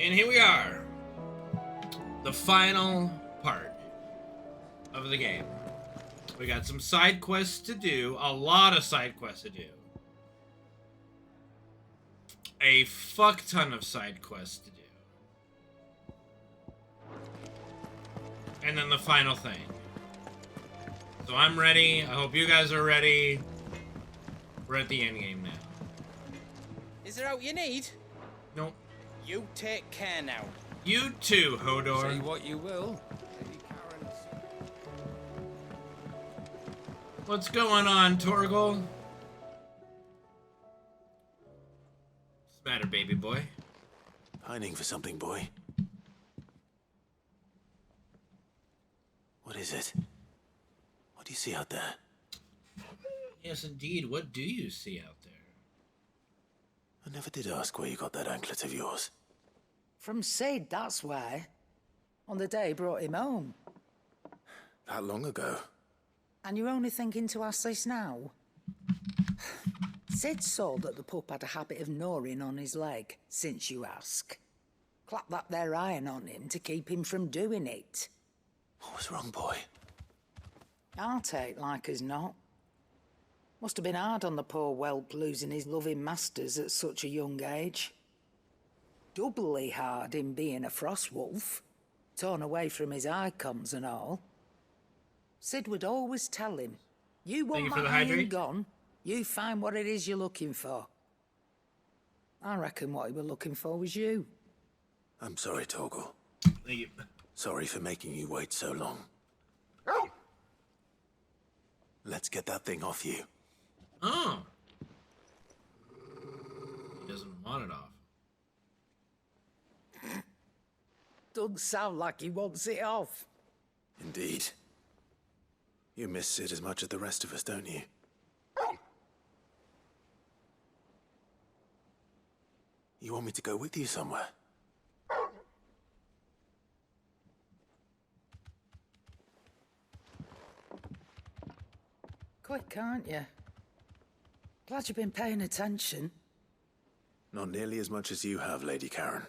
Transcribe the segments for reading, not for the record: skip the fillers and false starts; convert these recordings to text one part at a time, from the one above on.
And here we are. The final part of the game. We got some side quests to do. A lot of side quests to do. A fuck ton of side quests to do. And then the final thing. So I'm ready. I hope you guys are ready. We're at the end game now. Is there out you need? Nope. You take care now. You too, Hodor. Say what you will. Lady Karen's... What's going on, Torgal? What's the matter, baby boy? Pining for something, boy. What is it? What do you see out there? Yes, indeed. What do you see out there? I never did ask where you got that anklet of yours. From Sid, that's why. On the day he brought him home. That long ago? And you're only thinking to ask this now? Sid saw that the pup had a habit of gnawing on his leg, since you ask. Clap that there iron on him to keep him from doing it. What was wrong, boy? I'll take like as not. Must have been hard on the poor whelp losing his loving masters at such a young age. Doubly hard in being a frost wolf, torn away from his icons and all. Sid would always tell him, you want my iron gone, you find what it is you're looking for. I reckon what he was looking for was you. I'm sorry, Torgal. Thank you. Sorry for making you wait so long. Let's get that thing off you. Oh. He doesn't want it off. Doesn't sound like he wants it off. Indeed. You miss Sid as much as the rest of us, don't you? You want me to go with you somewhere? Quick, aren't you? Glad you've been paying attention. Not nearly as much as you have, Lady Karen.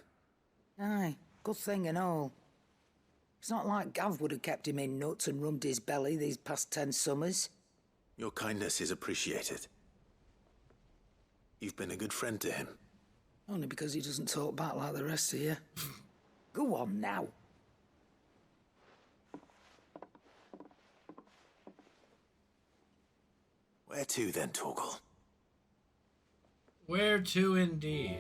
Aye, good thing and all. It's not like Gav would have kept him in nuts and rubbed his belly these past 10 summers. Your kindness is appreciated. You've been a good friend to him. Only because he doesn't talk back like the rest of you. Go on now. Where to then, Torgal? Where to indeed?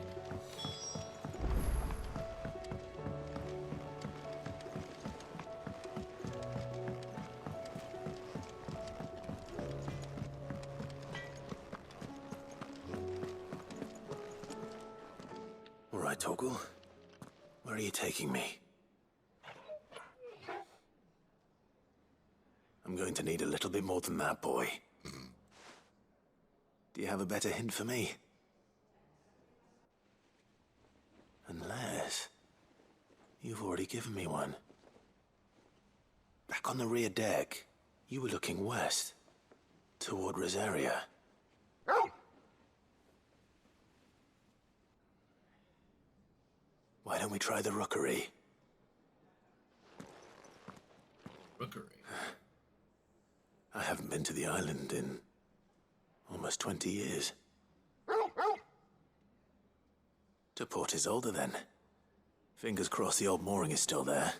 All right, Torgal. Where are you taking me? I'm going to need a little bit more than that, boy. Do you have a better hint for me? Unless... you've already given me one. Back on the rear deck, you were looking west, toward Rosaria. Why don't we try the rookery? Rookery. I haven't been to the island in almost 20 years. To Port Isolde, then. Fingers crossed the old mooring is still there.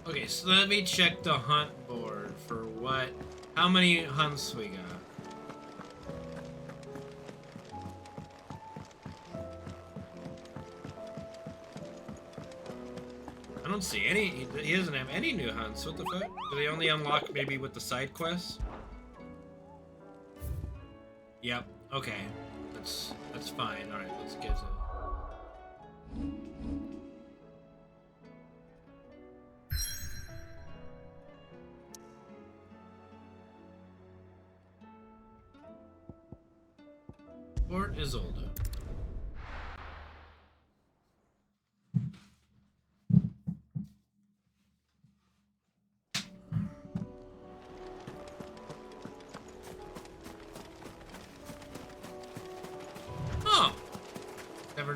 Okay, so let me check the hunt board for what... How many hunts we got? I don't see any... He doesn't have any new hunts. What the fuck? Do they only unlock maybe with the side quests? Yep. Okay. That's fine. All right. Let's get to. Port Isolde.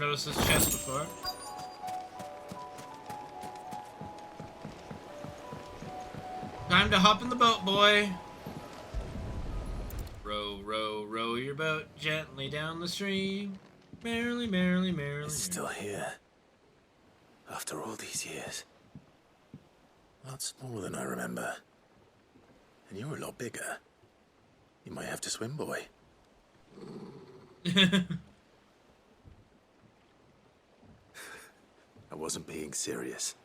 noticed this chest before. Time to hop in the boat, boy. Row, row, row your boat gently down the stream. Merrily, merrily, merrily. It's still here. After all these years. Lots smaller than I remember. And you're a lot bigger. You might have to swim, boy. I wasn't being serious.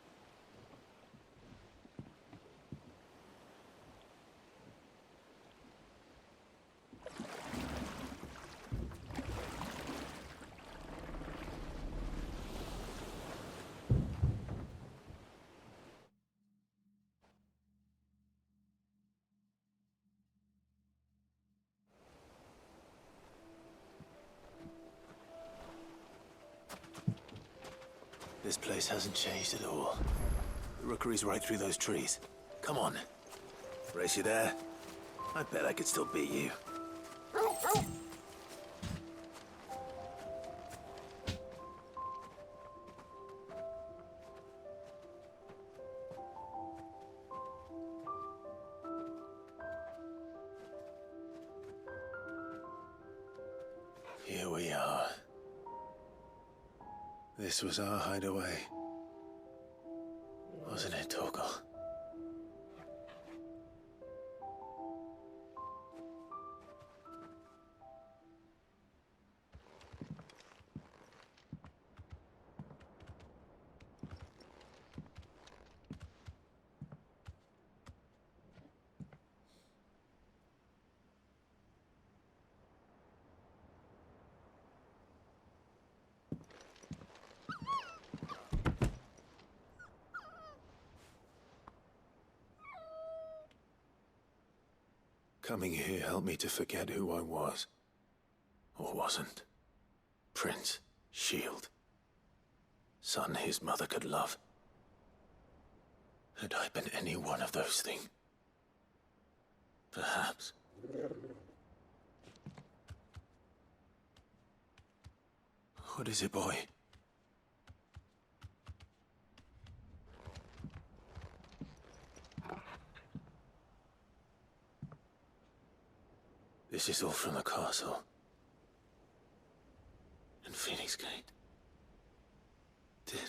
This place hasn't changed at all. The rookery's right through those trees. Come on. Race you there? I bet I could still beat you. Here we are. This was our hideaway. Wasn't it, Torgal? Coming here helped me to forget who I was. Or wasn't. Prince, shield. Son his mother could love. Had I been any one of those things? Perhaps. What is it, boy? This is all from the castle. And Phoenix Gate. Did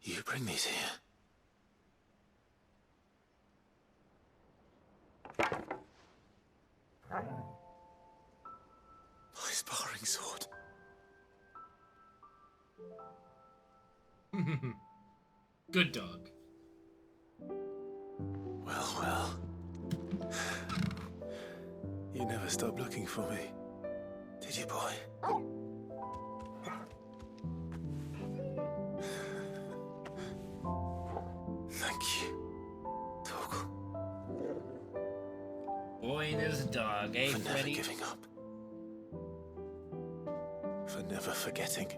you bring these here? My sparring sword. Good dog. Well, well. You never stopped looking for me, did you, boy? Thank you, Torgal. Boy and his dog, eh, For never Freddy? giving up. For never forgetting.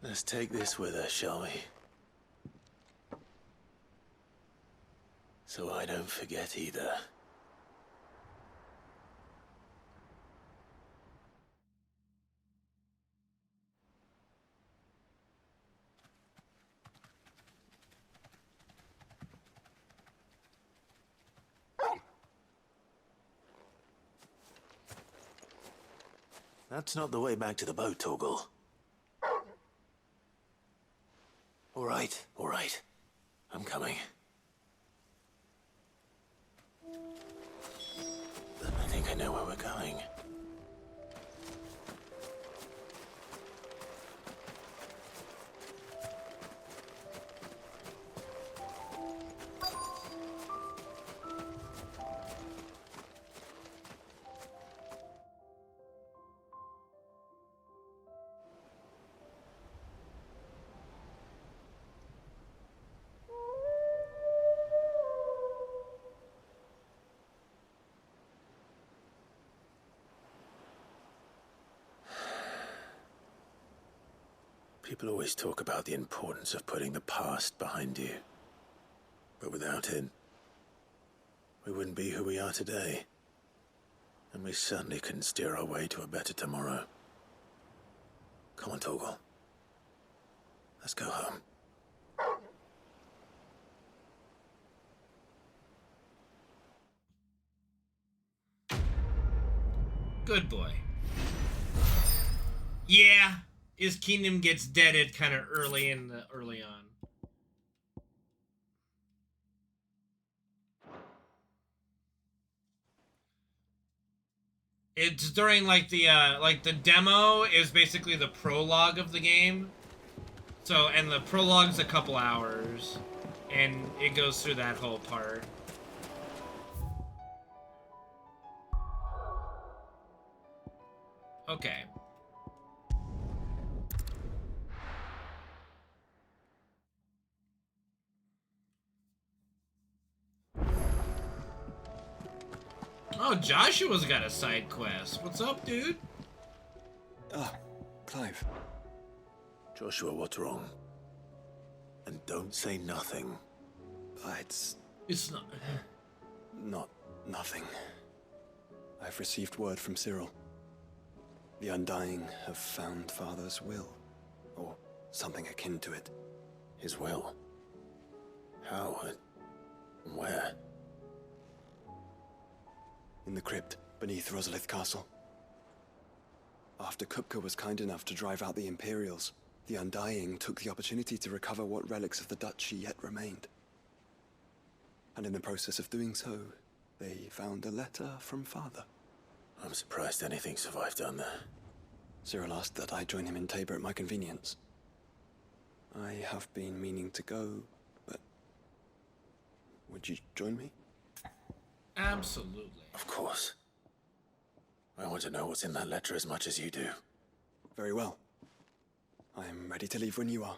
Let's take this with us, shall we? So I don't forget either. That's not the way back to the boat, Torgal. All right. I'm coming. I think I know where we're going. People always talk about the importance of putting the past behind you. But without it, we wouldn't be who we are today. And we certainly couldn't steer our way to a better tomorrow. Come on, Torgal. Let's go home. Good boy. Yeah, his kingdom gets deaded kind of early on. It's during like the demo is basically the prologue of the game. So, and the prologue's a couple hours, and it goes through that whole part. Okay. Oh, Joshua's got a side quest. What's up, dude? Ah, Clive. Joshua, what's wrong? And don't say nothing. It's It's not... nothing. I've received word from Cyril. The Undying have found Father's will, or something akin to it. His will? How? And where? In the crypt beneath Rosalith Castle. After Kupka was kind enough to drive out the Imperials, the Undying took the opportunity to recover what relics of the Duchy yet remained. And in the process of doing so, they found a letter from Father. I'm surprised anything survived down there. Cyril asked that I join him in Tabor at my convenience. I have been meaning to go, but... would you join me? Absolutely. Of course. I want to know what's in that letter as much as you do. Very well. I am ready to leave when you are.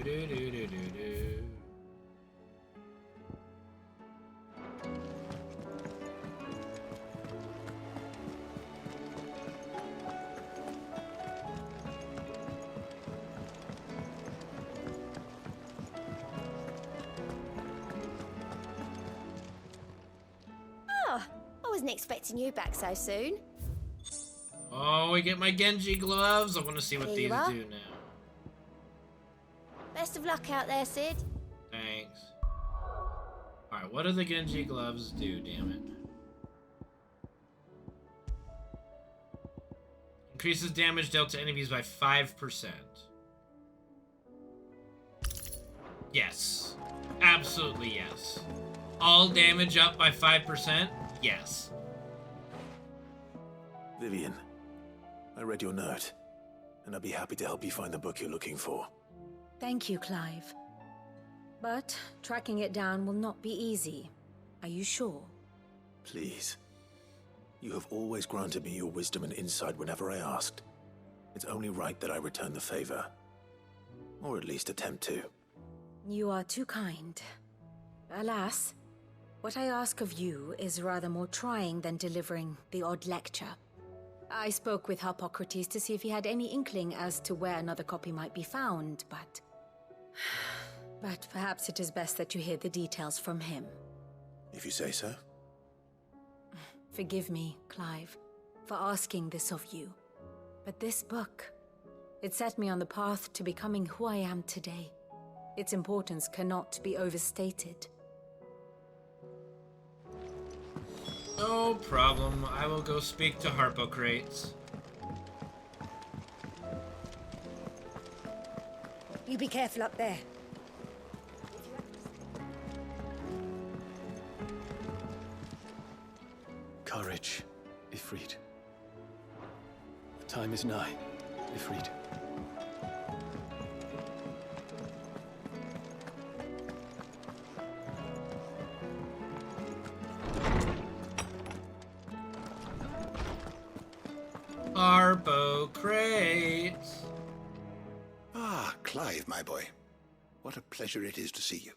Do-do-do-do-do-do-do. Oh, I wasn't expecting you back so soon. Oh, we get my Genji gloves. I want to see what Here these you are. do now. Best of luck out there, Sid. Thanks. Alright, what do the Genji gloves do, damn it? Increases damage dealt to enemies by 5%. Yes. Absolutely yes. All damage up by 5%? Yes. Vivian, I read your note, and I'd be happy to help you find the book you're looking for. Thank you, Clive. But tracking it down will not be easy. Are you sure? Please. You have always granted me your wisdom and insight whenever I asked. It's only right that I return the favor. Or at least attempt to. You are too kind. Alas, what I ask of you is rather more trying than delivering the odd lecture. I spoke with Harpocrates to see if he had any inkling as to where another copy might be found, but... But perhaps it is best that you hear the details from him. If you say so. Forgive me, Clive, for asking this of you. But this book, it set me on the path to becoming who I am today. Its importance cannot be overstated. No problem. I will go speak to Harpocrates. You be careful up there. Courage, Ifrit. The time is nigh, Ifrit. Harpocrates. Ah, Clive, my boy. What a pleasure it is to see you.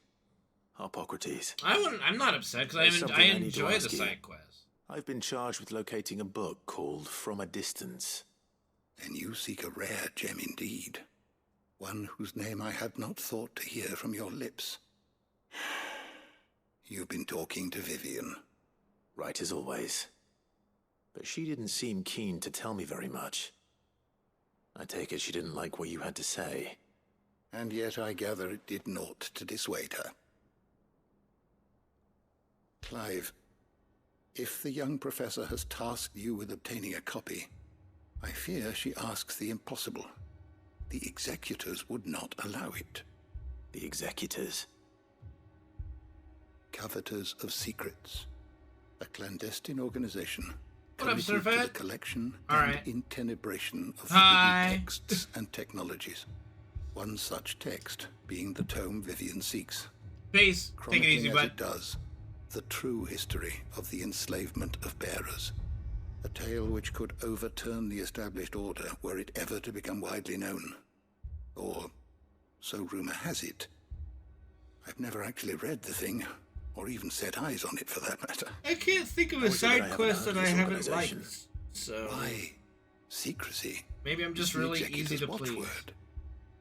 Harpocrates. I'm not upset There's because something I I need to enjoy the ask you. side quest. I've been charged with locating a book called From a Distance. Then you seek a rare gem indeed. One whose name I had not thought to hear from your lips. You've been talking to Vivian. Right as always. But she didn't seem keen to tell me very much. I take it she didn't like what you had to say. And yet I gather it did naught to dissuade her. Clive, if the young professor has tasked you with obtaining a copy, I fear she asks the impossible. The executors would not allow it. The executors? Coveters of Secrets. A clandestine organization What up, committed to the Surfette? collection All and right. intenebration of Hi. forbidden texts and technologies. One such text being the tome Vivian seeks, Base, take it easy, chronicling as bud. it does the true history of the enslavement of bearers. A tale which could overturn the established order were it ever to become widely known. Or, so rumor has it. I've never actually read the thing, or even set eyes on it for that matter. I can't think of a Always that I side haven't quest heard that of I this haven't organization. liked. So Why? Secrecy. maybe I'm just is the really easy executor's to please. watchword.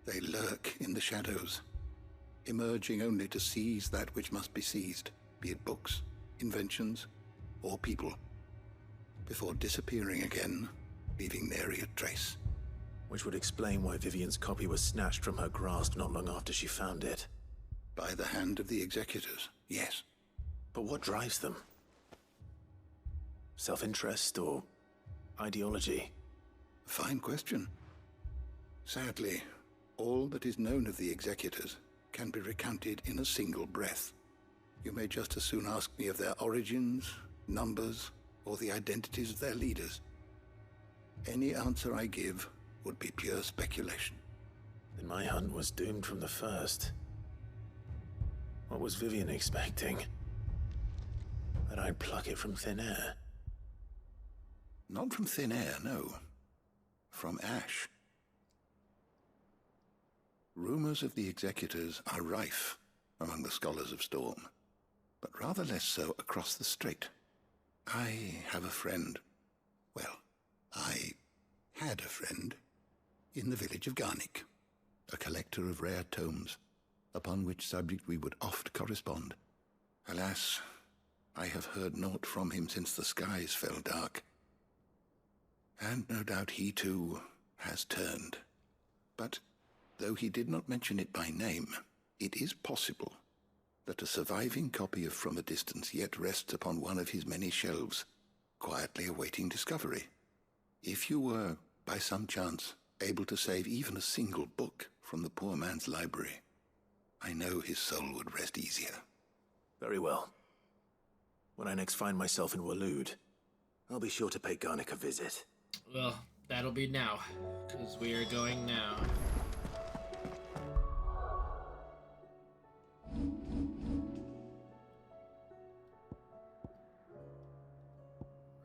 They lurk in the shadows, emerging only to seize that which must be seized, be it books, inventions, or people, before disappearing again, leaving nary a trace. Which would explain why Vivian's copy was snatched from her grasp not long after she found it. By the hand of the executors, yes. But what drives them? Self-interest or ideology? A fine question. Sadly, all that is known of the executors can be recounted in a single breath. You may just as soon ask me of their origins, numbers, or the identities of their leaders. Any answer I give would be pure speculation. Then my hunt was doomed from the first. What was Vivian expecting? That I'd pluck it from thin air? Not from thin air, no. From ash. Rumors of the executors are rife among the scholars of Storm, but rather less so across the strait. I have a friend. Well, I had a friend in the village of Garnick, a collector of rare tomes, upon which subject we would oft correspond. Alas, I have heard naught from him since the skies fell dark. And no doubt he too has turned. But though he did not mention it by name, it is possible that a surviving copy of From a Distance yet rests upon one of his many shelves, quietly awaiting discovery. If you were, by some chance, able to save even a single book from the poor man's library, I know his soul would rest easier. Very well. When I next find myself in Waloed, I'll be sure to pay Garnick a visit. Well, that'll be now, because we are going now.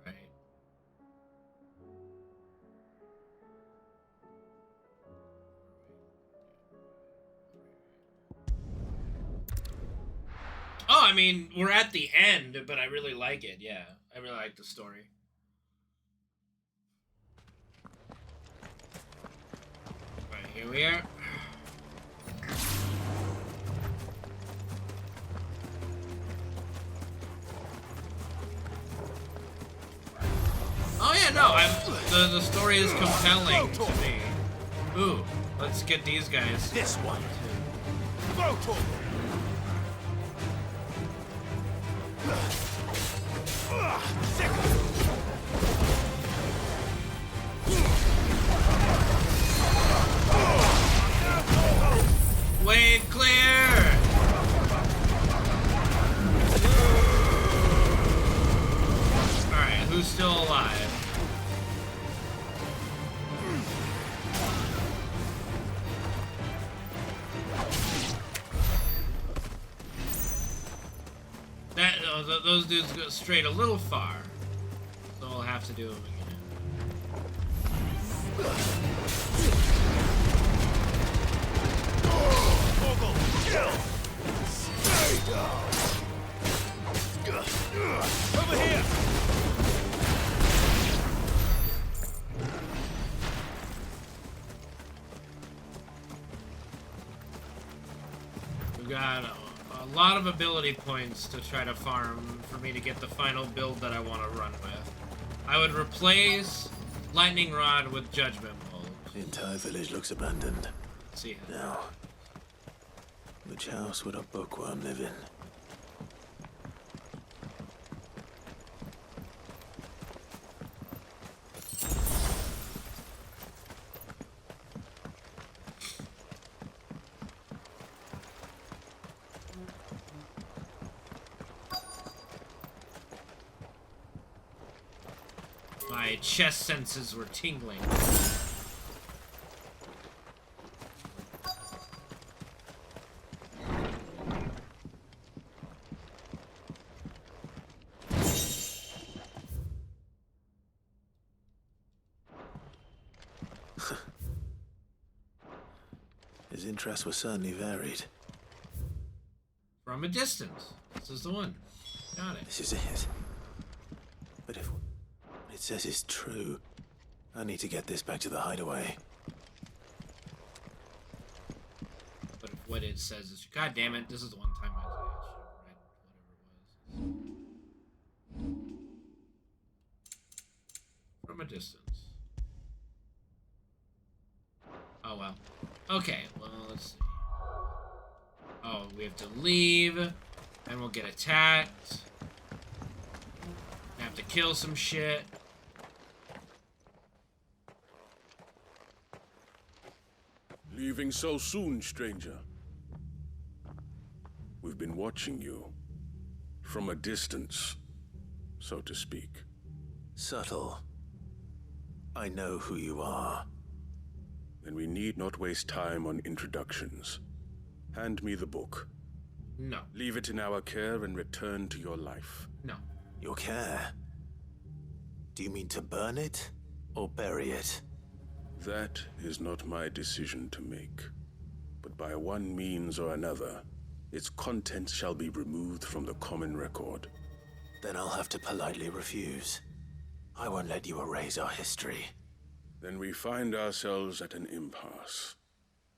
Right. Oh, I mean, we're at the end, but I really like it, yeah. I really like the story. Right, here we are. Oh yeah, no, the story is compelling to me. Ooh, let's get these guys. This one. Wave clear! Alright, who's still alive? Those dudes go straight a little far. So we'll have to do them again. Over here! We've got a lot of ability points to try to farm for me to get the final build that I want to run with. I would replace Lightning Rod with Judgment Bolt. The entire village looks abandoned. Let's see. Now, which house would a bookworm live in? My chest senses were tingling. His interests were certainly varied. From a distance. This is the one. Got it. This is it. But if what it says is true, I need to get this back to the hideaway. But if what it says is... God damn it, this is the one time I should have read whatever it was. From a distance. Oh, well. Okay, well, let's see. Oh, we have to leave, and we'll get attacked. I have to kill some shit. Leaving so soon, stranger? We've been watching you. From a distance, so to speak. Subtle. I know who you are. Then we need not waste time on introductions. Hand me the book. No. Leave it in our care and return to your life. No. Your care? Do you mean to burn it or bury it? That is not my decision to make. But by one means or another, its contents shall be removed from the common record. Then I'll have to politely refuse. I won't let you erase our history. Then we find ourselves at an impasse.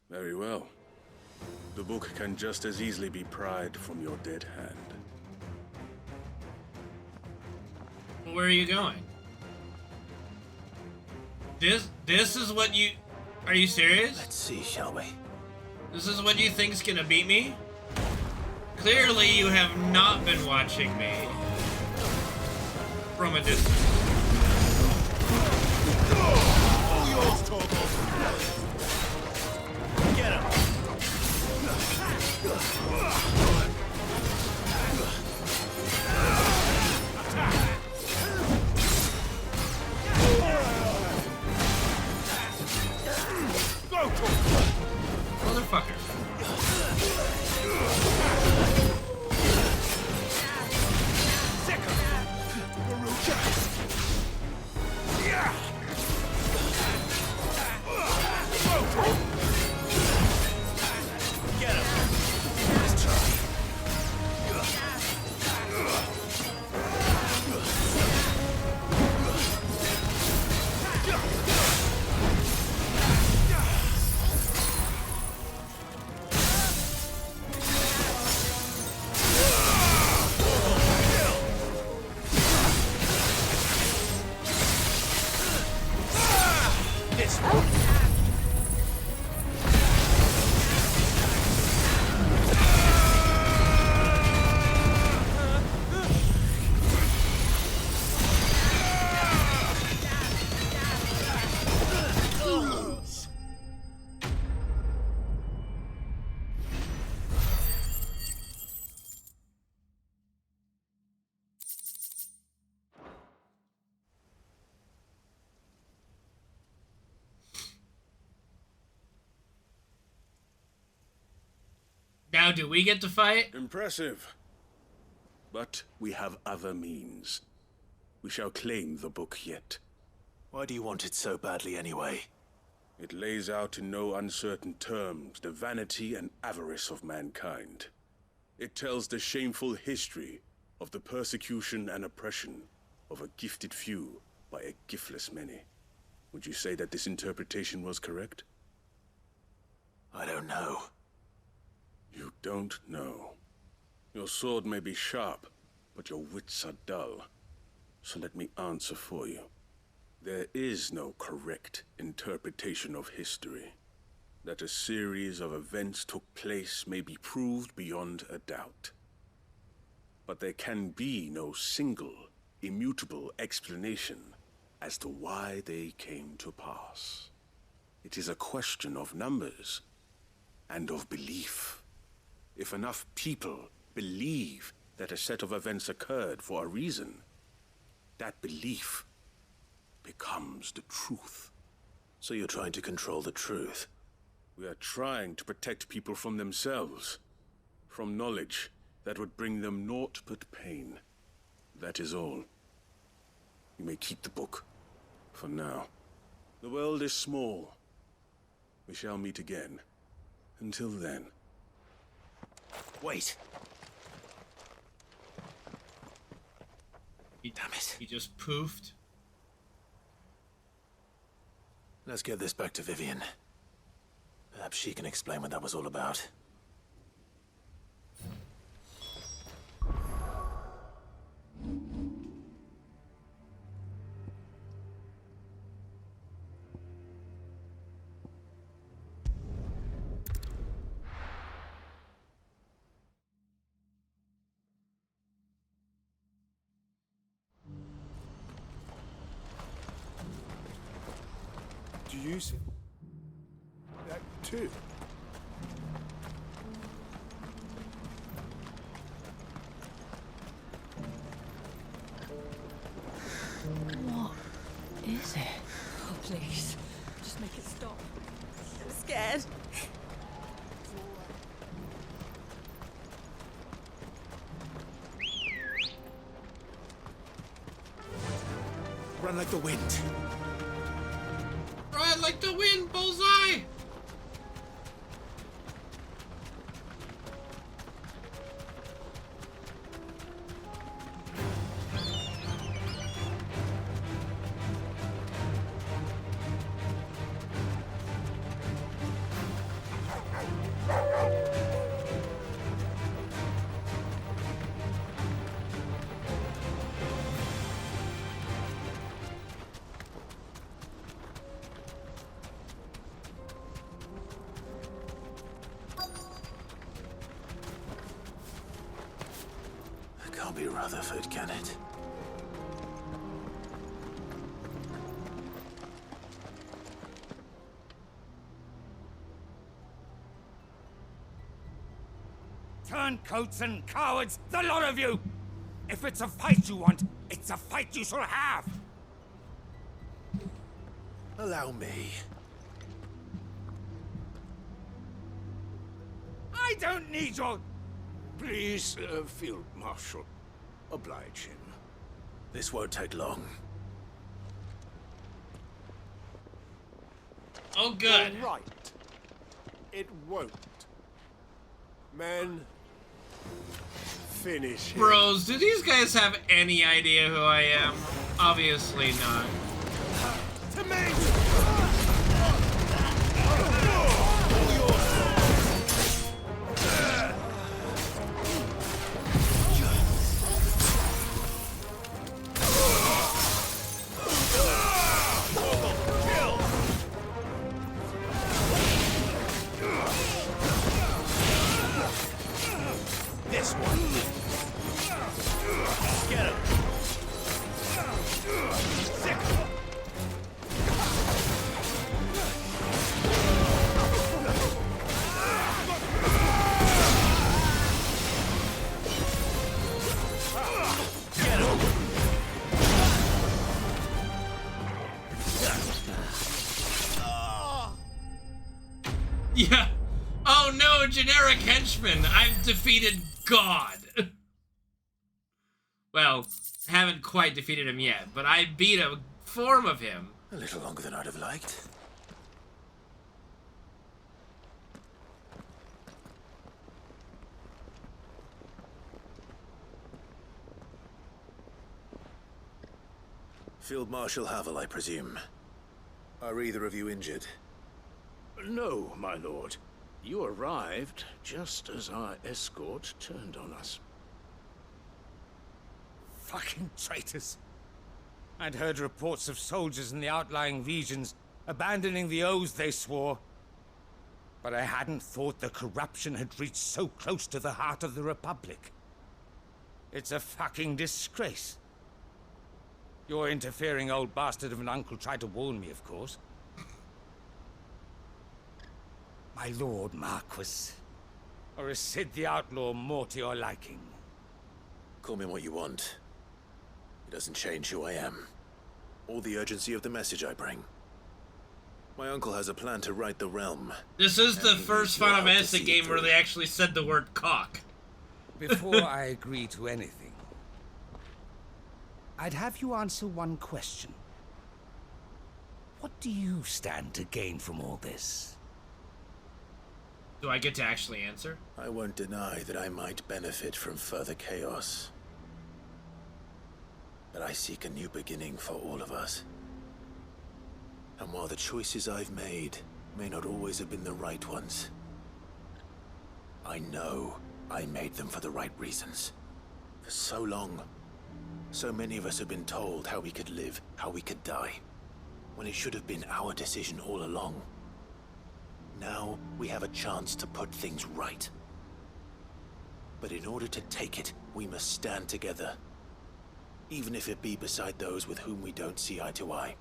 Very well. The book can just as easily be pried from your dead hand. Well, where are you going? This is what you... Are you serious? Let's see, shall we? This is what you think's gonna beat me? Clearly you have not been watching me from a distance. Get him! Motherfucker. Get him! Let's try. Now do we get to fight? Impressive. But we have other means. We shall claim the book yet. Why do you want it so badly anyway? It lays out in no uncertain terms the vanity and avarice of mankind. It tells the shameful history of the persecution and oppression of a gifted few by a giftless many. Would you say that this interpretation was correct? I don't know. You don't know. Your sword may be sharp, but your wits are dull. So let me answer for you. There is no correct interpretation of history. That a series of events took place may be proved beyond a doubt. But there can be no single, immutable explanation as to why they came to pass. It is a question of numbers and of belief. If enough people believe that a set of events occurred for a reason, that belief becomes the truth. So you're trying to control the truth? We are trying to protect people from themselves, from knowledge that would bring them naught but pain. That is all. You may keep the book, for now. The world is small. We shall meet again. Until then. Wait! Damn it. He just poofed. Let's get this back to Vivian. Perhaps she can explain what that was all about. Do you see that too? What is it? Oh, please. Just make it stop. I'm scared. Run like the wind. Ride like the wind, bullseye! Can't be Rutherford, can it? Turncoats and cowards, the lot of you! If it's a fight you want, it's a fight you shall have! Allow me. I don't need your... Please, Field Marshal, oblige him. This won't take long. Oh, good. You're right. It won't. Men, finish him. Bros, do these guys have any idea who I am? Obviously not. To me! This one. Get him. Yeah. Oh no, generic henchman. I've defeated God. Well, haven't quite defeated him yet, but I beat a form of him. A little longer than I'd have liked. Field Marshal Havel, I presume. Are either of you injured? No, my lord. You arrived just as our escort turned on us. Fucking traitors. I'd heard reports of soldiers in the outlying regions abandoning the oaths they swore. But I hadn't thought the corruption had reached so close to the heart of the Republic. It's a fucking disgrace. Your interfering old bastard of an uncle tried to warn me, of course. My lord Marquis. Or is Sid the Outlaw more to your liking? Call me what you want. It doesn't change who I am, or the urgency of the message I bring. My uncle has a plan to right the realm. This is the and he first needs your Final help to Fantasy see it game where through. they actually said the word cock. Before I agree to anything, I'd have you answer one question. What do you stand to gain from all this? Do I get to actually answer? I won't deny that I might benefit from further chaos. But I seek a new beginning for all of us. And while the choices I've made may not always have been the right ones, I know I made them for the right reasons. For so long, so many of us have been told how we could live, how we could die, when it should have been our decision all along. Now we have a chance to put things right. But in order to take it, we must stand together. Even if it be beside those with whom we don't see eye to eye.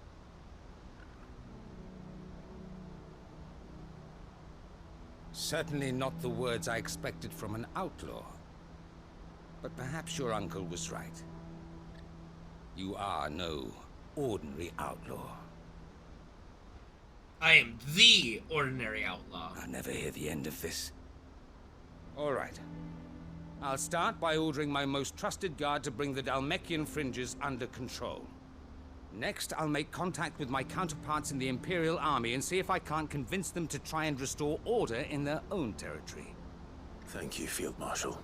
Certainly not the words I expected from an outlaw. But perhaps your uncle was right. You are no ordinary outlaw. I am the ordinary outlaw. I'll never hear the end of this. All right. I'll start by ordering my most trusted guard to bring the Dalmekian fringes under control. Next, I'll make contact with my counterparts in the Imperial Army and see if I can't convince them to try and restore order in their own territory. Thank you, Field Marshal.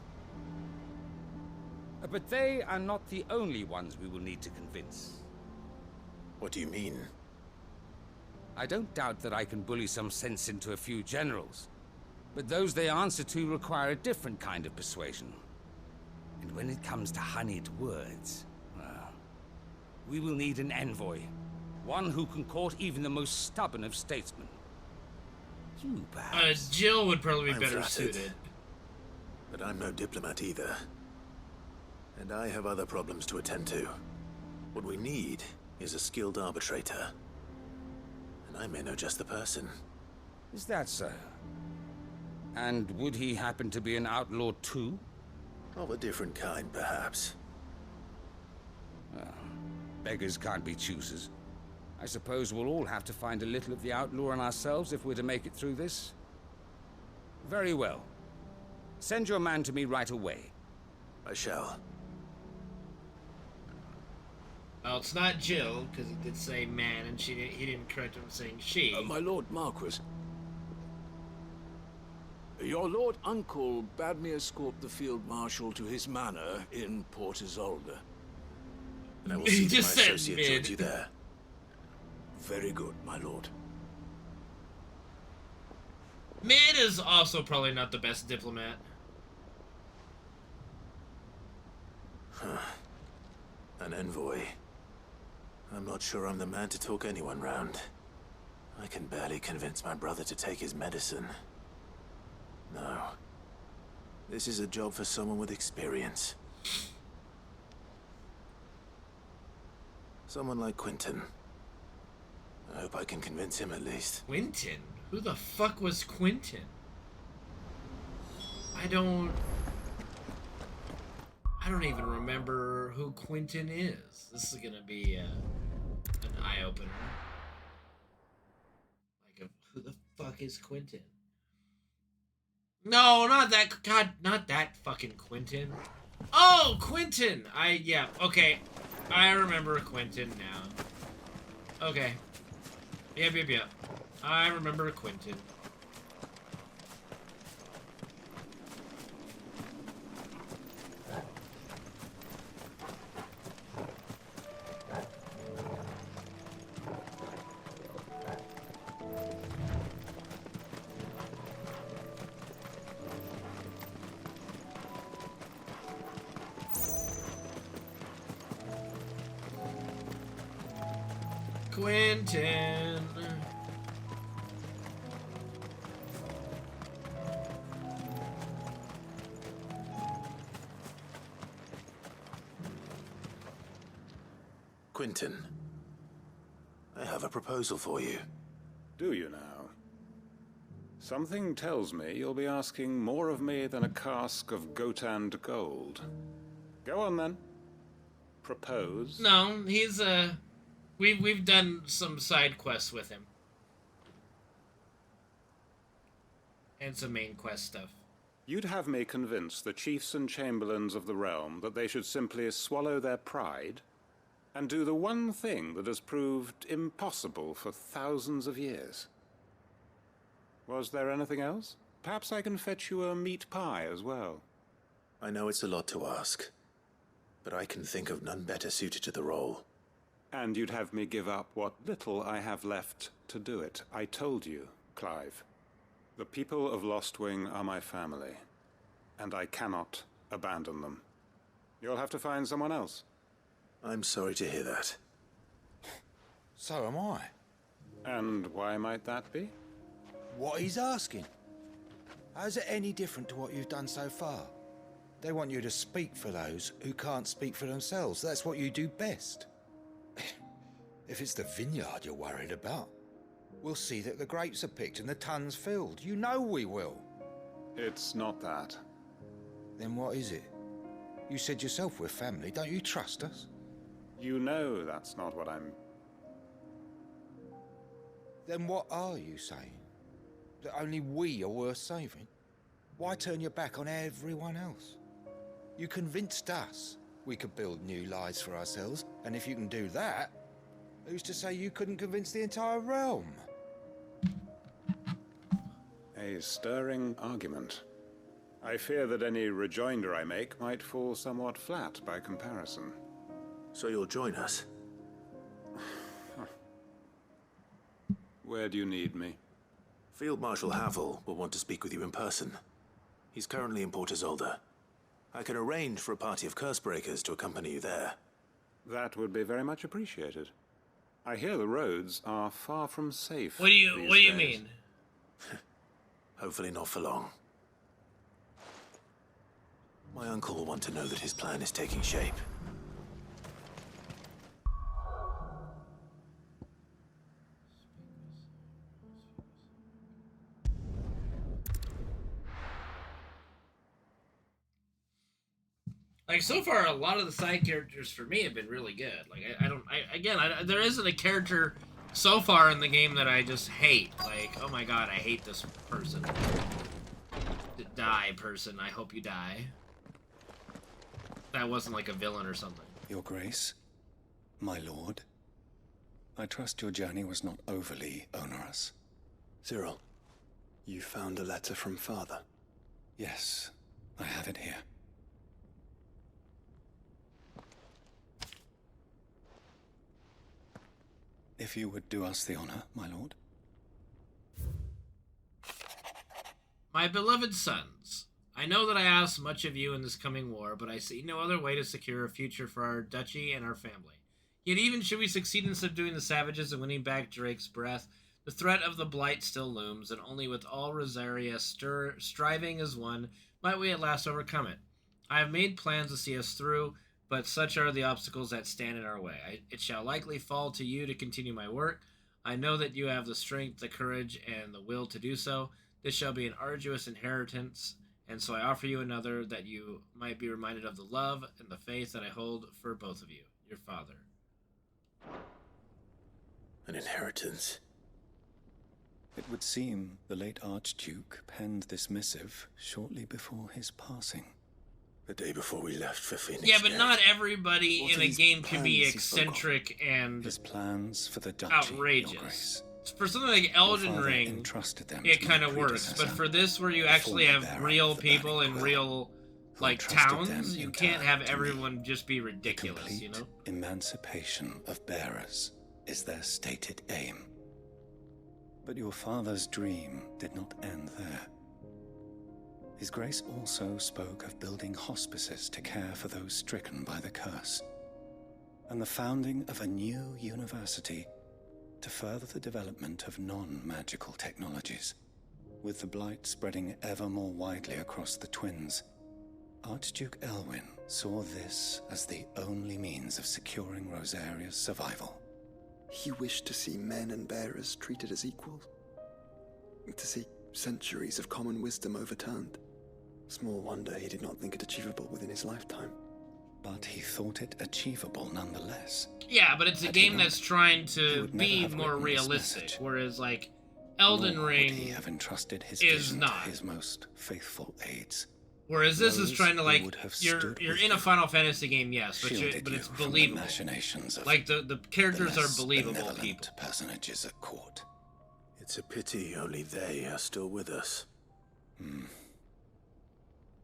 But they are not the only ones we will need to convince. What do you mean? I don't doubt that I can bully some sense into a few generals. But those they answer to require a different kind of persuasion. And when it comes to honeyed words, well, we will need an envoy. One who can court even the most stubborn of statesmen. You, perhaps. Jill would probably be I'm better flattered. suited. But I'm no diplomat either. And I have other problems to attend to. What we need is a skilled arbitrator. And I may know just the person. Is that so? And would he happen to be an outlaw too? Of a different kind, perhaps. Well, beggars can't be choosers. I suppose we'll all have to find a little of the outlaw in ourselves if we're to make it through this. Very well. Send your man to me right away. I shall. Well, it's not Jill, because he did say man, and he didn't correct him saying she. My Lord Marquis. Your Lord Uncle bade me escort the Field Marshal to his manor in Port Isolde. And I will He see that my just said associate mid. joins you there. Very good, my lord. Mid is also probably not the best diplomat. An envoy. I'm not sure I'm the man to talk anyone round. I can barely convince my brother to take his medicine. No. This is a job for someone with experience. Someone like Quentin. I hope I can convince him at least. Quentin? Who the fuck was Quentin? I don't even remember who Quentin is. This is gonna be an eye-opener. Like, who the fuck is Quentin? No, not that. God, not that fucking Quentin. Oh, Quentin! Yeah, okay. I remember Quentin now. Okay. Yep. I remember Quentin. Quentin. Quentin, I have a proposal for you. Do you now? Something tells me you'll be asking more of me than a cask of Gotand gold. Go on then. Propose. No, he's we've done some side quests with him. And some main quest stuff. You'd have me convince the chiefs and chamberlains of the realm that they should simply swallow their pride and do the one thing that has proved impossible for thousands of years. Was there anything else? Perhaps I can fetch you a meat pie as well. I know it's a lot to ask, but I can think of none better suited to the role. And you'd have me give up what little I have left to do it. I told you, Clive. The people of Lostwing are my family, and I cannot abandon them. You'll have to find someone else. I'm sorry to hear that. So am I. And why might that be? What he's asking. How's it any different to what you've done so far? They want you to speak for those who can't speak for themselves. That's what you do best. If it's the vineyard you're worried about, we'll see that the grapes are picked and the tons filled. You know we will. It's not that. Then what is it? You said yourself we're family. Don't you trust us? You know that's not what I'm... Then what are you saying? That only we are worth saving? Why turn your back on everyone else? You convinced us we could build new lives for ourselves, and if you can do that, who's to say you couldn't convince the entire realm? A stirring argument. I fear that any rejoinder I make might fall somewhat flat by comparison. So you'll join us? Where do you need me? Field Marshal Havel will want to speak with you in person. He's currently in Port Isolde. I can arrange for a party of Cursebreakers to accompany you there. That would be very much appreciated. I hear the roads are far from safe. What do you mean? Hopefully not for long. My uncle will want to know that his plan is taking shape. Like, so far, a lot of the side characters for me have been really good. Like, there isn't a character so far in the game that I just hate. Like, oh my god, I hate this person. Die, person. I hope you die. That wasn't like a villain or something. Your Grace, my lord, I trust your journey was not overly onerous. Cyril, you found a letter from Father? Yes, I have it here. If you would do us the honor, my lord. My beloved sons, I know that I ask much of you in this coming war, but I see no other way to secure a future for our duchy and our family. Yet even should we succeed in subduing the savages and winning back Drake's breath, the threat of the Blight still looms, and only with all Rosaria striving as one might we at last overcome it. I have made plans to see us through, but such are the obstacles that stand in our way. It shall likely fall to you to continue my work. I know that you have the strength, the courage, and the will to do so. This shall be an arduous inheritance, and so I offer you another, that you might be reminded of the love and the faith that I hold for both of you, your father. An inheritance? It would seem the late Archduke penned this missive shortly before his passing. The day before we left for Phoenix. Yeah, but not everybody in a game can be eccentric and his plans for the duchy, outrageous. For something like Elden Ring, it kind of works. But for this, where you actually have real people in real, like, towns, you can't have everyone just be ridiculous, you know? Emancipation of bearers is their stated aim. But your father's dream did not end there. His Grace also spoke of building hospices to care for those stricken by the curse, and the founding of a new university to further the development of non-magical technologies. With the blight spreading ever more widely across the twins, Archduke Elwyn saw this as the only means of securing Rosaria's survival. He wished to see men and bearers treated as equals. To see centuries of common wisdom overturned. Small wonder he did not think it achievable within his lifetime. But he thought it achievable nonetheless. Yeah, but it's a game that's trying he to would never be have more written this realistic, message. whereas, like, Elden Nor Ring would he have entrusted his is vision not. to his most faithful aides. Whereas this is Those trying to, who like, would have you're stood in with a you, Final Fantasy game, yes, but shielded it's you from the believable. machinations of Like, the characters the are less believable benevolent people. personages at court. It's a pity only they are still with us. It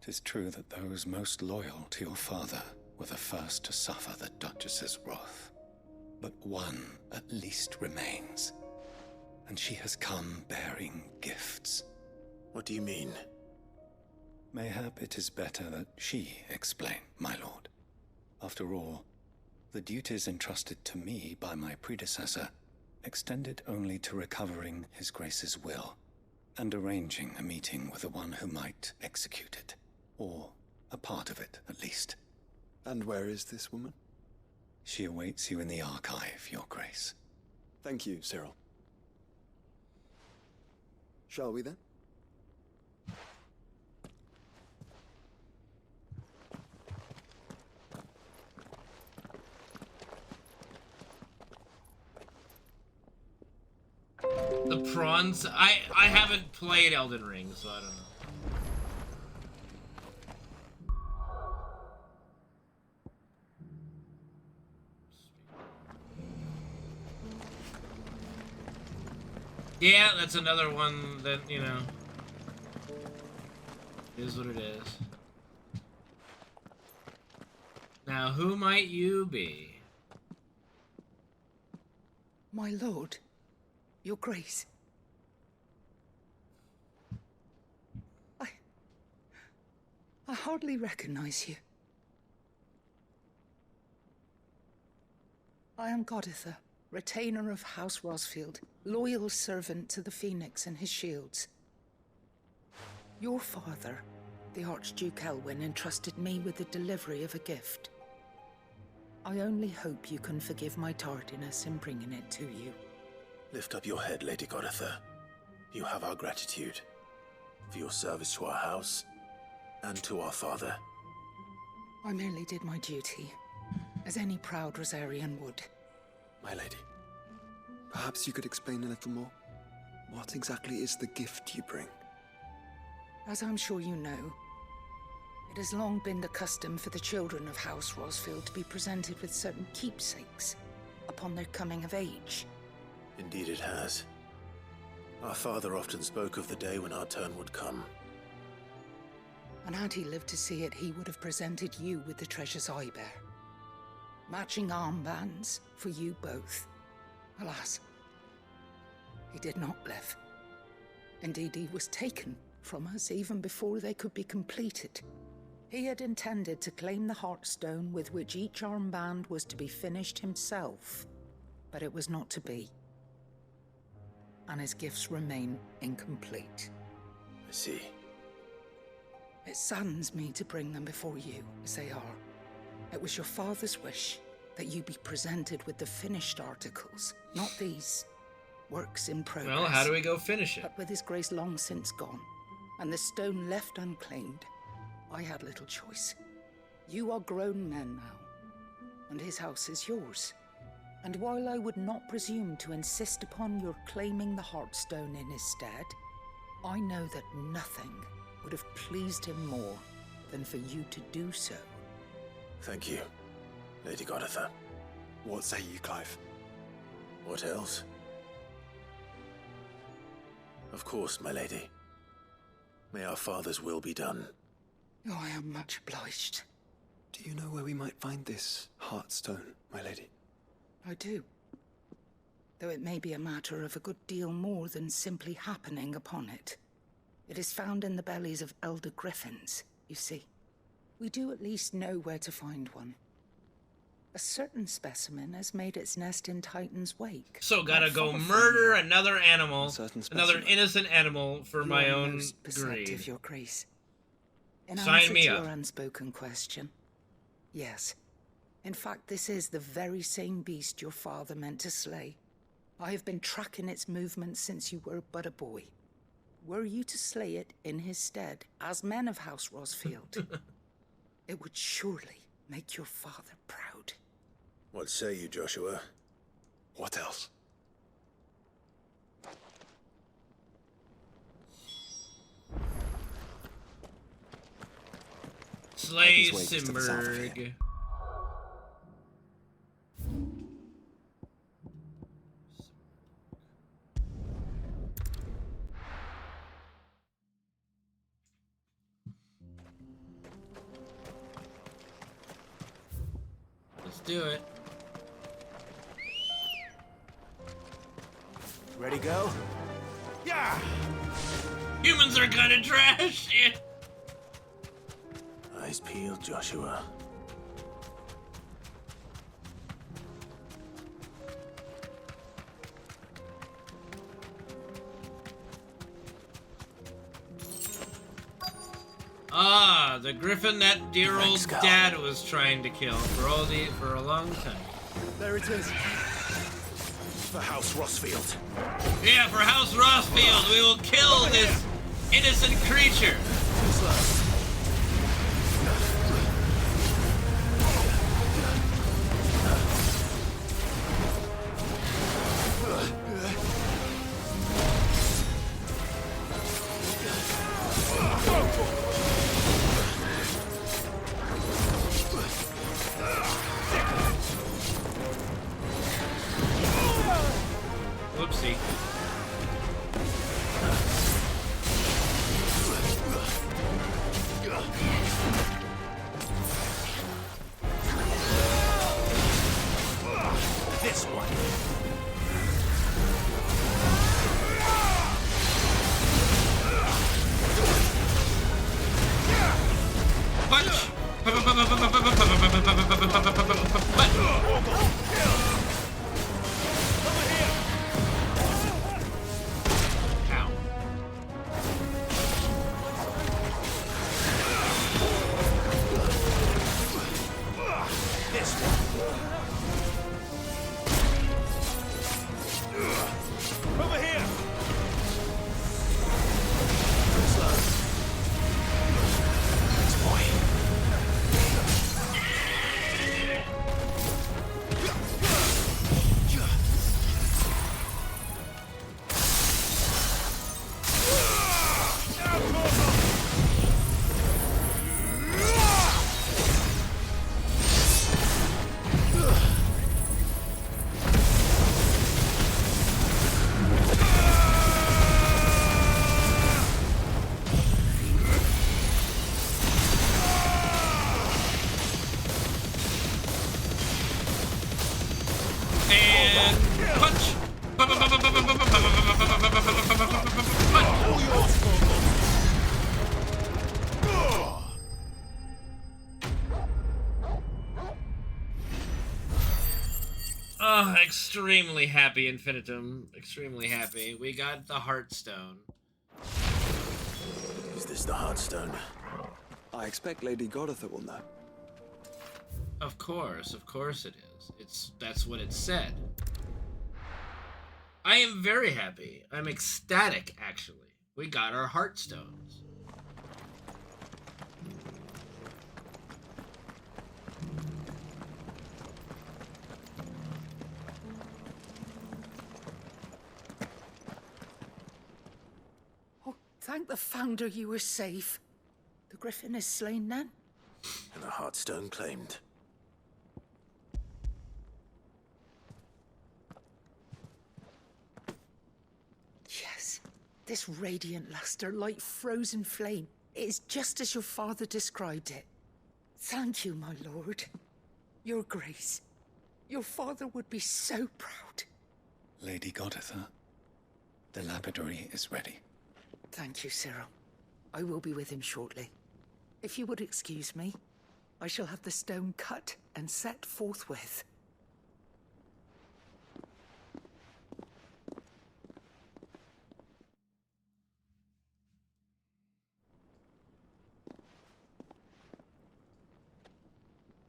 is true that those most loyal to your father were the first to suffer the Duchess's wrath. But one at least remains, and she has come bearing gifts. What do you mean? Mayhap it is better that she explain, my lord. After all, the duties entrusted to me by my predecessor extended only to recovering His Grace's will and arranging a meeting with the one who might execute it, or a part of it at least. And where is this woman? She awaits you in the archive, Your Grace. Thank you, Cyril. Shall we then? The prawns, I haven't played Elden Ring, so I don't know. Yeah, that's another one that, you know, is what it is. Now, who might you be? My lord, your grace. I hardly recognize you. I am Goditha, retainer of House Rosfield, loyal servant to the Phoenix and his shields. Your father, the Archduke Elwyn, entrusted me with the delivery of a gift. I only hope you can forgive my tardiness in bringing it to you. Lift up your head, Lady Goditha. You have our gratitude for your service to our house and to our father. I merely did my duty, as any proud Rosarian would. My lady, perhaps you could explain a little more? What exactly is the gift you bring? As I'm sure you know, it has long been the custom for the children of House Rosfield to be presented with certain keepsakes upon their coming of age. Indeed it has. Our father often spoke of the day when our turn would come. And had he lived to see it, he would have presented you with the treasures I bear. Matching armbands for you both. Alas, he did not live. Indeed, he was taken from us even before they could be completed. He had intended to claim the Heartstone with which each armband was to be finished himself, but it was not to be. And his gifts remain incomplete. I see. It saddens me to bring them before you, as they are. It was your father's wish that you be presented with the finished articles, not these works in progress. Well, how do we go finish it? But with his grace long since gone, and the stone left unclaimed, I had little choice. You are grown men now, and his house is yours. And while I would not presume to insist upon your claiming the Heartstone in his stead, I know that nothing would have pleased him more than for you to do so. Thank you, Lady Goditha. What say you, Clive? What else? Of course, my lady. May our father's will be done. Oh, I am much obliged. Do you know where we might find this Heartstone, my lady? I do. Though it may be a matter of a good deal more than simply happening upon it. It is found in the bellies of elder griffins, you see. We do at least know where to find one. A certain specimen has made its nest in Titan's wake. So gotta Not go far from murder here. another animal, Certain another specimen. innocent animal for my You are own most perceptive, greed. Your Grace. In Sign answer me to up. your unspoken question, yes. In fact, this is the very same beast your father meant to slay. I have been tracking its movements since you were but a boy. Were you to slay it in his stead, as men of House Rosfield, it would surely make your father proud. What say you, Joshua? What else? Slay Titan's Wake is to the south of here. Simberg. Let's do it. Ready, go? Yeah! Humans are kind of trash. Yeah. Eyes peeled, Joshua. Ah, the griffin that dear old Thanks, Cal. dad was trying to kill for a long time. There it is. For House Rosfield. Yeah, for House Rosfield, we will kill this innocent creature. Whoopsie. This one. Punch! Ow. This one. Over here. Slow. This boy. And punch! Oh, extremely happy, Infinitum. Extremely happy. We got the Heartstone. Is this the Heartstone? I expect Lady Goditha will know. Of course it is. That's what it said. I am very happy. I'm ecstatic, actually. We got our Heartstones. Oh, thank the Founder you were safe. The Griffin is slain then? And the Heartstone claimed. Yes. This radiant luster, like frozen flame, it is just as your father described it. Thank you, my lord. Your Grace. Your father would be so proud. Lady Goditha, the lapidary is ready. Thank you, Cyril. I will be with him shortly. If you would excuse me. I shall have the stone cut and set forthwith.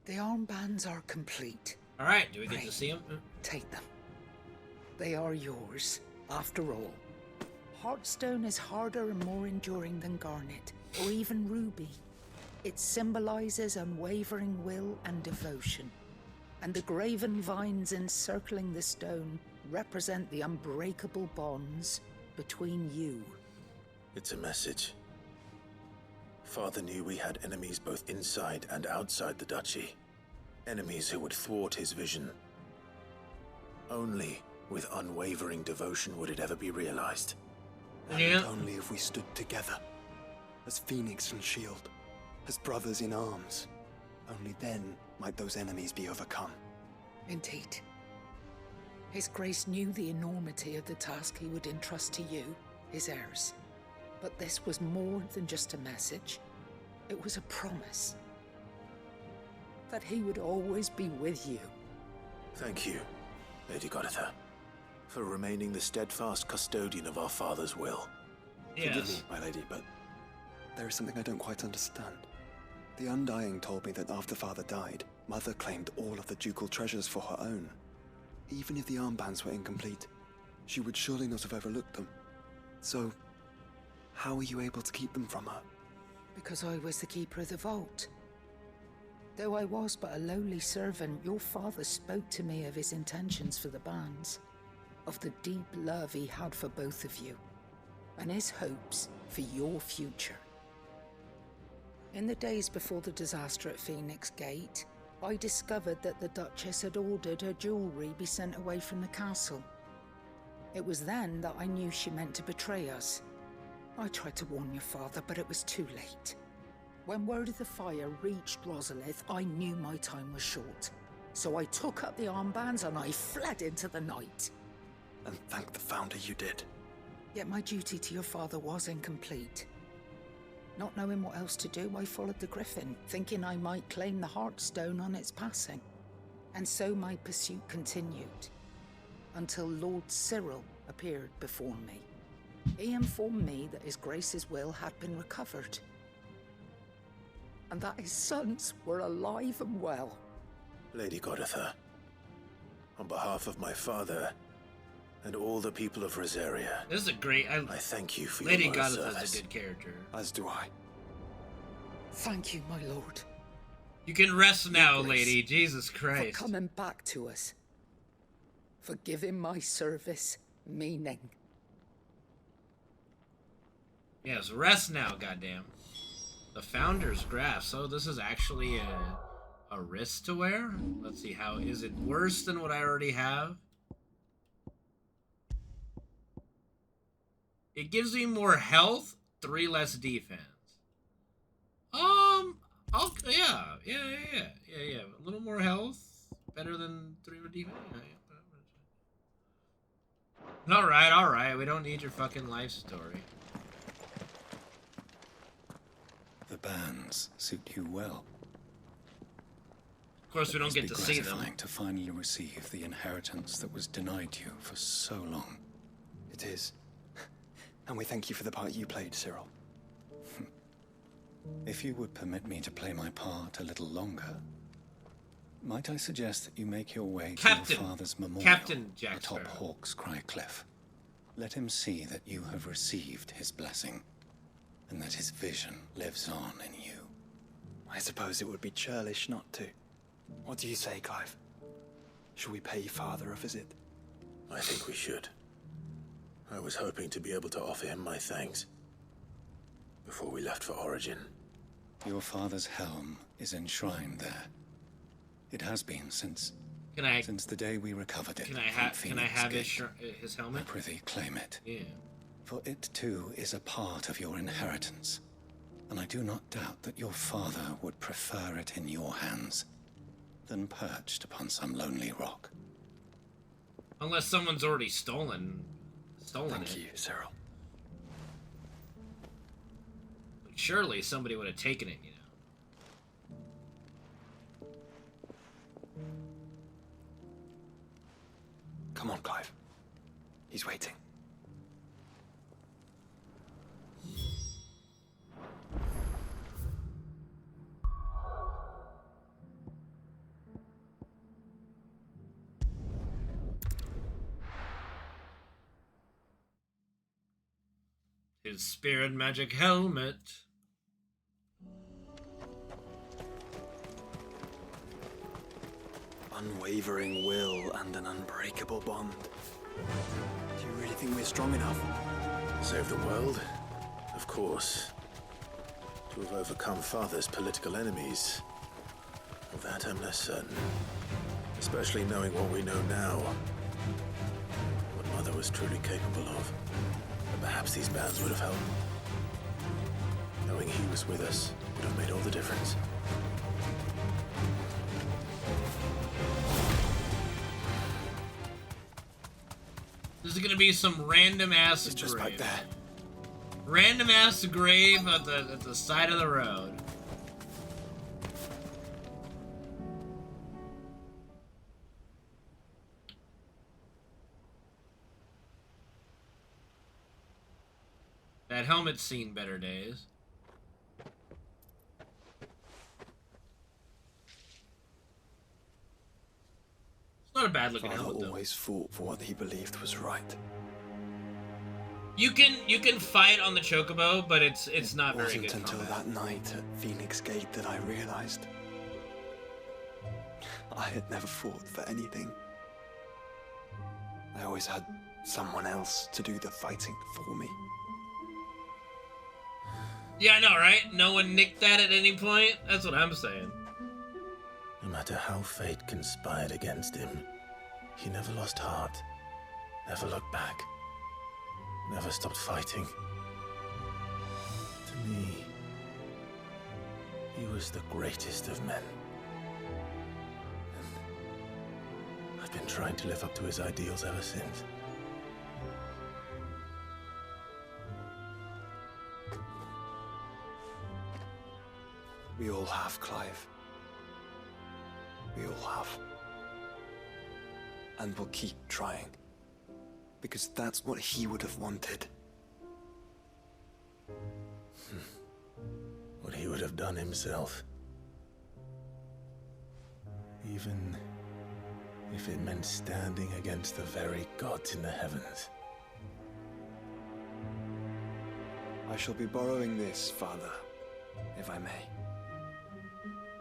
The armbands are complete. All right, do we get to see them? Take them. They are yours, after all. Heartstone is harder and more enduring than garnet, or even ruby. It symbolizes unwavering will and devotion. And the graven vines encircling the stone represent the unbreakable bonds between you. It's a message. Father knew we had enemies both inside and outside the duchy. Enemies who would thwart his vision. Only with unwavering devotion would it ever be realized. And only if we stood together, as Phoenix and Shield, as brothers in arms. Only then might those enemies be overcome. Indeed. His Grace knew the enormity of the task he would entrust to you, his heirs. But this was more than just a message. It was a promise. That he would always be with you. Thank you, Lady Goditha, for remaining the steadfast custodian of our father's will. Forgive me, my lady, but there is something I don't quite understand. The Undying told me that after Father died, Mother claimed all of the ducal treasures for her own. Even if the armbands were incomplete, she would surely not have overlooked them. So, how were you able to keep them from her? Because I was the keeper of the vault. Though I was but a lowly servant, your father spoke to me of his intentions for the bands, of the deep love he had for both of you, and his hopes for your future. In the days before the disaster at Phoenix Gate, I discovered that the Duchess had ordered her jewelry be sent away from the castle. It was then that I knew she meant to betray us. I tried to warn your father, but it was too late. When word of the fire reached Rosalith, I knew my time was short. So I took up the armbands and I fled into the night. And thank the Founder you did. Yet my duty to your father was incomplete. Not knowing what else to do, I followed the Griffin, thinking I might claim the Heartstone on its passing. And so my pursuit continued, until Lord Cyril appeared before me. He informed me that His Grace's will had been recovered, and that his sons were alive and well. Lady Goditha, on behalf of my father and all the people of Rosaria, This is a great. I thank you for Lady your Goditha service. is a good character. As do I. Thank you, my lord. You can rest now, Your Grace, lady. Jesus Christ. for coming back to us. For giving my service meaning. Yes, rest now, goddamn. The Founder's Grasp. So this is actually a wrist to wear? Let's see, how is it worse than what I already have? It gives me more health, 3 less defense. Yeah. A little more health, better than 3 more defense. All right. We don't need your fucking life story. The bands suit you well. Of course, we don't get to see them. It must be gratifying to finally receive the inheritance that was denied you for so long. It is. And we thank you for the part you played, Cyril. If you would permit me to play my part a little longer, might I suggest that you make your way to your father's memorial atop Hawk's Cry Cliff. Let him see that you have received his blessing, and that his vision lives on in you. I suppose it would be churlish not to. What do you say, Clive? Should we pay Father a visit? I think we should. I was hoping to be able to offer him my thanks before we left for Origin. Your father's helm is enshrined there. It has been since the day we recovered it. Can I have his helmet? I prithee claim it. Yeah. For it too is a part of your inheritance, and I do not doubt that your father would prefer it in your hands than perched upon some lonely rock. Unless someone's already stolen it. Thank you, Cyril. Surely somebody would have taken it, you know. Come on, Clive. He's waiting. His spirit magic helmet. Unwavering will and an unbreakable bond. Do you really think we're strong enough? Save the world? Of course. To have overcome Father's political enemies. Of that I'm less certain. Especially knowing what we know now. What Mother was truly capable of. But perhaps these bands would have helped. Knowing he was with us would have made all the difference. This is gonna be some random ass grave. Just back there. Random ass grave at the side of the road. That helmet's seen better days. It's not a bad looking Father helmet though. always fought for what he believed was right. You can fight on the chocobo, but it's not very good. It wasn't until that night at Phoenix Gate that I realized I had never fought for anything. I always had someone else to do the fighting for me. Yeah, I know, right? No one nicked that at any point? That's what I'm saying. No matter how fate conspired against him, he never lost heart, never looked back, never stopped fighting. To me, he was the greatest of men. And I've been trying to live up to his ideals ever since. We all have, Clive. We all have. And we'll keep trying. Because that's what he would have wanted. What he would have done himself. Even if it meant standing against the very gods in the heavens. I shall be borrowing this, Father, if I may.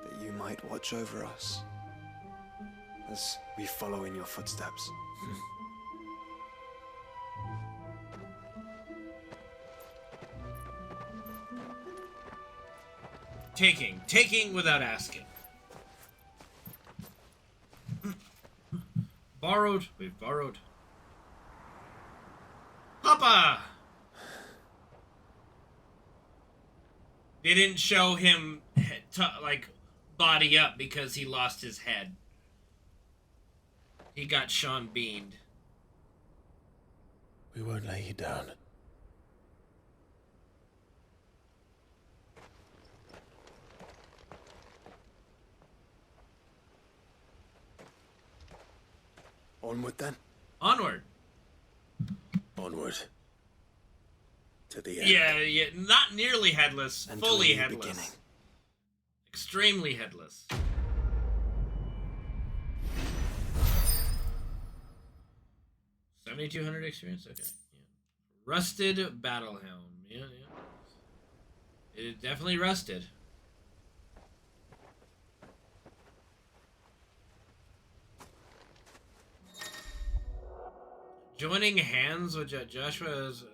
That you might watch over us as we follow in your footsteps. Taking without asking. Borrowed, we've borrowed. Papa! They didn't show him, like, body up because he lost his head. He got Sean Beaned. We won't lay you down. Onward then? Onward. Onward. To the end. Yeah, not nearly headless, And fully to a new headless. beginning. Extremely headless. $7,200 experience? Okay. Yeah. Rusted battle helm. Yeah. It definitely rusted. Joining hands with Joshua's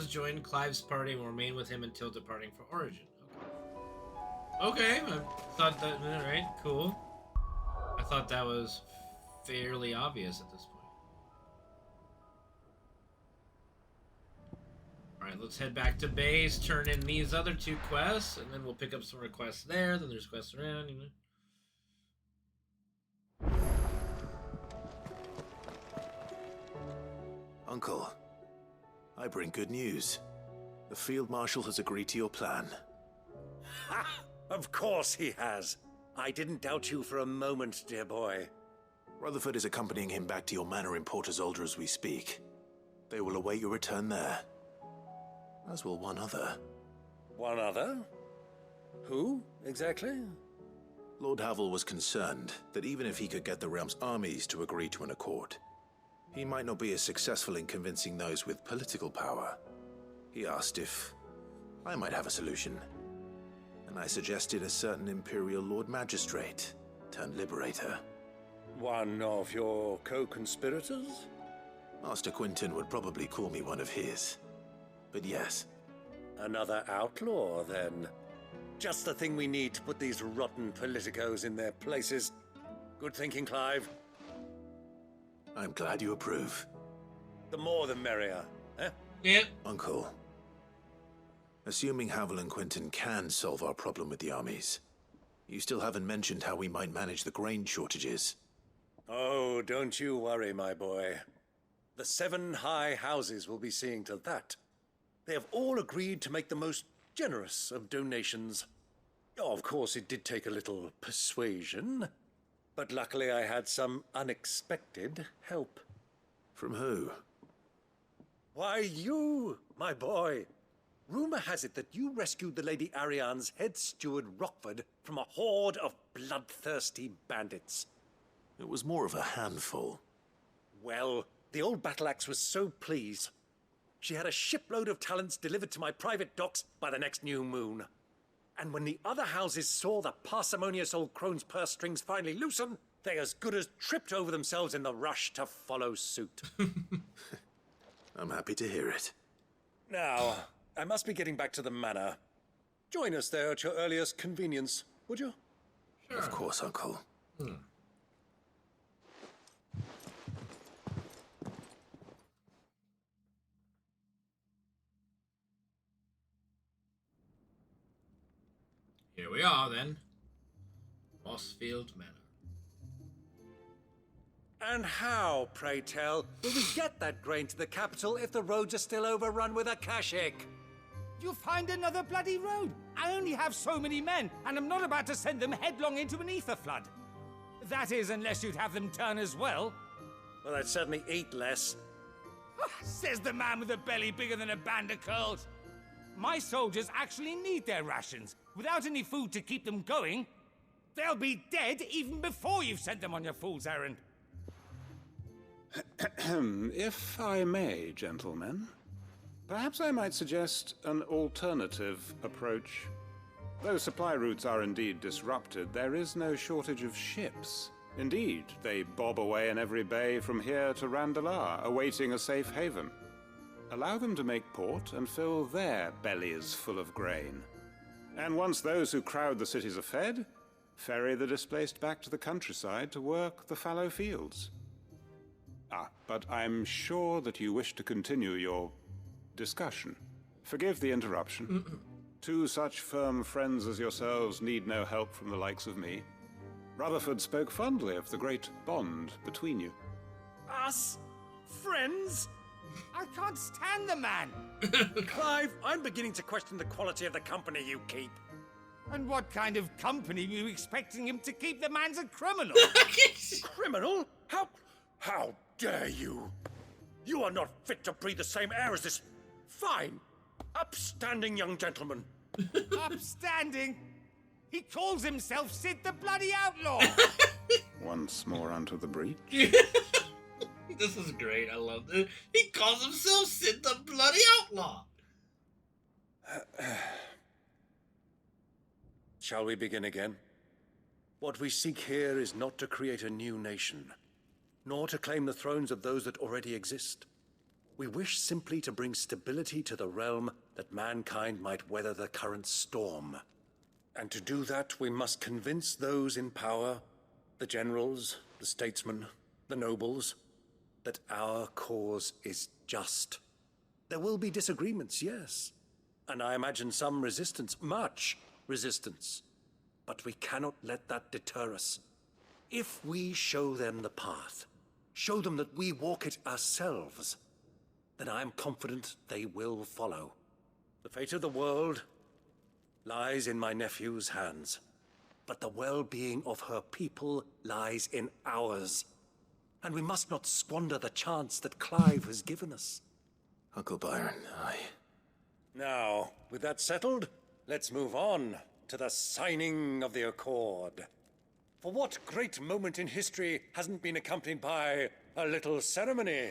joined Clive's party and will remain with him until departing for Origin. Okay, I thought that, alright, cool. I thought that was fairly obvious at this point. Alright, let's head back to base, turn in these other two quests, and then we'll pick up some requests there, then there's quests around, you know. Uncle, I bring good news. The Field Marshal has agreed to your plan. Ha! Of course he has. I didn't doubt you for a moment, dear boy. Rutherford is accompanying him back to your manor in Port Isolde as we speak. They will await your return there. As will one other. One other? Who, exactly? Lord Havel was concerned that even if he could get the realm's armies to agree to an accord, he might not be as successful in convincing those with political power. He asked if I might have a solution, and I suggested a certain Imperial Lord Magistrate turned Liberator. One of your co-conspirators? Master Quinton would probably call me one of his, but yes. Another outlaw, then. Just the thing we need to put these rotten politicos in their places. Good thinking, Clive. I'm glad you approve. The more the merrier, eh? Yep. Uncle, assuming Havel and Quinton can solve our problem with the armies, you still haven't mentioned how we might manage the grain shortages. Oh, don't you worry, my boy. The 7 high houses will be seeing to that. They have all agreed to make the most generous of donations. Oh, of course, it did take a little persuasion, but luckily I had some unexpected help. From who? Why, you, my boy. Rumor has it that you rescued the Lady Ariane's head steward Rockford from a horde of bloodthirsty bandits. It was more of a handful. Well, the old battle axe was so pleased. She had a shipload of talents delivered to my private docks by the next new moon. And when the other houses saw the parsimonious old crone's purse strings finally loosen, they as good as tripped over themselves in the rush to follow suit. I'm happy to hear it. Now, I must be getting back to the manor. Join us there at your earliest convenience, would you? Sure. Of course, Uncle. Here we are, then. Mossfield Manor. And how, pray tell, will we get that grain to the capital if the roads are still overrun with Akashic? You'll find another bloody road. I only have so many men, and I'm not about to send them headlong into an ether flood. That is, unless you'd have them turn as well. Well, I'd certainly eat less. Says the man with a belly bigger than a band of curls. My soldiers actually need their rations. Without any food to keep them going, they'll be dead even before you've sent them on your fool's errand. If I may, gentlemen, perhaps I might suggest an alternative approach. Though supply routes are indeed disrupted, there is no shortage of ships. Indeed, they bob away in every bay from here to Randalar, awaiting a safe haven. Allow them to make port and fill their bellies full of grain. And once those who crowd the cities are fed, ferry the displaced back to the countryside to work the fallow fields. But I'm sure that you wish to continue your discussion. Forgive the interruption. Two such firm friends as yourselves need no help from the likes of me. Rutherford spoke fondly of the great bond between you. Us? Friends? I can't stand the man! Clive, I'm beginning to question the quality of the company you keep. And what kind of company were you expecting him to keep? The man's a criminal! Criminal? How dare you? You are not fit to breathe the same air as this fine, upstanding young gentleman. Upstanding? He calls himself Sid the Bloody Outlaw! Once more onto the breach. This is great. I love this. He calls himself Sid the Bloody Outlaw. Shall we begin again? What we seek here is not to create a new nation, nor to claim the thrones of those that already exist. We wish simply to bring stability to the realm that mankind might weather the current storm. And to do that, we must convince those in power, the generals, the statesmen, the nobles, that our cause is just. There will be disagreements, yes. And I imagine some resistance, much resistance. But we cannot let that deter us. If we show them the path, show them that we walk it ourselves, then I am confident they will follow. The fate of the world lies in my nephew's hands, but the well-being of her people lies in ours. And we must not squander the chance that Clive has given us. Uncle Byron, Now, with that settled, let's move on to the signing of the Accord. For what great moment in history hasn't been accompanied by a little ceremony?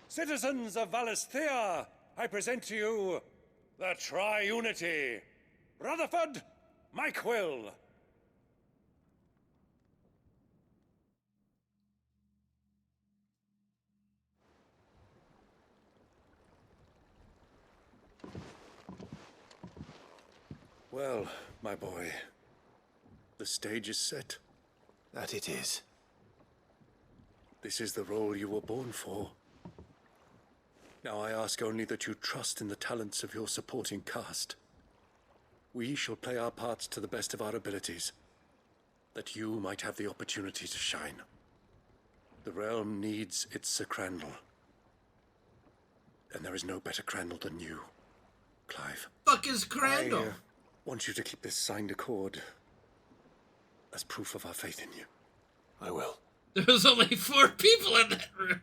Citizens of Valisthea, I present to you the Tri-Unity. Rutherford, Mike Will. Well, my boy, the stage is set. That it is. This is the role you were born for. Now I ask only that you trust in the talents of your supporting cast. We shall play our parts to the best of our abilities, that you might have the opportunity to shine. The realm needs its Sir Crandall. And there is no better Crandall than you, Clive. Fuck is Crandall? I want you to keep this signed accord as proof of our faith in you. I will. There's only 4 people in that room.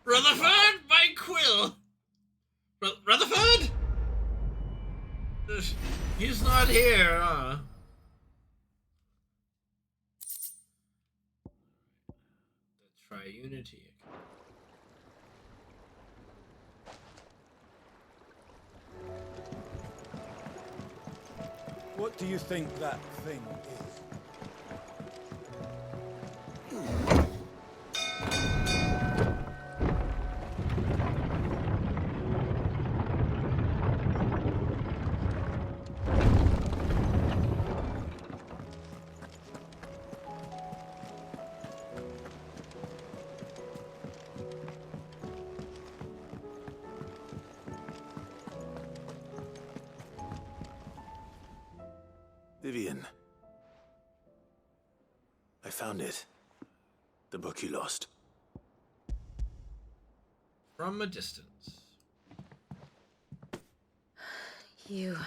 Rutherford, Mike Quill. Rutherford? He's not here, huh? The Tri-Unity. What do you think that thing is? Vivian. I found it. The book you lost. From a distance. You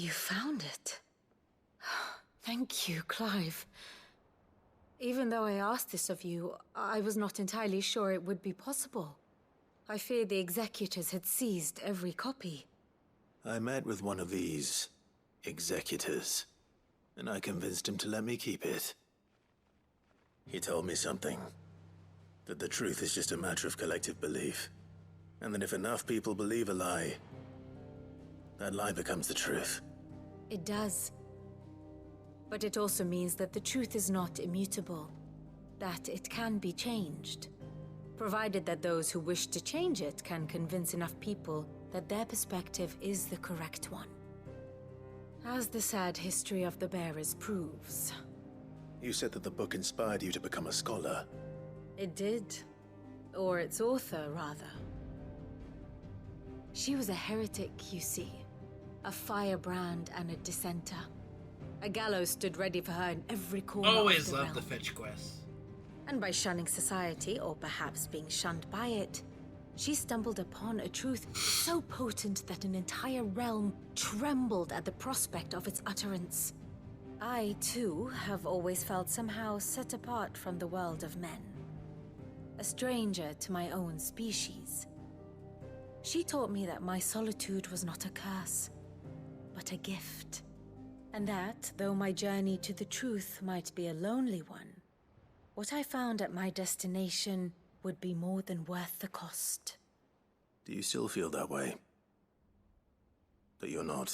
found it. Thank you, Clive. Even though I asked this of you, I was not entirely sure it would be possible. I feared the executors had seized every copy. I met with one of these executors, and I convinced him to let me keep it. He told me something. That the truth is just a matter of collective belief. And that if enough people believe a lie, that lie becomes the truth. It does. But it also means that the truth is not immutable. That it can be changed. Provided that those who wish to change it can convince enough people that their perspective is the correct one. As the sad history of the Bearers proves. You said that the book inspired you to become a scholar. It did. Or its author, rather. She was a heretic, you see. A firebrand and a dissenter. A gallows stood ready for her in every corner Always of the loved realm. the fetch quests. And by shunning society, or perhaps being shunned by it, she stumbled upon a truth so potent that an entire realm trembled at the prospect of its utterance. I, too, have always felt somehow set apart from the world of men. A stranger to my own species. She taught me that my solitude was not a curse, but a gift. And that, though my journey to the truth might be a lonely one, what I found at my destination would be more than worth the cost. Do you still feel that way? That you're not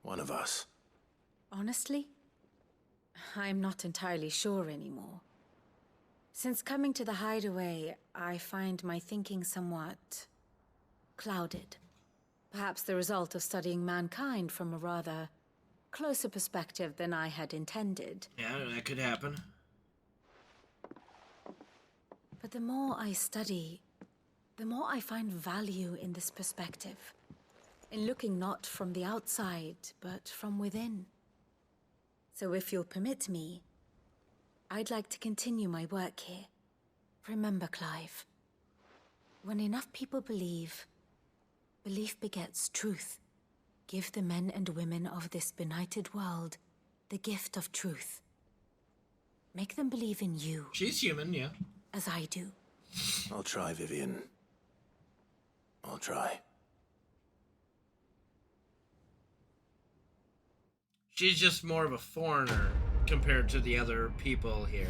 one of us? Honestly, I'm not entirely sure anymore. Since coming to the hideaway, I find my thinking somewhat clouded. Perhaps the result of studying mankind from a rather closer perspective than I had intended. Yeah, that could happen. But the more I study, the more I find value in this perspective. In looking not from the outside, but from within. So if you'll permit me, I'd like to continue my work here. Remember, Clive, when enough people believe, belief begets truth. Give the men and women of this benighted world the gift of truth. Make them believe in you. She's human, yeah. As I do. I'll try, Vivian. I'll try. She's just more of a foreigner compared to the other people here.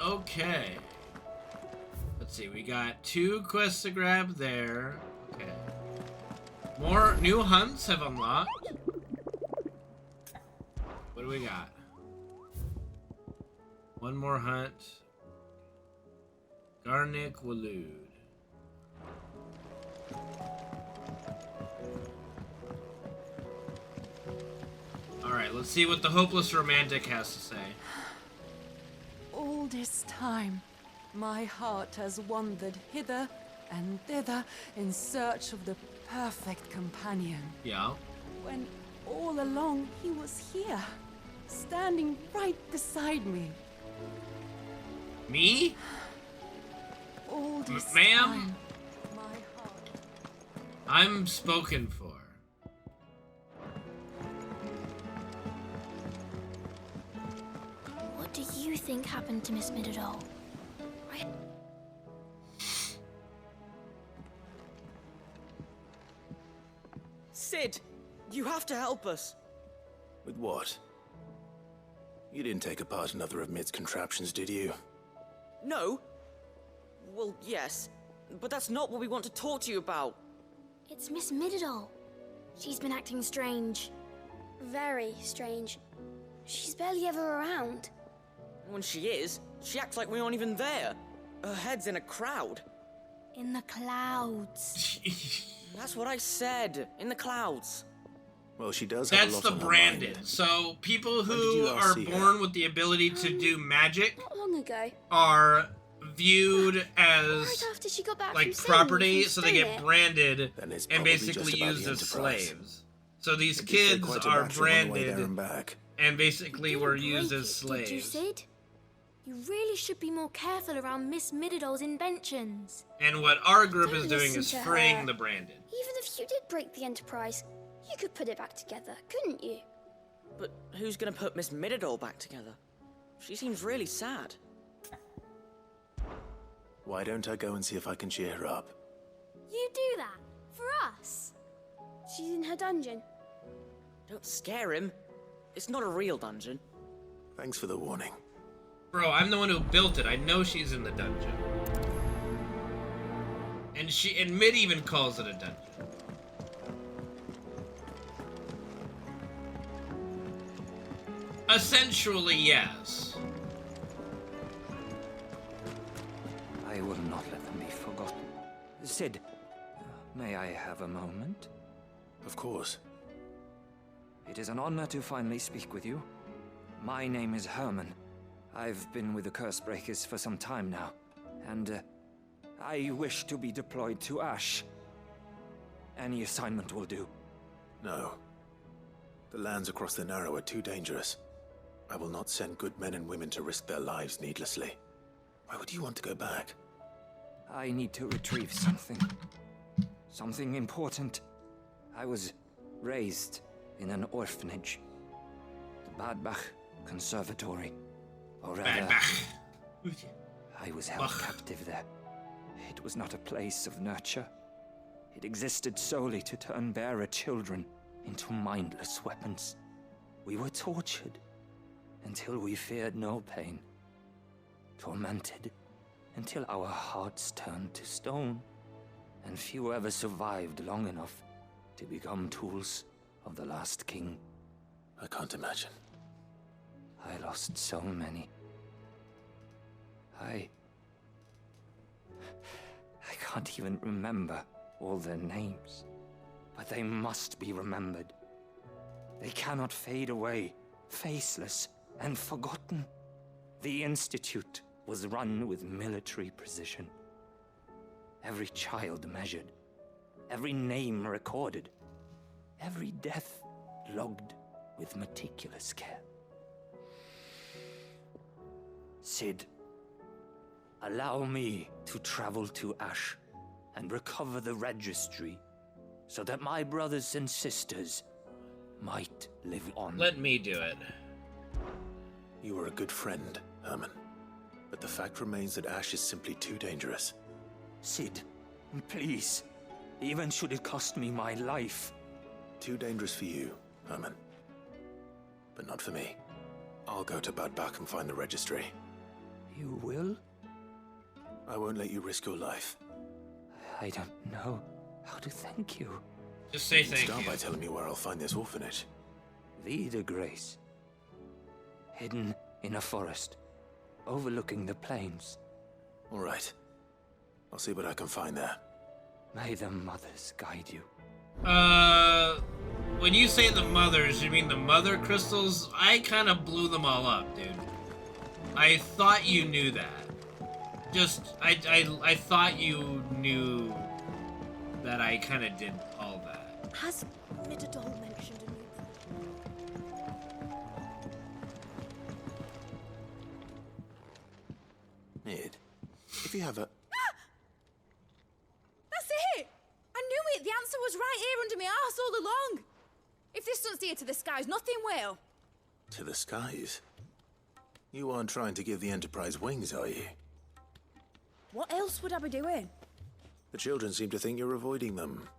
Okay. Let's see, we got 2 quests to grab there. Okay. More new hunts have unlocked. What do we got? 1 more hunt. Garnick Walood. Alright, let's see what the hopeless romantic has to say. All this time, my heart has wandered hither and thither in search of the perfect companion. Yeah. When all along he was here, standing right beside me. Me? All this Ma'am? time, my heart... I'm spoken for. What do you think happened to Miss Middledore? Sid, you have to help us. With what? You didn't take apart another of Mid's contraptions, did you? No. Well, yes, but that's not what we want to talk to you about. It's Miss Middledore. She's been acting strange. Very strange. She's barely ever around. When she is, she acts like we aren't even there. Her head's in a crowd. In the clouds. That's what I said. In the clouds. Well, she does have a That's lot the on her branded. mind. So people When did who you last are see her? born with the ability to do magic Not long ago. are viewed as Right after she got back like from property, sailing so they get from branded Then it's and probably basically just about used the as Enterprise. slaves. So these It did take kids quite a are battle on the way branded there and back. and basically were used break as it, did you, slaves. Sid? You really should be more careful around Miss Middledore's inventions. And what our group Don't is doing listen is to freeing her. the branded. Even if you did break the Enterprise, you could put it back together, couldn't you? But who's gonna put Miss Middledore back together? She seems really sad. Why don't I go and see if I can cheer her up? You do that? For us? She's in her dungeon. Don't scare him. It's not a real dungeon. Thanks for the warning. Bro, I'm the one who built it. I know she's in the dungeon. And Mid even calls it a dungeon. Essentially, yes. I will not let them be forgotten. Sid, may I have a moment? Of course. It is an honor to finally speak with you. My name is Herman. I've been with the Cursebreakers for some time now, and I wish to be deployed to Ash. Any assignment will do. No. The lands across the Narrow are too dangerous. I will not send good men and women to risk their lives needlessly. Why would you want to go back? I need to retrieve something. Something important. I was raised in an orphanage. The Badbach Conservatory. Or rather, I was held captive there. It was not a place of nurture. It existed solely to turn bearer children into mindless weapons. We were tortured until we feared no pain. Tormented until our hearts turned to stone. And few ever survived long enough to become tools of the last king. I can't imagine. I lost so many. I can't even remember all their names. But they must be remembered. They cannot fade away, faceless and forgotten. The Institute was run with military precision. Every child measured, every name recorded, every death logged with meticulous care. Cid, allow me to travel to Ash and recover the registry so that my brothers and sisters might live on. Let me do it. You are a good friend, Herman. But the fact remains that Ash is simply too dangerous. Cid, please. Even should it cost me my life. Too dangerous for you, Herman. But not for me. I'll go to Bad Bach and find the registry. You will? I won't let you risk your life. I don't know how to thank you. Just say thank you. Start by telling me where I'll find this orphanage. Vida Grace. Hidden in a forest, overlooking the plains. All right. I'll see what I can find there. May the mothers guide you. When you say the mothers, you mean the mother crystals? I kind of blew them all up, dude. I thought you knew that. I thought you knew that I kind of did all that. Has Midadol mentioned a new Mid, if you have a... That's it! I knew it! The answer was right here under my arse all along! If this doesn't steer to the skies, nothing will! To the skies? You aren't trying to give the Enterprise wings, are you? What else would I be doing? The children seem to think you're avoiding them.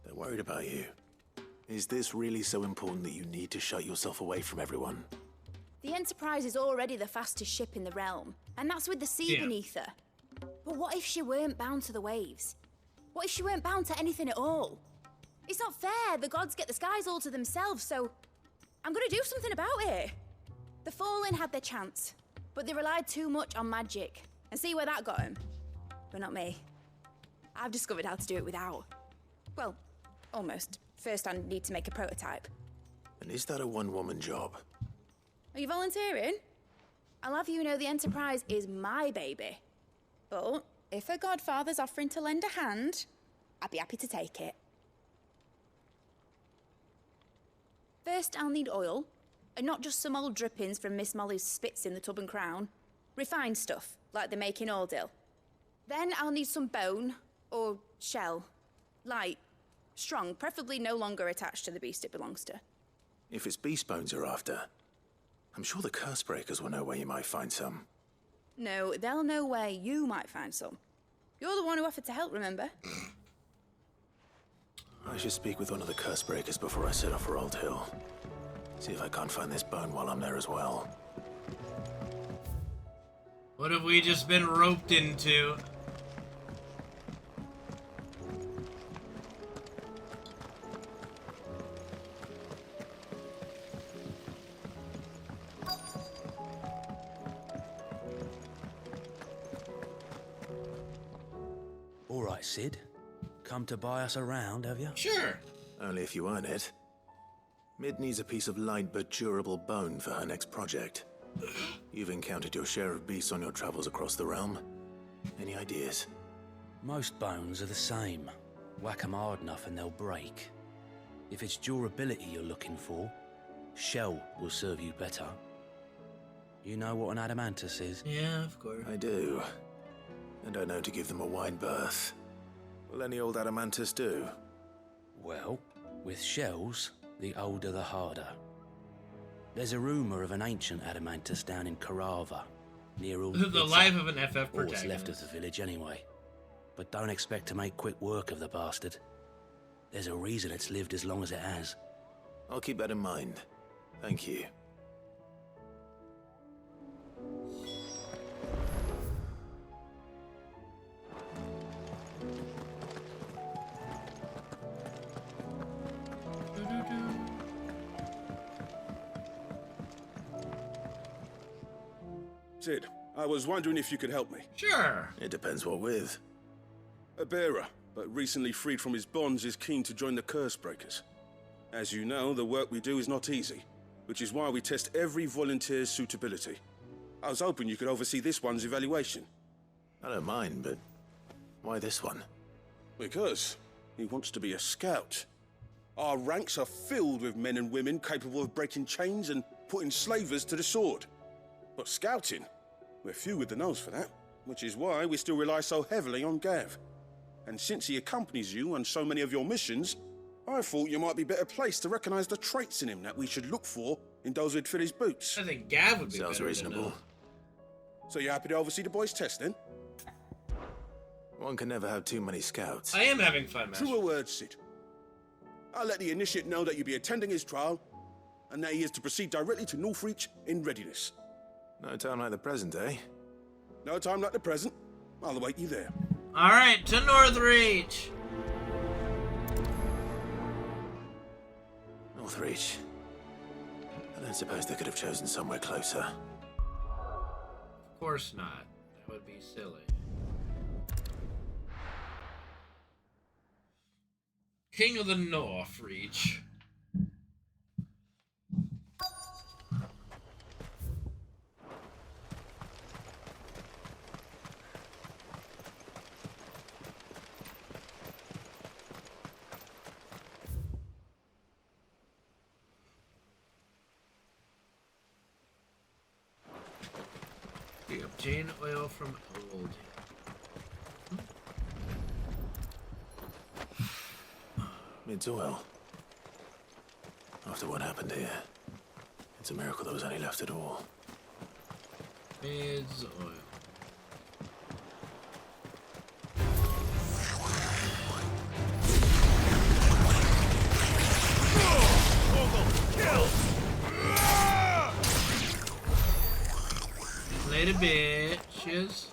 They're worried about you. Is this really so important that you need to shut yourself away from everyone? The Enterprise is already the fastest ship in the realm, and that's with the sea beneath her. But what if she weren't bound to the waves? What if she weren't bound to anything at all? It's not fair. The gods get the skies all to themselves, so I'm gonna do something about it. The Fallen had their chance, but they relied too much on magic. And see where that got them? But not me. I've discovered how to do it without. Well, almost. First, I need to make a prototype. And is that a one-woman job? Are you volunteering? I'll have you know the Enterprise is my baby. But if a godfather's offering to lend a hand, I'd be happy to take it. First, I'll need oil, and not just some old drippings from Miss Molly's spits in the Tub and Crown. Refined stuff, like they make in Ordil. Then I'll need some bone, or shell. Light, strong, preferably no longer attached to the beast it belongs to. If it's beast bones you're after, I'm sure the curse breakers will know where you might find some. No, they'll know where you might find some. You're the one who offered to help, remember? I should speak with one of the curse breakers before I set off for Old Hill. See if I can't find this bone while I'm there as well. What have we just been roped into? All right, Cid. Come to buy us around, have you? Sure. Only if you earn it. Mid needs a piece of light but durable bone for her next project. You've encountered your share of beasts on your travels across the realm. Any ideas? Most bones are the same. Whack 'em hard enough and they'll break. If it's durability you're looking for, shell will serve you better. You know what an adamantus is? Yeah, of course. I do. And I know to give them a wide berth. Will any old adamantus do? Well, with shells, the older the harder. There's a rumor of an ancient adamantus down in Carava, near all The life of an FF or what's protagonist. left of the village anyway. But don't expect to make quick work of the bastard. There's a reason it's lived as long as it has. I'll keep that in mind. Thank you. Cid, I was wondering if you could help me. Sure. It depends what with. A bearer, but recently freed from his bonds, is keen to join the Curse Breakers. As you know, the work we do is not easy, which is why we test every volunteer's suitability. I was hoping you could oversee this one's evaluation. I don't mind, but why this one? Because he wants to be a scout. Our ranks are filled with men and women capable of breaking chains and putting slavers to the sword. But scouting? We're few with the nose for that, which is why we still rely so heavily on Gav. And since he accompanies you on so many of your missions, I thought you might be better placed to recognize the traits in him that we should look for in those who'd fill his boots. I think Gav would be Sounds better reasonable. So you're happy to oversee the boys' test, then? One can never have too many scouts. I am having fun, Master. True word, Sid. I'll let the initiate know that you'll be attending his trial, and that he is to proceed directly to Northreach in readiness. No time like the present, eh? No time like the present. I'll await you there. Alright, to Northreach! Northreach. I don't suppose they could have chosen somewhere closer. Of course not. That would be silly. King of the Northreach. We obtain oil from old. It's oil. After what happened here, it's a miracle there was any left at all. Mids oil. Later, bitches.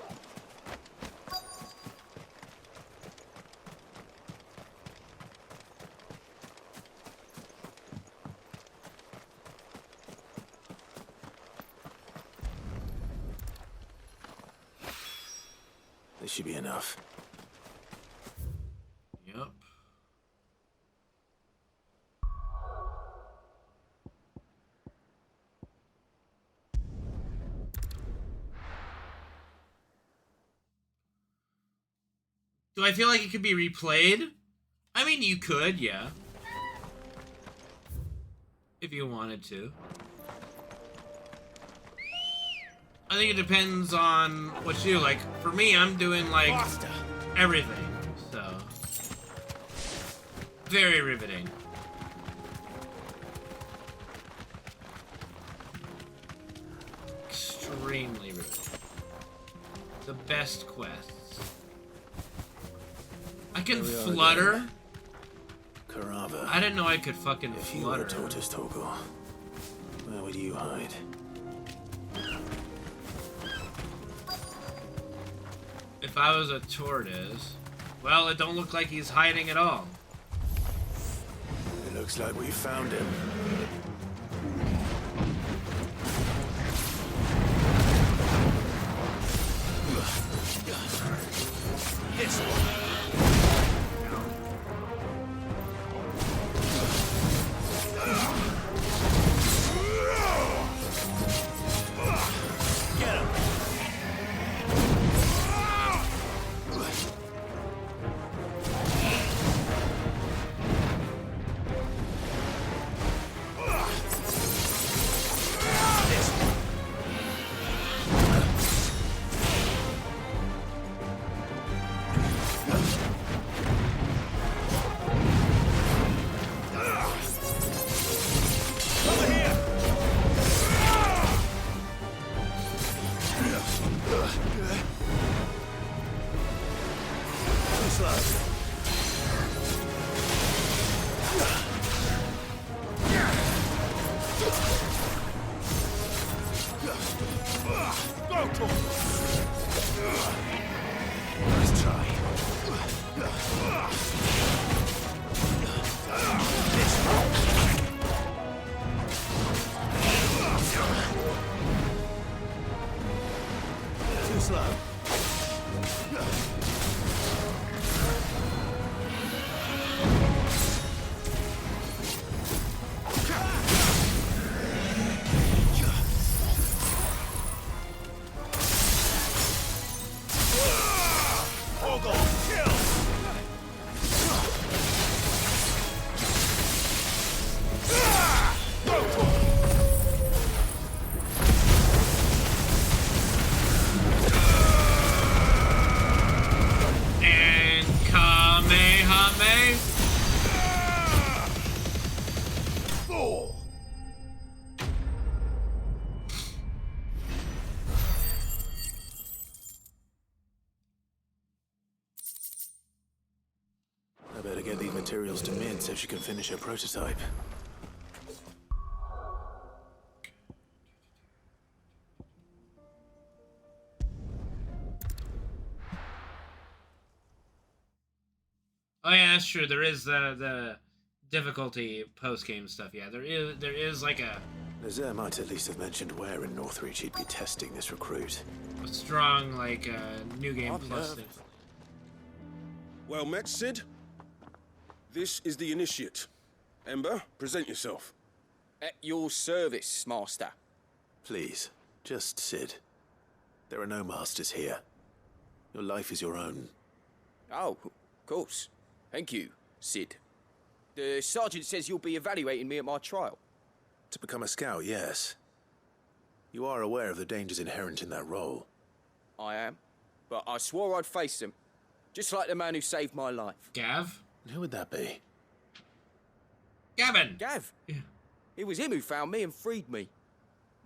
This should be enough. Yep. Do I feel like it could be replayed? I mean, you could, yeah. If you wanted to. I think it depends on what you do. Like, for me, I'm doing, like, everything, so. Very riveting. Extremely riveting. The best quests. I can flutter. Carava. I didn't know I could fucking If you were flutter. a tortoise, Torgor, where would you hide? If I was a tortoise, well, it don't look like he's hiding at all. It looks like we found him. This Get him. Nice try. Too slow. materials to Min so she can finish her prototype. Oh yeah, that's true. There is the difficulty post-game stuff. Yeah, there is like a Nazaire might at least have mentioned where in Northreach he'd be testing this recruit. strong like new game plus thing. Well met, Sid. This is the initiate. Ember, present yourself. At your service, Master. Please, just Sid. There are no masters here. Your life is your own. Oh, of course. Thank you, Sid. The sergeant says you'll be evaluating me at my trial. To become a scout, yes. You are aware of the dangers inherent in that role. I am. But I swore I'd face them. Just like the man who saved my life. Gav? Who would that be? Gavin! Gav? Yeah. It was him who found me and freed me.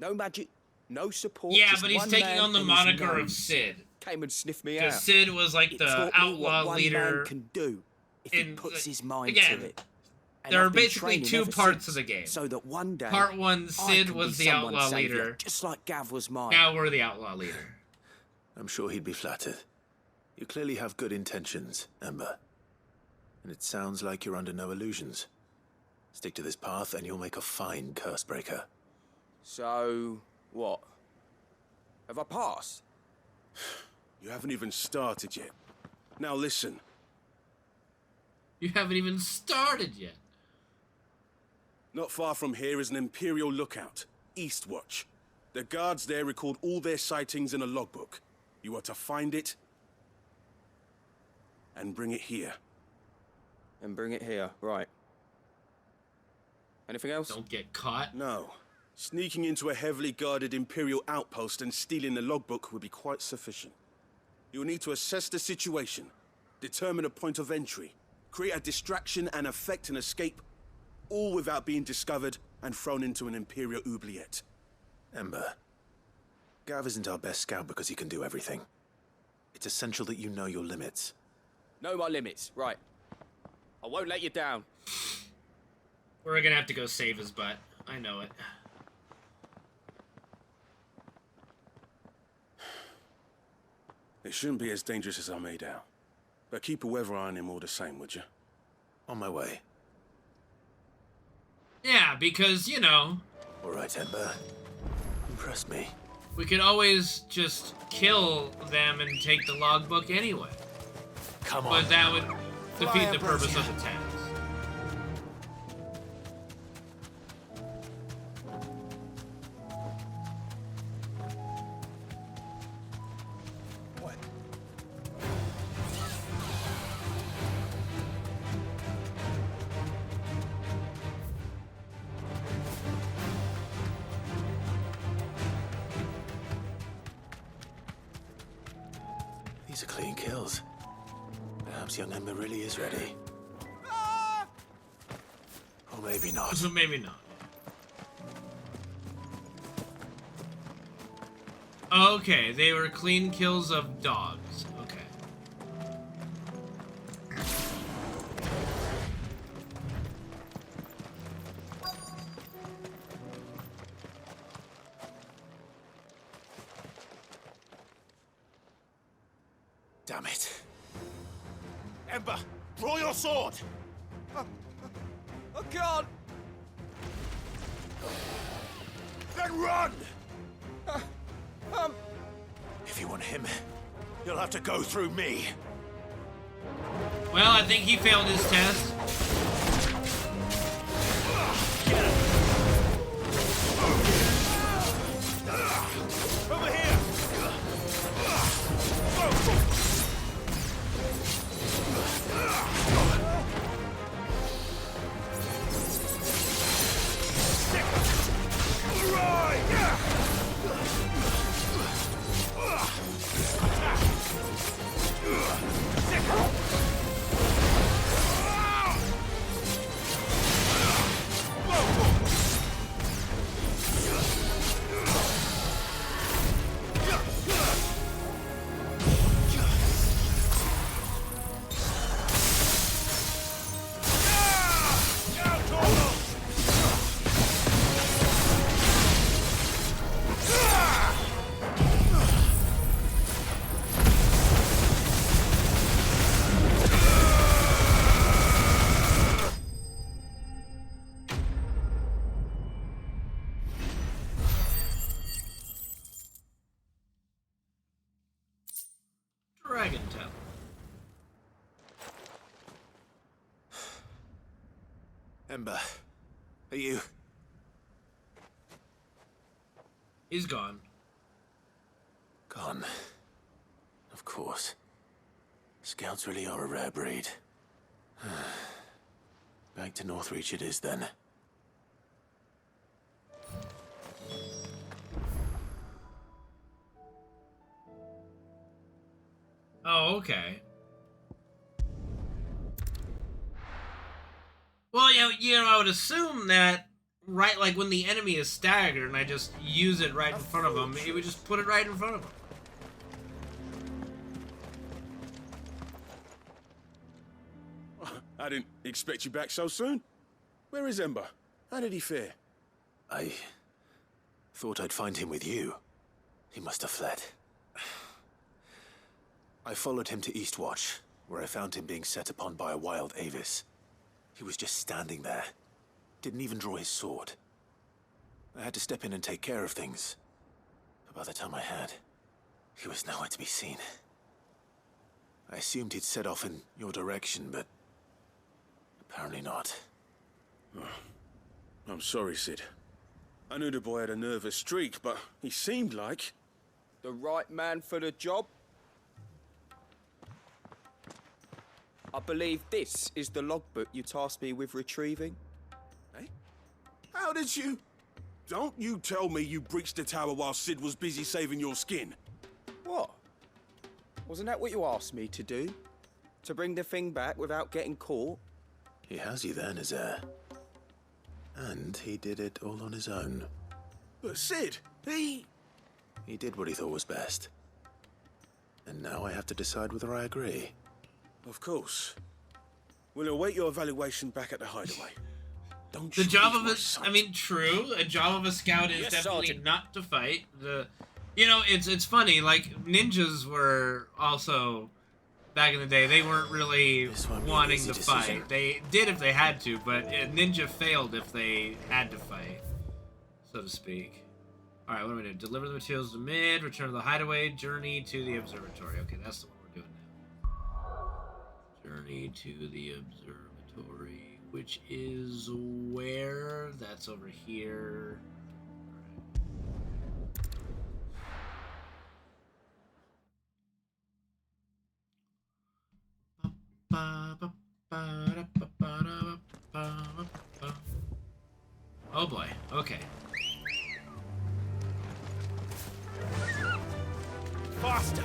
No magic, no support. Yeah, just but he's one taking man on the and his moniker of nose. Sid. Came and sniffed me out. Because Sid was like It the taught me what outlaw one leader. man can do if he puts his mind again, to it. And there are I've been basically training two ever parts since, of the game. So that one day, Part one, I Sid can was be the someone's outlaw saviour, leader. just like Gav was mine. Now we're the outlaw leader. I'm sure he'd be flattered. You clearly have good intentions, Ember. And it sounds like you're under no illusions. Stick to this path and you'll make a fine cursebreaker. So, what? Have I passed? You haven't even started yet. Now listen. You haven't even started yet. Not far from here is an Imperial lookout, Eastwatch. The guards there record all their sightings in a logbook. You are to find it and bring it here. And bring it here, right. Anything else? Don't get caught. No. Sneaking into a heavily guarded Imperial outpost and stealing the logbook would be quite sufficient. You'll need to assess the situation, determine a point of entry, create a distraction and effect an escape, all without being discovered and thrown into an Imperial oubliette. Ember, Gav isn't our best scout because he can do everything. It's essential that you know your limits. Know my limits, right. I won't let you down. We're gonna have to go save his butt. I know it. It shouldn't be as dangerous as I made out. But keep a weather eye on him all the same, would you? On my way. Yeah, because, you know... All right, Ember. Impress me. We could always just kill them and take the logbook anyway. Come on. But that would defeat the purpose of the task. These are clean kills. Perhaps young Ember really is ready. Or maybe not. So maybe not. Okay, they were clean kills of dogs. Okay. Damn it. Ember, draw your sword! I can't! Then run! If you want him, you'll have to go through me. Well, I think he failed his test. Over here! Dragon Tail. Ember, are you? He's gone. Gone. Of course. Scouts really are a rare breed. Back to Northreach it is then. Oh, okay. Well, I would assume that, right, like when the enemy is staggered and I just use it right in front of him, it would just put it right in front of him. I didn't expect you back so soon. Where is Ember? How did he fare? I thought I'd find him with you. He must have fled. I followed him to Eastwatch, where I found him being set upon by a wild Avis. He was just standing there. Didn't even draw his sword. I had to step in and take care of things. But by the time I had, he was nowhere to be seen. I assumed he'd set off in your direction, but apparently not. Oh, I'm sorry, Sid. I knew the boy had a nervous streak, but he seemed like... The right man for the job? I believe this is the logbook you tasked me with retrieving. Eh? How did you... Don't you tell me you breached the tower while Sid was busy saving your skin. What? Wasn't that what you asked me to do? To bring the thing back without getting caught? He has you then, Nazaire. And he did it all on his own. But Sid, he did what he thought was best. And now I have to decide whether I agree. Of course. We'll await your evaluation back at the hideaway. Don't The job of true. A job of a scout is Yes, definitely Sergeant. not to fight. It's funny. Like ninjas were also back in the day. They weren't really wanting to fight. They did if they had to, but a ninja failed if they had to fight, so to speak. All right, what do we do? Deliver the materials to mid. Return to the hideaway. Journey to the observatory. Okay, that's the one we're doing now. Journey to the observatory, which is where? That's over here. Oh boy, okay. Faster!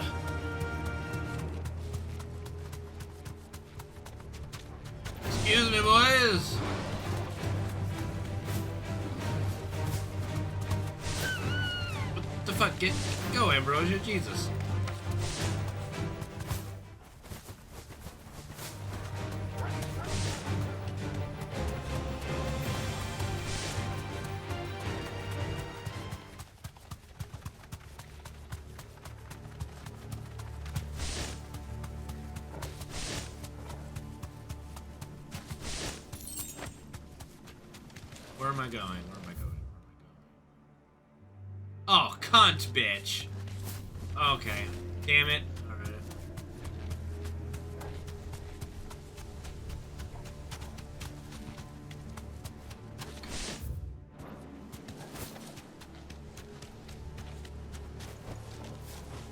Excuse me, boys. What the fuck? Go, Ambrosia, Jesus. Where am I going? Oh, cunt, bitch. Okay. Damn it. Alright.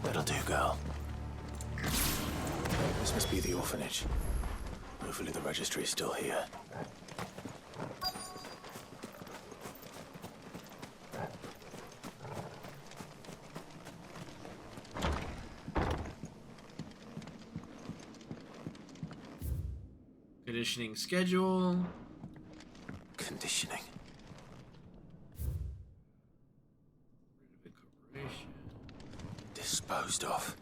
That'll do, girl. This must be the orphanage. Hopefully the registry is still here. Conditioning schedule. Conditioning. Disposed of.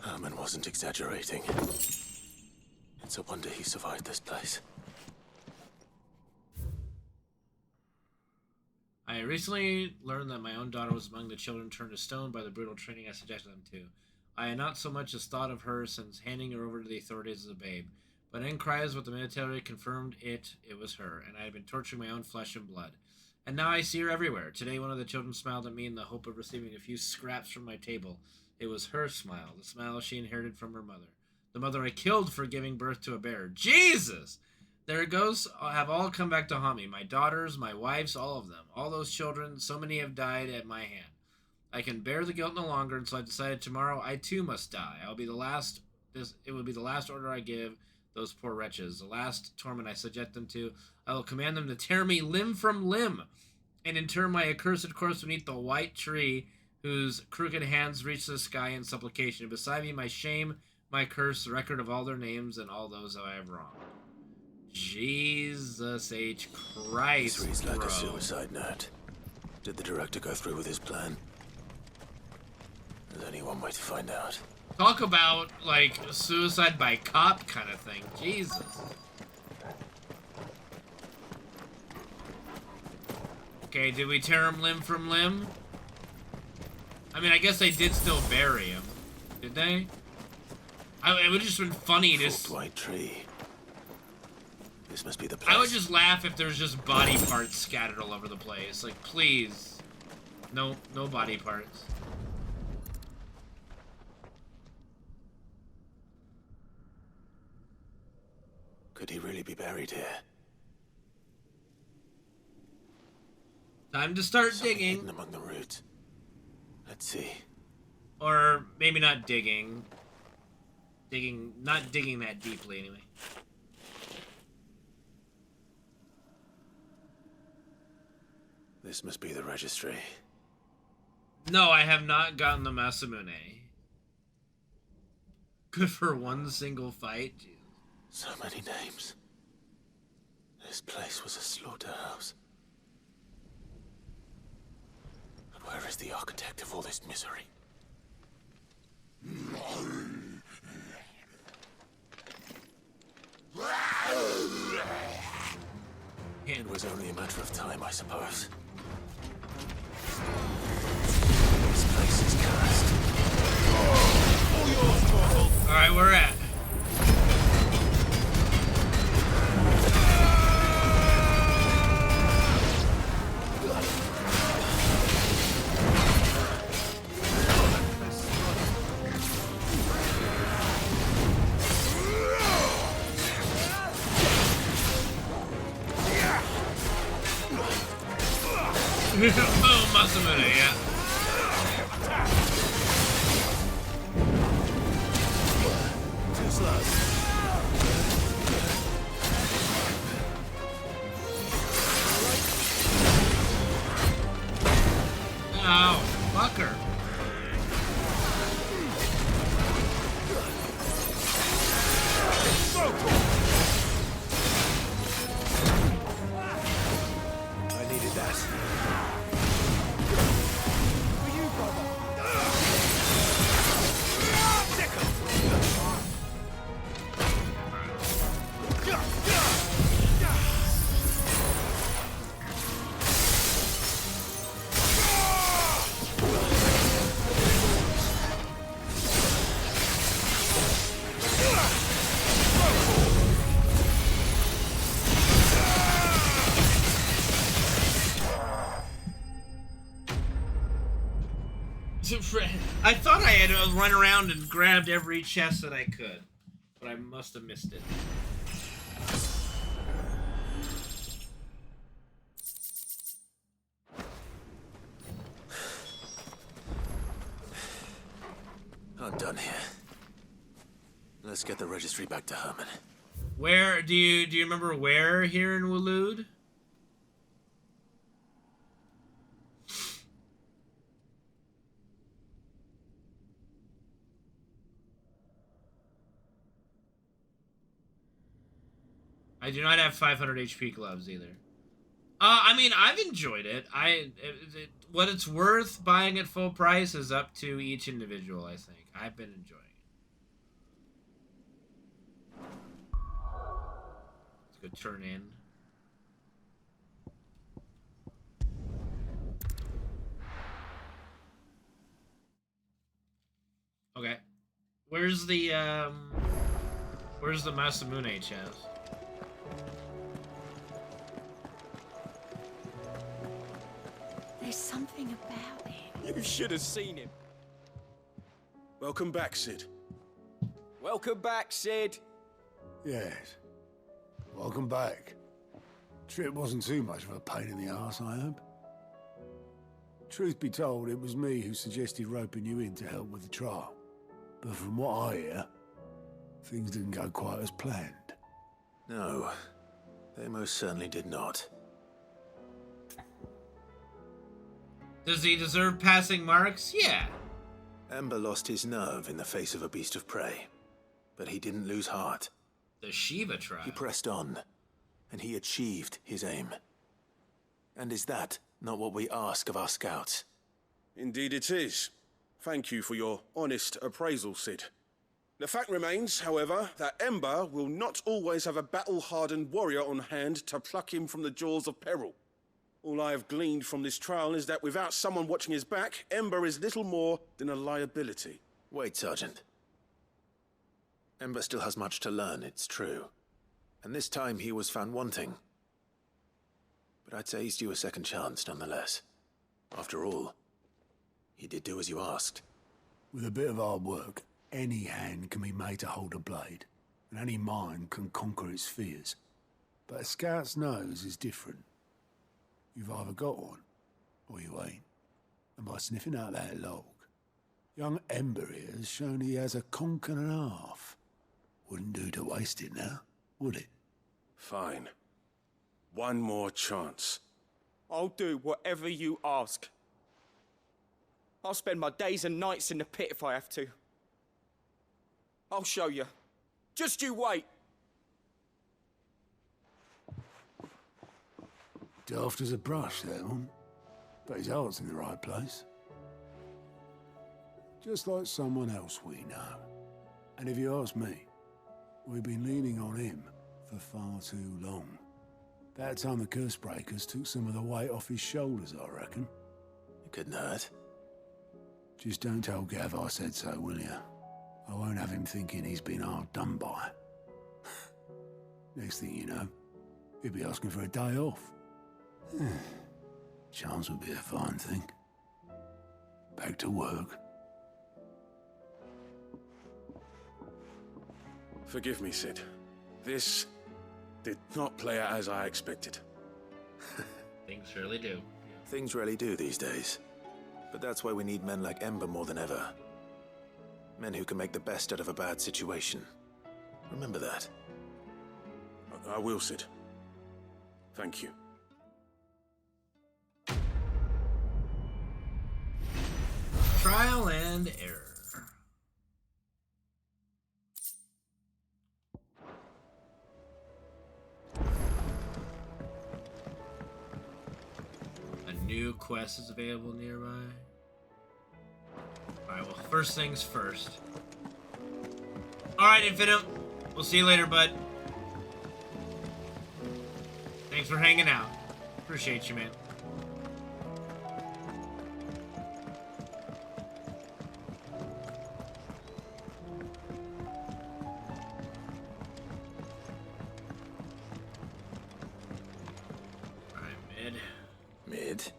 Herman wasn't exaggerating. It's a wonder he survived this place. I recently learned that my own daughter was among the children turned to stone by the brutal training I subjected them to. I had not so much as thought of her since handing her over to the authorities as a babe. But in cries with the military confirmed it was her, and I had been torturing my own flesh and blood. And now I see her everywhere. Today one of the children smiled at me in the hope of receiving a few scraps from my table. It was her smile, the smile she inherited from her mother. The mother I killed for giving birth to a bear. Jesus! Their ghosts have all come back to haunt me. My daughters, my wives, all of them. All those children, so many have died at my hand. I can bear the guilt no longer, and so I decided tomorrow I too must die. It will be the last order I give those poor wretches, the last torment I subject them to. I will command them to tear me limb from limb, and inter my accursed corpse beneath the white tree, whose crooked hands reach the sky in supplication. Beside me, my shame, my curse, the record of all their names and all those I have wronged. Jesus H. Christ, This reads like bro. a suicide note. Did the director go through with his plan? There's only one way to find out. Talk about, like, suicide by cop kind of thing. Jesus. Okay, did we tear him limb from limb? I mean, I guess they did still bury him. Did they? It would have just been funny to... White tree. This must be the place. I would just laugh if there's just body parts scattered all over the place. Like, please. No body parts. Could he really be buried here? Time to start Something digging. hidden among the roots. Let's see. Or maybe not digging. Not digging that deeply anyway. This must be the registry. No, I have not gotten the Masamune. Good for one single fight. Jeez. So many names. This place was a slaughterhouse. But where is the architect of all this misery? It was only a matter of time, I suppose. This place is cursed. Alright, we're at. Boom, Masamune, yeah. Too slow. Oh, fucker. I needed that. I thought I had run around and grabbed every chest that I could, but I must have missed it. I'm done here. Let's get the registry back to Herman. Where do you remember where here in Waloed? I do not have 500 HP gloves either. I mean, I've enjoyed it. What it's worth buying at full price is up to each individual, I think. I've been enjoying it. Let's go turn in. Okay. Where's the Masamune chest? There's something about him. You should have seen him. Welcome back, Sid. Welcome back, Sid. Yes. Welcome back. Trip wasn't too much of a pain in the arse, I hope. Truth be told, it was me who suggested roping you in to help with the trial. But from what I hear, things didn't go quite as planned. No, they most certainly did not. Does he deserve passing marks? Yeah. Ember lost his nerve in the face of a beast of prey, but he didn't lose heart. The Shiva trial. He pressed on, and he achieved his aim. And is that not what we ask of our scouts? Indeed it is. Thank you for your honest appraisal, Sid. The fact remains, however, that Ember will not always have a battle-hardened warrior on hand to pluck him from the jaws of peril. All I have gleaned from this trial is that without someone watching his back, Ember is little more than a liability. Wait, Sergeant. Ember still has much to learn, it's true. And this time he was found wanting. But I'd say he's due a second chance, nonetheless. After all, he did do as you asked. With a bit of hard work, any hand can be made to hold a blade, and any mind can conquer its fears. But a scout's nose is different. You've either got one, or you ain't. And by sniffing out that log, young Ember here has shown he has a conch and a half. Wouldn't do to waste it now, would it? Fine. One more chance. I'll do whatever you ask. I'll spend my days and nights in the pit if I have to. I'll show you. Just you wait. Daft as a brush, that one. But his heart's in the right place. Just like someone else we know. And if you ask me, we've been leaning on him for far too long. That time the curse breakers took some of the weight off his shoulders, I reckon. It couldn't hurt. Just don't tell Gav I said so, will you? I won't have him thinking he's been hard done by. Next thing you know, he'll be asking for a day off. Chance would be a fine thing. Back to work. Forgive me, Sid. This did not play out as I expected. Things really do. Things really do these days. But that's why we need men like Ember more than ever. Men who can make the best out of a bad situation. Remember that. I will, Sid. Thank you. Trial and error. A new quest is available nearby. Alright, well, first things first. Alright, Infinite. We'll see you later, bud. Thanks for hanging out. Appreciate you, man. Mid?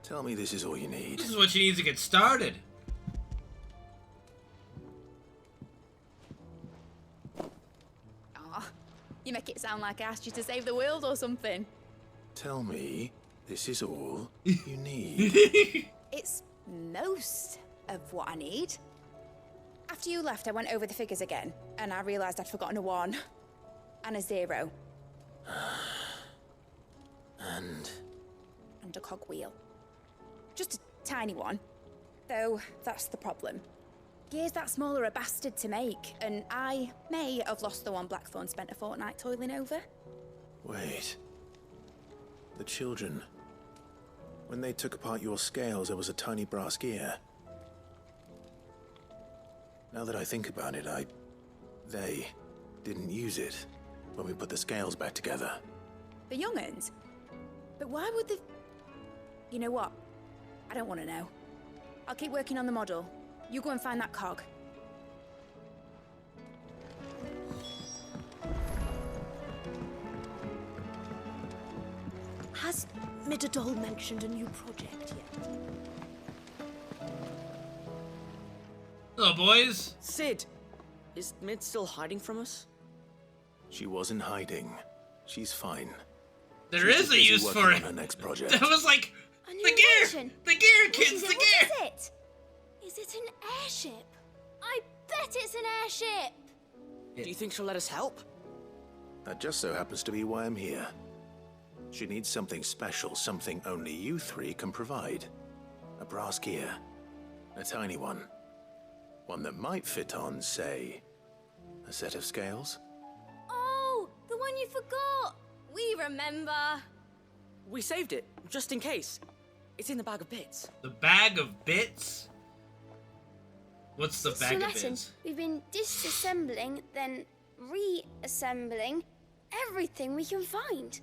Tell me this is all you need. This is what you need to get started. Aw, you make it sound like I asked you to save the world or something. Tell me this is all you need. It's most of what I need. After you left, I went over the figures again, and I realized I'd forgotten a 1 and a 0. And a cogwheel. Just a tiny one. Though, that's the problem. Gears that small are a bastard to make, and I may have lost the one Blackthorn spent a fortnight toiling over. Wait. The children. When they took apart your scales, there was a tiny brass gear. Now that I think about it, they didn't use it when we put the scales back together. The young'uns? But why would the... You know what? I don't want to know. I'll keep working on the model. You go and find that cog. Has Midadol mentioned a new project yet? Hello, boys. Sid, is Mid still hiding from us? She wasn't hiding. She's fine. There is a use for it. Her next project. That was like the gear, kids, the gear. What is it? Is it an airship? I bet it's an airship. Do you think she'll let us help? That just so happens to be why I'm here. She needs something special, something only you three can provide. A brass gear. A tiny one. One that might fit on, say, a set of scales? Oh, the one you forgot. We remember. We saved it, just in case. It's in the bag of bits. The bag of bits? What's the bag of lesson, bits? we've been disassembling, then reassembling everything we can find.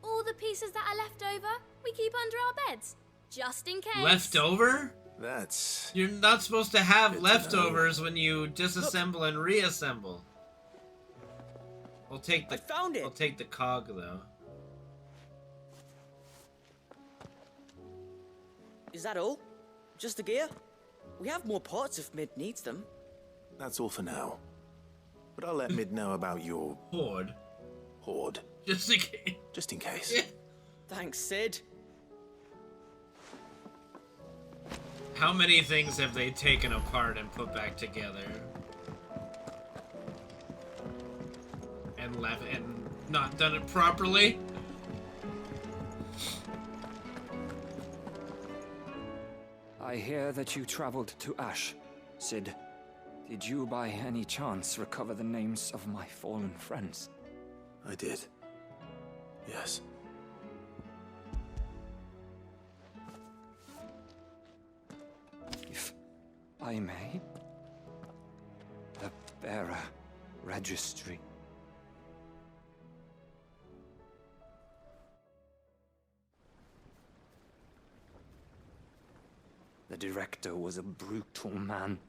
All the pieces that are left over, we keep under our beds, just in case. Leftover? That's... You're not supposed to have leftovers when you disassemble and reassemble. I'll take the. I found it. I'll take the cog though. Is that all? Just the gear? We have more parts if Mid needs them. That's all for now. But I'll let Mid know about your... Hoard. Hoard. Just in case. Just in case. Thanks, Sid. How many things have they taken apart and put back together? And left and not done it properly? I hear that you traveled to Ash, Sid. Did you by any chance recover the names of my fallen friends? I did. Yes. If I may, the bearer registry. The director was a brutal man.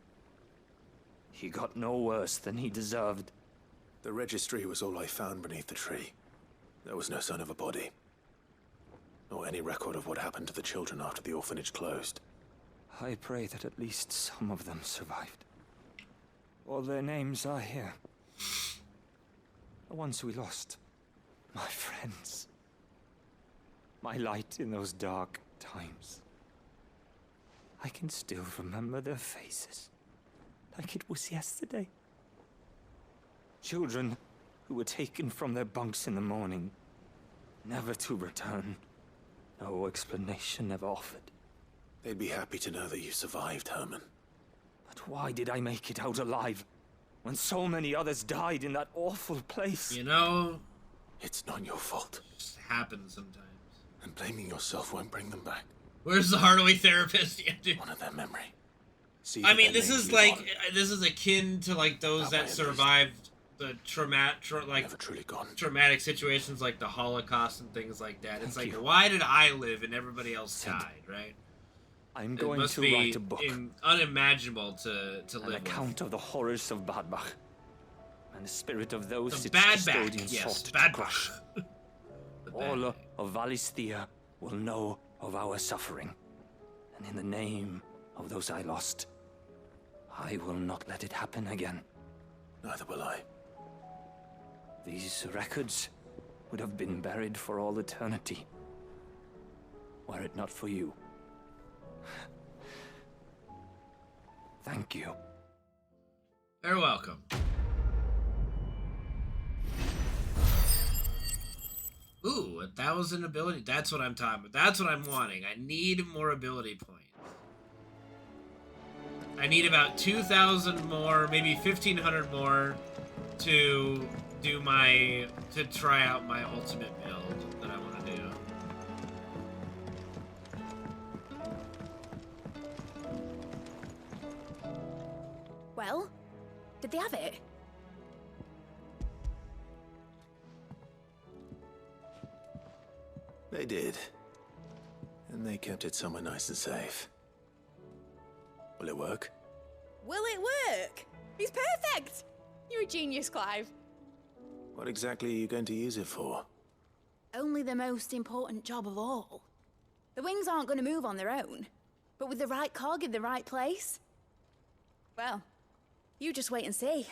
He got no worse than he deserved. The registry was all I found beneath the tree. There was no sign of a body. Or any record of what happened to the children after the orphanage closed. I pray that at least some of them survived. All their names are here. The ones we lost. My friends. My light in those dark times. I can still remember their faces. Like it was yesterday. Children who were taken from their bunks in the morning, never to return. No explanation ever offered. They'd be happy to know that you survived, Herman. But why did I make it out alive, when so many others died in that awful place? You know... It's not your fault. It just happens sometimes. And blaming yourself won't bring them back. Where's the Hardaway therapist? Honor their memory. See I mean, this is like... This is akin to, like, those that survived the traumatic situations like the Holocaust and things like that. It's like, why did I live and everybody else died, right? I'm going to write a book. Unimaginable to live An account of the horrors of Badbach and the spirit of those the its custodians yes, sought to crush. All Bad of Valisthea will know of our suffering, and in the name of those I lost, I will not let it happen again. Neither will I. These records would have been buried for all eternity, were it not for you. Thank you. You're welcome. Ooh, 1,000 ability. That's what I'm talking about. That's what I'm wanting. I need more ability points. I need about 2,000 more, maybe 1,500 more to do to try out my ultimate build that I want to do. Well, did they have it? They did. And they kept it somewhere nice and safe. Will it work? Will it work? It's perfect! You're a genius, Clive. What exactly are you going to use it for? Only the most important job of all. The wings aren't going to move on their own, but with the right cog in the right place, Well, you just wait and see.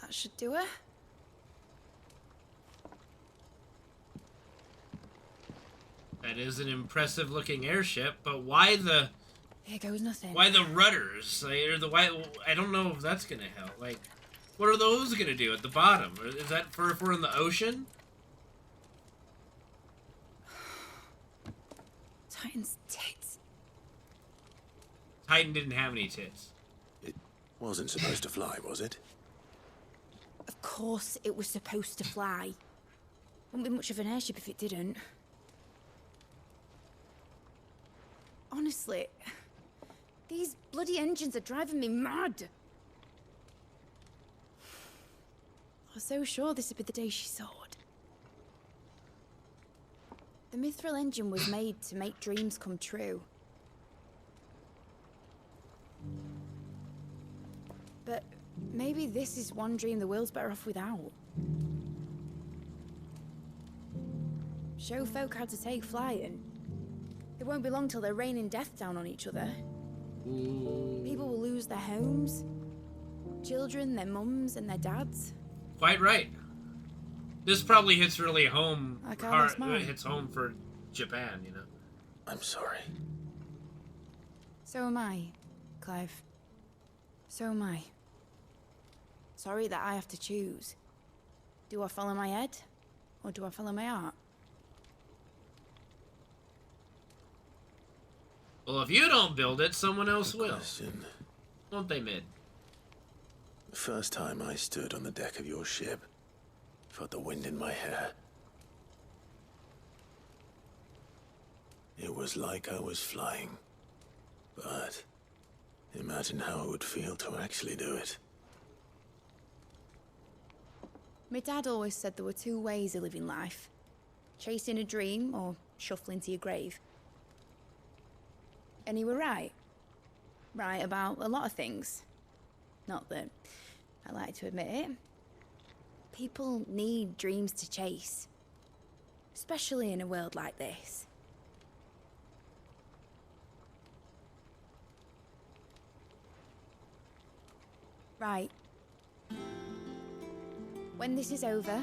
That should do it. That is an impressive looking airship, but why the... Here goes nothing. Why the rudders? Like, or the why? I don't know if that's gonna help. Like, what are those gonna do at the bottom? Is that for if we're in the ocean? Titan's tits. Titan didn't have any tits. It wasn't supposed to fly, was it? Of course it was supposed to fly. Wouldn't be much of an airship if it didn't. Honestly, these bloody engines are driving me mad. I was so sure this would be the day she soared. The Mithril engine was made to make dreams come true. But maybe this is one dream the world's better off without. Show folk how to take flight, and it won't be long till they're raining death down on each other. People will lose their homes. Children, their mums and their dads. Quite right. This probably hits really home. Like hard, Alice mine. it hits home for Japan, you know. I'm sorry. So am I, Clive. So am I. Sorry that I have to choose. Do I follow my head, or do I follow my heart? Well, if you don't build it, someone else will. Question. Won't they, Mid? The first time I stood on the deck of your ship, felt the wind in my hair. It was like I was flying. But imagine how it would feel to actually do it. My dad always said there were two ways of living life. Chasing a dream or shuffling to your grave. And he were right. Right about a lot of things. Not that I like to admit it. People need dreams to chase. Especially in a world like this. Right. When this is over,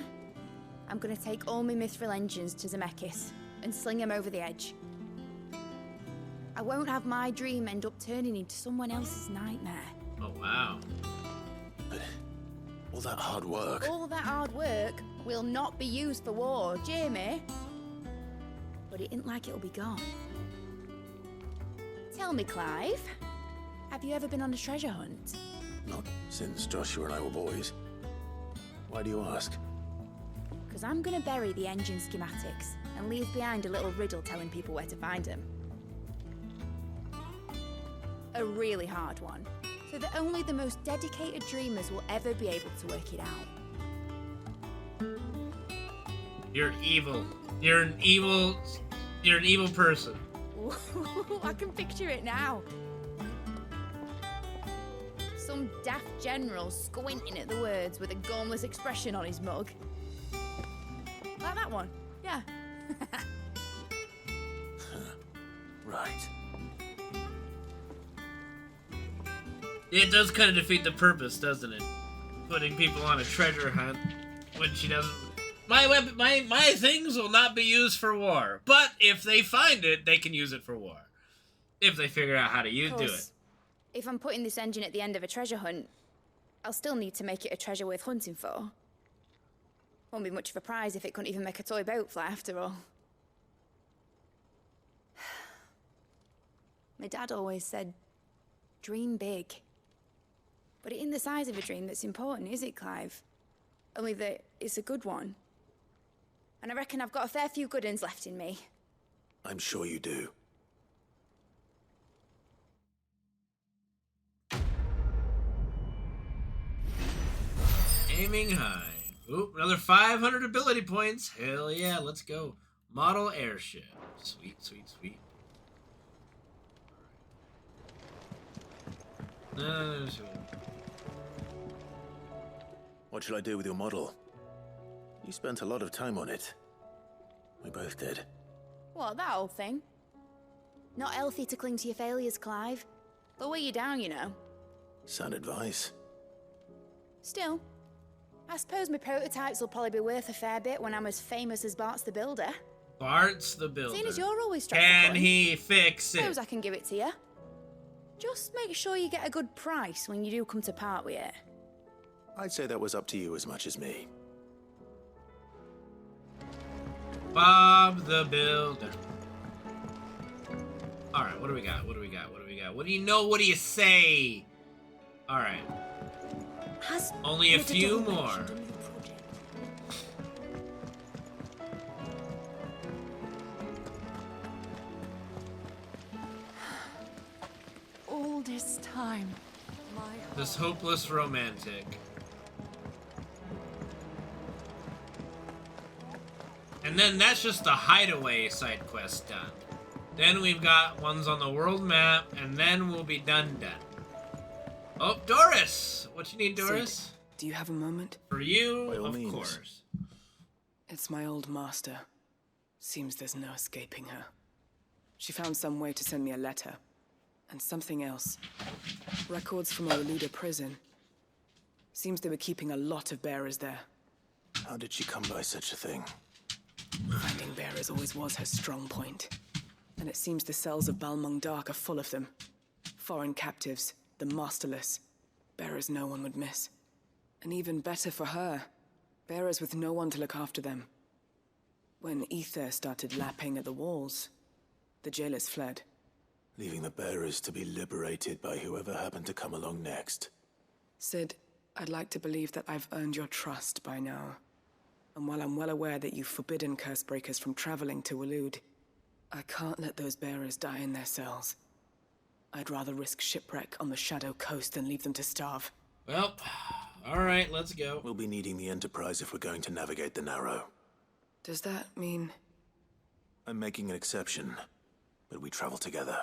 I'm gonna take all my Mithril engines to Zemeckis and sling them over the edge. I won't have my dream end up turning into someone else's nightmare. Oh, wow. But all that hard work. All that hard work will not be used for war, Jamie. But it ain't like it'll be gone. Tell me, Clive, have you ever been on a treasure hunt? Not since Joshua and I were boys. Why do you ask? Because I'm gonna bury the engine schematics and leave behind a little riddle telling people where to find them. A really hard one, so that only the most dedicated dreamers will ever be able to work it out. You're evil. You're an evil person. Ooh, I can picture it now. Some daft general squinting at the words with a gormless expression on his mug. Like that one, yeah. Right. It does kind of defeat the purpose, doesn't it? Putting people on a treasure hunt when she doesn't... My things will not be used for war. But if they find it, they can use it for war. If they figure out how to do it. If I'm putting this engine at the end of a treasure hunt, I'll still need to make it a treasure worth hunting for. Won't be much of a prize if it couldn't even make a toy boat fly after all. My dad always said, dream big. But it ain't the size of a dream that's important, is it, Clive? Only that it's a good one. And I reckon I've got a fair few good uns left in me. I'm sure you do. Aiming high. Oop, another 500 ability points. Hell yeah, let's go. Model airship. Sweet, sweet, sweet. What shall I do with your model? You spent a lot of time on it. We both did. What, that old thing? Not healthy to cling to your failures, Clive. They'll weigh you down, you know. Sound advice. Still, I suppose my prototypes will probably be worth a fair bit when I'm as famous as Bart's the Builder. Bart's the Builder. Seeing as you're always strapped Can for coin, he fix it? suppose I can give it to you. Just make sure you get a good price when you do come to part with it. I'd say that was up to you as much as me. Bob the Builder. Alright, what do we got? What do we got? What do we got? What do you know? What do you say? Alright. Only a few more. All this time, This hopeless romantic. And then that's just the hideaway side quest done. Then we've got ones on the world map, and then we'll be done. Oh, Doris! What you need, Doris? Sid, do you have a moment? For you, of course. It's my old master. Seems there's no escaping her. She found some way to send me a letter. And something else. Records from a Reluda prison. Seems they were keeping a lot of bearers there. How did she come by such a thing? Finding bearers always was her strong point. And it seems the cells of Balmung Dark are full of them. Foreign captives, the masterless. Bearers no one would miss. And even better for her, bearers with no one to look after them. When ether started lapping at the walls, the jailers fled. Leaving the bearers to be liberated by whoever happened to come along next. Sid, I'd like to believe that I've earned your trust by now. And while I'm well aware that you've forbidden Cursebreakers from traveling to Waloed, I can't let those bearers die in their cells. I'd rather risk shipwreck on the Shadow Coast than leave them to starve. Well, alright, let's go. We'll be needing the Enterprise if we're going to navigate the Narrow. Does that mean... I'm making an exception, but we travel together.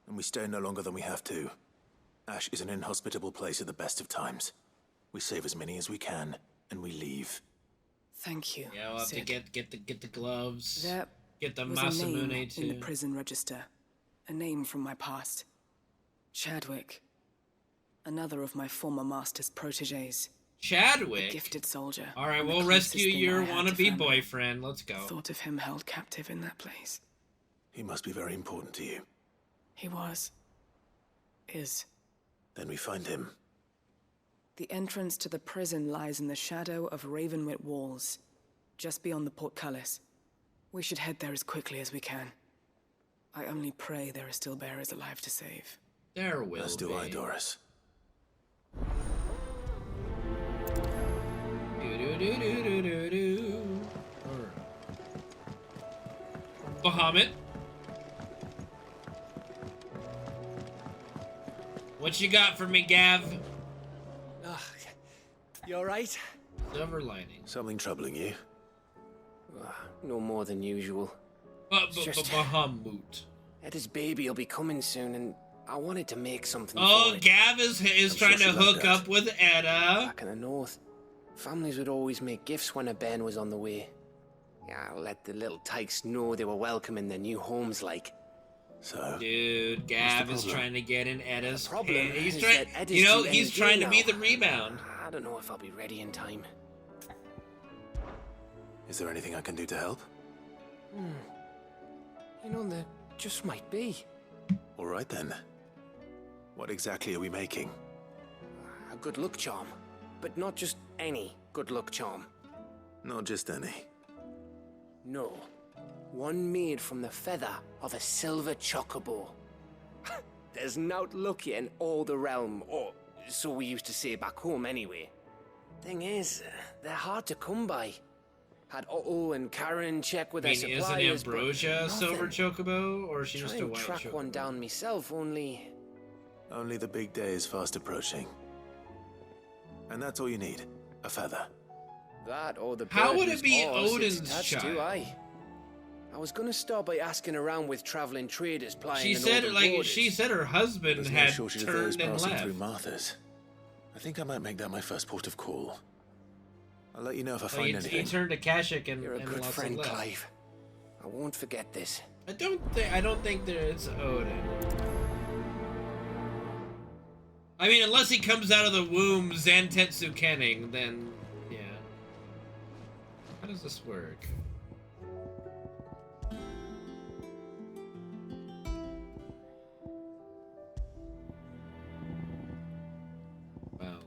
And we stay no longer than we have to. Ash is an inhospitable place at the best of times. We save as many as we can, and we leave. Thank you, Yeah, we'll have Sid. to get the gloves. There Get the was a name Masamune in the too. prison register. A name from my past. Chadwick. Another of my former master's protégés. Chadwick? A gifted soldier. Alright, and the we'll closest rescue thing your I had to wannabe family. boyfriend. Let's go. Thought of him held captive in that place. He must be very important to you. He was. Is. Then we find him. The entrance to the prison lies in the shadow of Ravenwit Walls, just beyond the portcullis. We should head there as quickly as we can. I only pray there are still bearers alive to save. There will As do I, Doris. Bahamut. What you got for me, Gav? You alright? Silver lining. Something troubling you? No more than usual. Bahamut. Edda's baby will be coming soon, and I wanted to make something Oh, for it. Gav is trying to hook up with Edda. Back in the north, families would always make gifts when a bairn was on the way. Yeah, let the little tykes know they were welcome in their new homes, like. So, dude, Gav is trying to get in Edda's problem head. He's is trying, that Edda's you know, due he's any trying day to be now. the rebound. I don't know if I'll be ready in time. is there anything I can do to help? You know, there just might be. All right then. What exactly are we making? A good luck charm. But not just any good luck charm. Not just any. No. One made from the feather of a silver chocobo. There's naught lucky in all the realm, or so we used to say back home anyway. Thing is, they're hard to come by. Had Otto and Karen check with I their mean, isn't suppliers, but Ambrosia a silver nothing. chocobo, or is she just Try a and white track chocobo? one down myself, only... Only the big day is fast approaching. And that's all you need. A feather. That or the How bird would it whose be paws it's Odin's attached child? to, aye. I was gonna start by asking around with traveling traders plying She the said, northern like, borders. she said her husband There's no had shortage of those turned and passing left. through Martha's. I think I might make that my first port of call. I'll let you know if I So find he anything. turned to Kashik and You're a and good lost friend, a lip. Clive. I won't forget this. I don't think there it's Odin. I mean, unless he comes out of the womb Zantetsu Kenning, then yeah. How does this work? Well.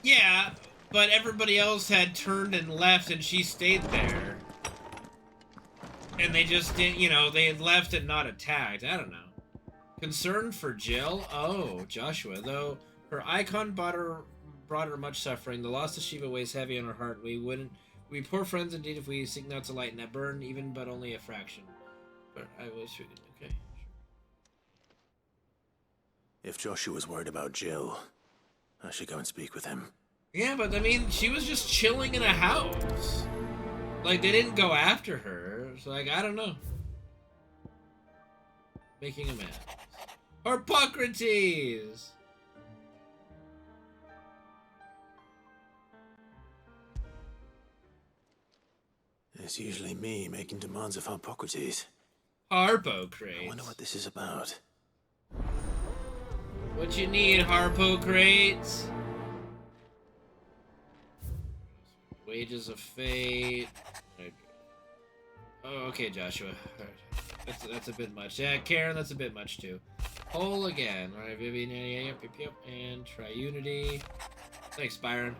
Yeah, but everybody else had turned and left and she stayed there. And they just didn't, you know, they had left and not attacked. I don't know. Concern for Jill? Oh, Joshua. Though her icon brought her much suffering, the loss of Shiva weighs heavy on her heart. We'd be poor friends indeed if we seek not to lighten that burden, even but only a fraction. But I was... Okay, sure. If Joshua's worried about Jill, I should go and speak with him. Yeah, but I mean, she was just chilling in a house. Like, they didn't go after her. It's like, I don't know. Making a mess. Harpocrates! It's usually me making demands of Harpocrates. Harpocrates? I wonder what this is about. What you need, Harpocrates? Wages of Fate. Okay. Oh, okay, Joshua. That's a bit much. Yeah, Karen, that's a bit much too. Whole again. Alright, Vivian, yep, and Triunity. Thanks, Byron.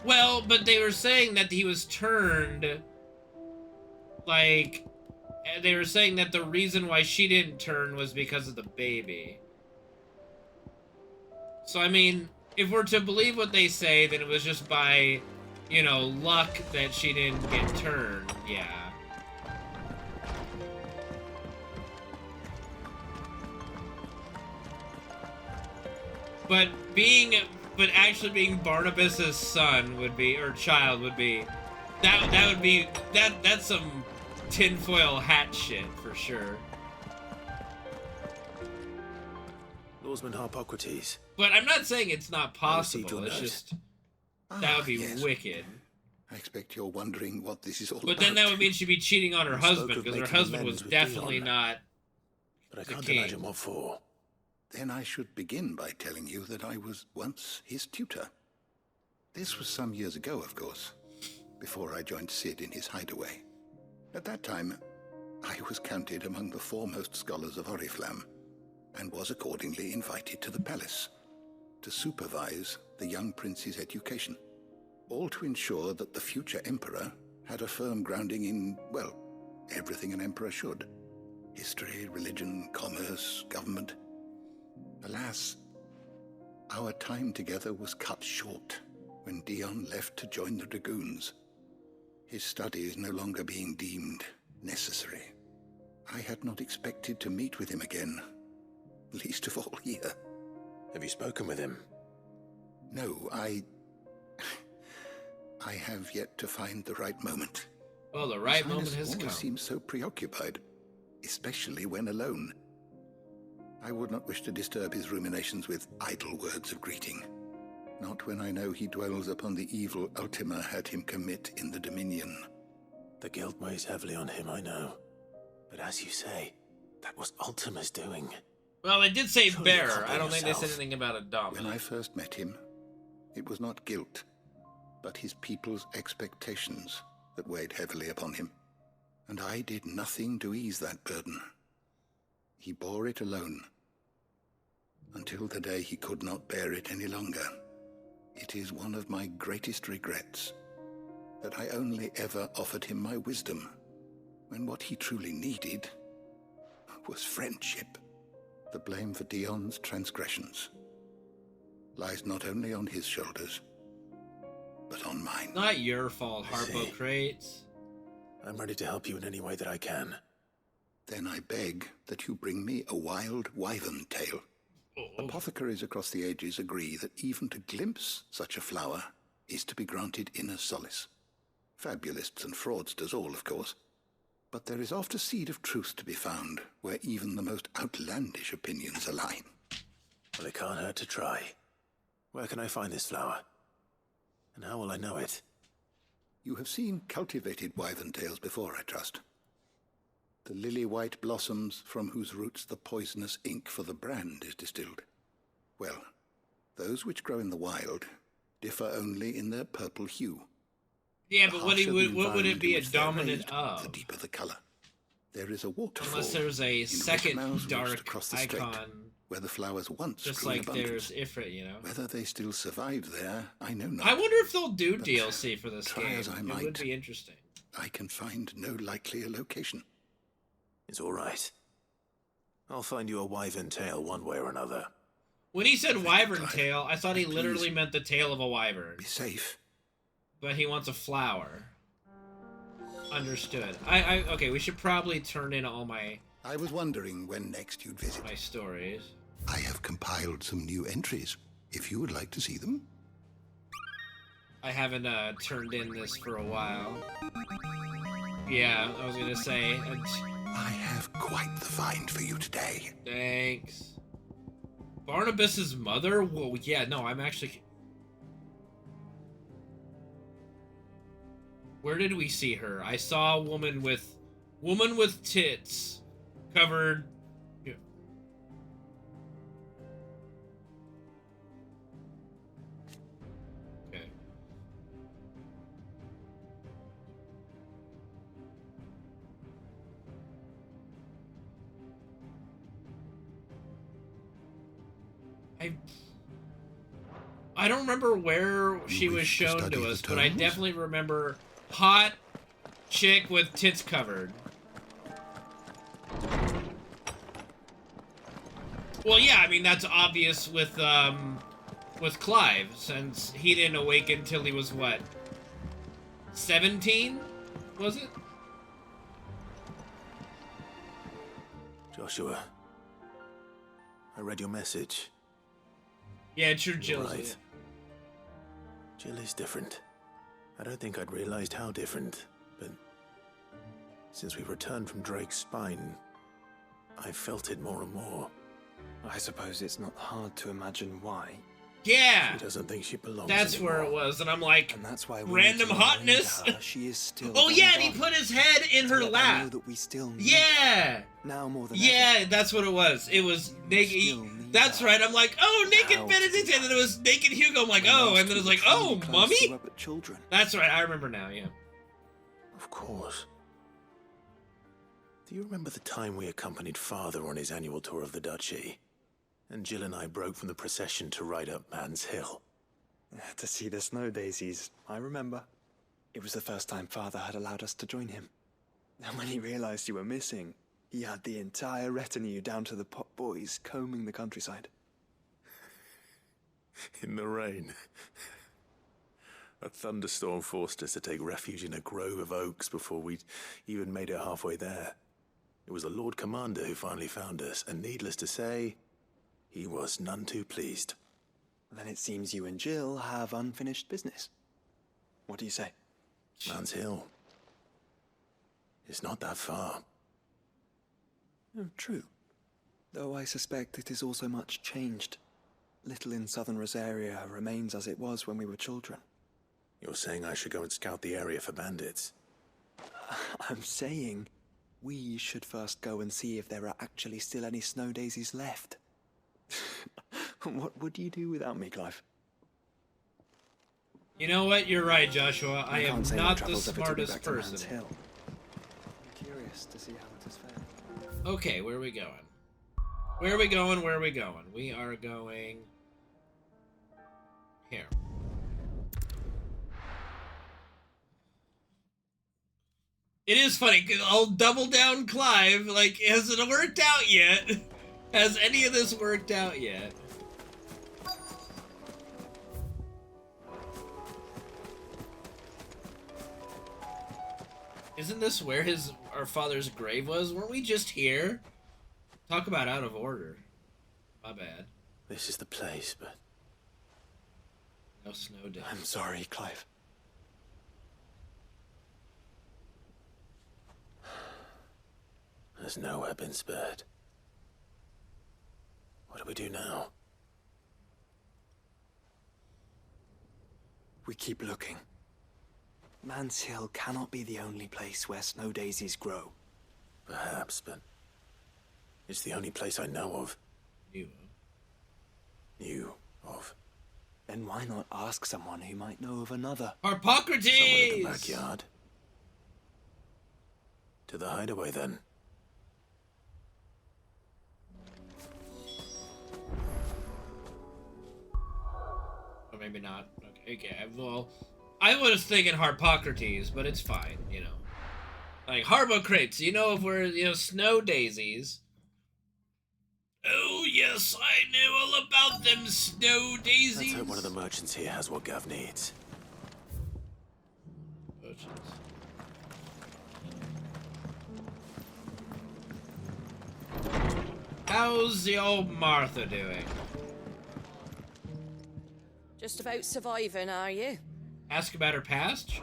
Well, but they were saying that he was turned, like, they were saying that the reason why she didn't turn was because of the baby. So, I mean, if we're to believe what they say, then it was just by, you know, luck that she didn't get turned, yeah. But actually being Barnabas's son would be, or child would be, that's some tinfoil hat shit for sure. Lawsman Harpocrates. But I'm not saying it's not possible, it's note. just, that would be yes. wicked. I expect you're wondering what this is all But about. then that would mean she'd be cheating on her You spoke husband, of because her making husband amends was with definitely Dion. not But I the can't king. imagine what for. Then I should begin by telling you that I was once his tutor. This was some years ago, of course, before I joined Sid in his hideaway. At that time, I was counted among the foremost scholars of Oriflamme, and was accordingly invited to the palace to supervise the young prince's education, all to ensure that the future emperor had a firm grounding in, well, everything an emperor should. History, religion, commerce, government. Alas, our time together was cut short when Dion left to join the Dragoons, his studies no longer being deemed necessary. I had not expected to meet with him again, least of all here. Have you spoken with him? No, I have yet to find the right moment. Well, the right His moment Highness has always come. seems so preoccupied, especially when alone. I would not wish to disturb his ruminations with idle words of greeting. Not when I know he dwells upon the evil Ultima had him commit in the Dominion. The guilt weighs heavily on him, I know. But as you say, that was Ultima's doing. Well, they did say Surely you bearer. can't I don't blame think they said yourself. anything about a dom. When I first met him, it was not guilt, but his people's expectations that weighed heavily upon him. And I did nothing to ease that burden. He bore it alone, until the day he could not bear it any longer. It is one of my greatest regrets that I only ever offered him my wisdom, when what he truly needed was friendship. The blame for Dion's transgressions lies not only on his shoulders, but on mine. Not your fault, I see. Harpocrates. I'm ready to help you in any way that I can. Then I beg that you bring me a wild wyvern tail. Apothecaries across the ages agree that even to glimpse such a flower is to be granted inner solace. Fabulists and fraudsters all, of course. But there is oft a seed of truth to be found where even the most outlandish opinions align. Well, it can't hurt to try. Where can I find this flower? And how will I know it? You have seen cultivated wyvern tails before, I trust. The lily-white blossoms from whose roots the poisonous ink for the brand is distilled. Well, those which grow in the wild differ only in their purple hue. Yeah, The but what harsher the would it be a environment in which they're dominant raised, of? The deeper the color. There is a waterfall. Unless there's a in which second mouse roost dark across the strait, icon, where the flowers once just grew in like abundance. there's Ifrit, you know. Whether they still survive there, I know not. I wonder if they'll do DLC for this try game. as I It might, would be interesting. I can find no likelier location. It's all right. I'll find you a wyvern tail one way or another. When he said wyvern tail, I thought he literally meant the tail of a wyvern. Be safe. But he wants a flower. Understood. Okay, we should probably turn in all my... I was wondering when next you'd visit. My stories. I have compiled some new entries, if you would like to see them. I haven't turned in this for a while. Yeah, I was gonna say. I have quite the find for you today. Thanks. Barnabas's mother? Whoa, yeah, no, I'm actually... Where did we see her? I saw a woman with tits covered. Yeah. Okay. I don't remember where she was shown to us, but I definitely remember hot chick with tits covered. Well, yeah, I mean that's obvious with Clive, since he didn't awaken till he was what, 17? Was it? Joshua, I read your message. Yeah, it's your Jill. Right. Jill is different. I don't think I'd realized how different, but since we returned from Drake's spine, I've felt it more and more. I suppose it's not hard to imagine why. Yeah! She doesn't think she belongs That's anymore. where it was, and I'm like, and that's why we random need to hotness? remind her she is still Oh yeah, and he put his head in her know lap. that we still need Yeah! her, now more than Yeah, ever. that's what it was. It was naked. That's right. I'm like, oh, naked Benedict, and then it was naked Hugo. I'm like, oh, and then it's like, oh, mummy. Children. That's right. I remember now. Yeah. Of course. Do you remember the time we accompanied Father on his annual tour of the Duchy? And Jill and I broke from the procession to ride up Man's Hill. To see the snow daisies, I remember. It was the first time Father had allowed us to join him. And when he realized you were missing, he had the entire retinue down to the pot boys combing the countryside. In the rain. A thunderstorm forced us to take refuge in a grove of oaks before we'd even made it halfway there. It was the Lord Commander who finally found us, and needless to say, he was none too pleased. Then it seems you and Jill have unfinished business. What do you say? Man's Hill. It's not that far. Oh, true. Though I suspect it is also much changed. Little in southern Rosaria remains as it was when we were children. You're saying I should go and scout the area for bandits? I'm saying we should first go and see if there are actually still any snow daisies left. What would you do without me, Clive? You know what? You're right, Joshua. I am can't say my not the travels ever took me smartest back to Man's person. Hill. I'm curious to see how it has fared. Okay, where are we going? Where are we going? Where are we going? We are going here. It is funny, because I'll double down Clive. Like, has it worked out yet? Has any of this worked out yet? Isn't this where our father's grave was? Weren't we just here? Talk about out of order. My bad. This is the place, but... No snow day. I'm sorry, Clive. Has nowhere been spared. What do we do now? We keep looking. Man's Hill cannot be the only place where snow daisies grow. Perhaps, but... it's the only place I know of. Knew of. Then why not ask someone who might know of another? Harpocrates! Someone in the backyard. To the hideaway, then. Or maybe not. Okay, well, I was thinking Harpocrates, but it's fine, you know. Like, Harpocrates, you know, if we're, you know, snow daisies. Oh, yes, I knew all about them snow daisies. Let's hope one of the merchants here has what Gav needs. Merchants. How's the old Martha doing? Just about surviving, are you? Ask about her past?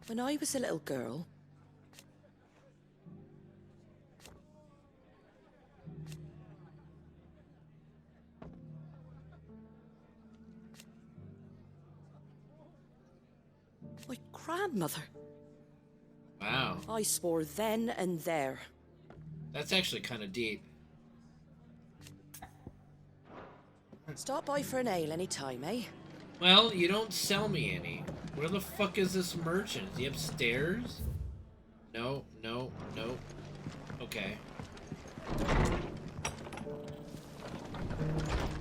When I was a little girl... my grandmother. Wow. I swore then and there. That's actually kind of deep. Stop by for an ale any time, eh? Well, you don't sell me any. Where the fuck is this merchant? Is he upstairs? No, no, no. Okay.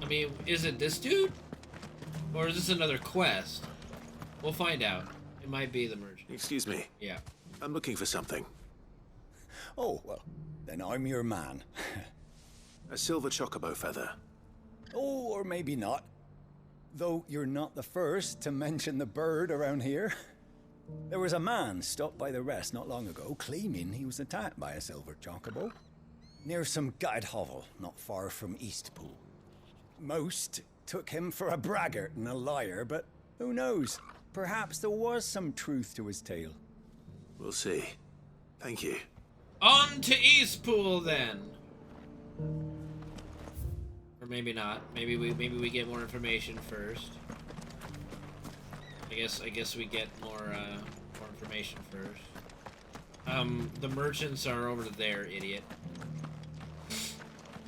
I mean, is it this dude? Or is this another quest? We'll find out. It might be the merchant. Excuse me. Yeah. I'm looking for something. Oh, well, then I'm your man. A silver chocobo feather. Oh, or maybe not. Though you're not the first to mention the bird around here. There was a man stopped by the rest not long ago, claiming he was attacked by a silver chocobo. Near some gutted hovel, not far from Eastpool. Most took him for a braggart and a liar, but who knows? Perhaps there was some truth to his tale. We'll see. Thank you. On to Eastpool, then! Or maybe not. Maybe we get more information first. I guess we get more information first. The merchants are over there, idiot.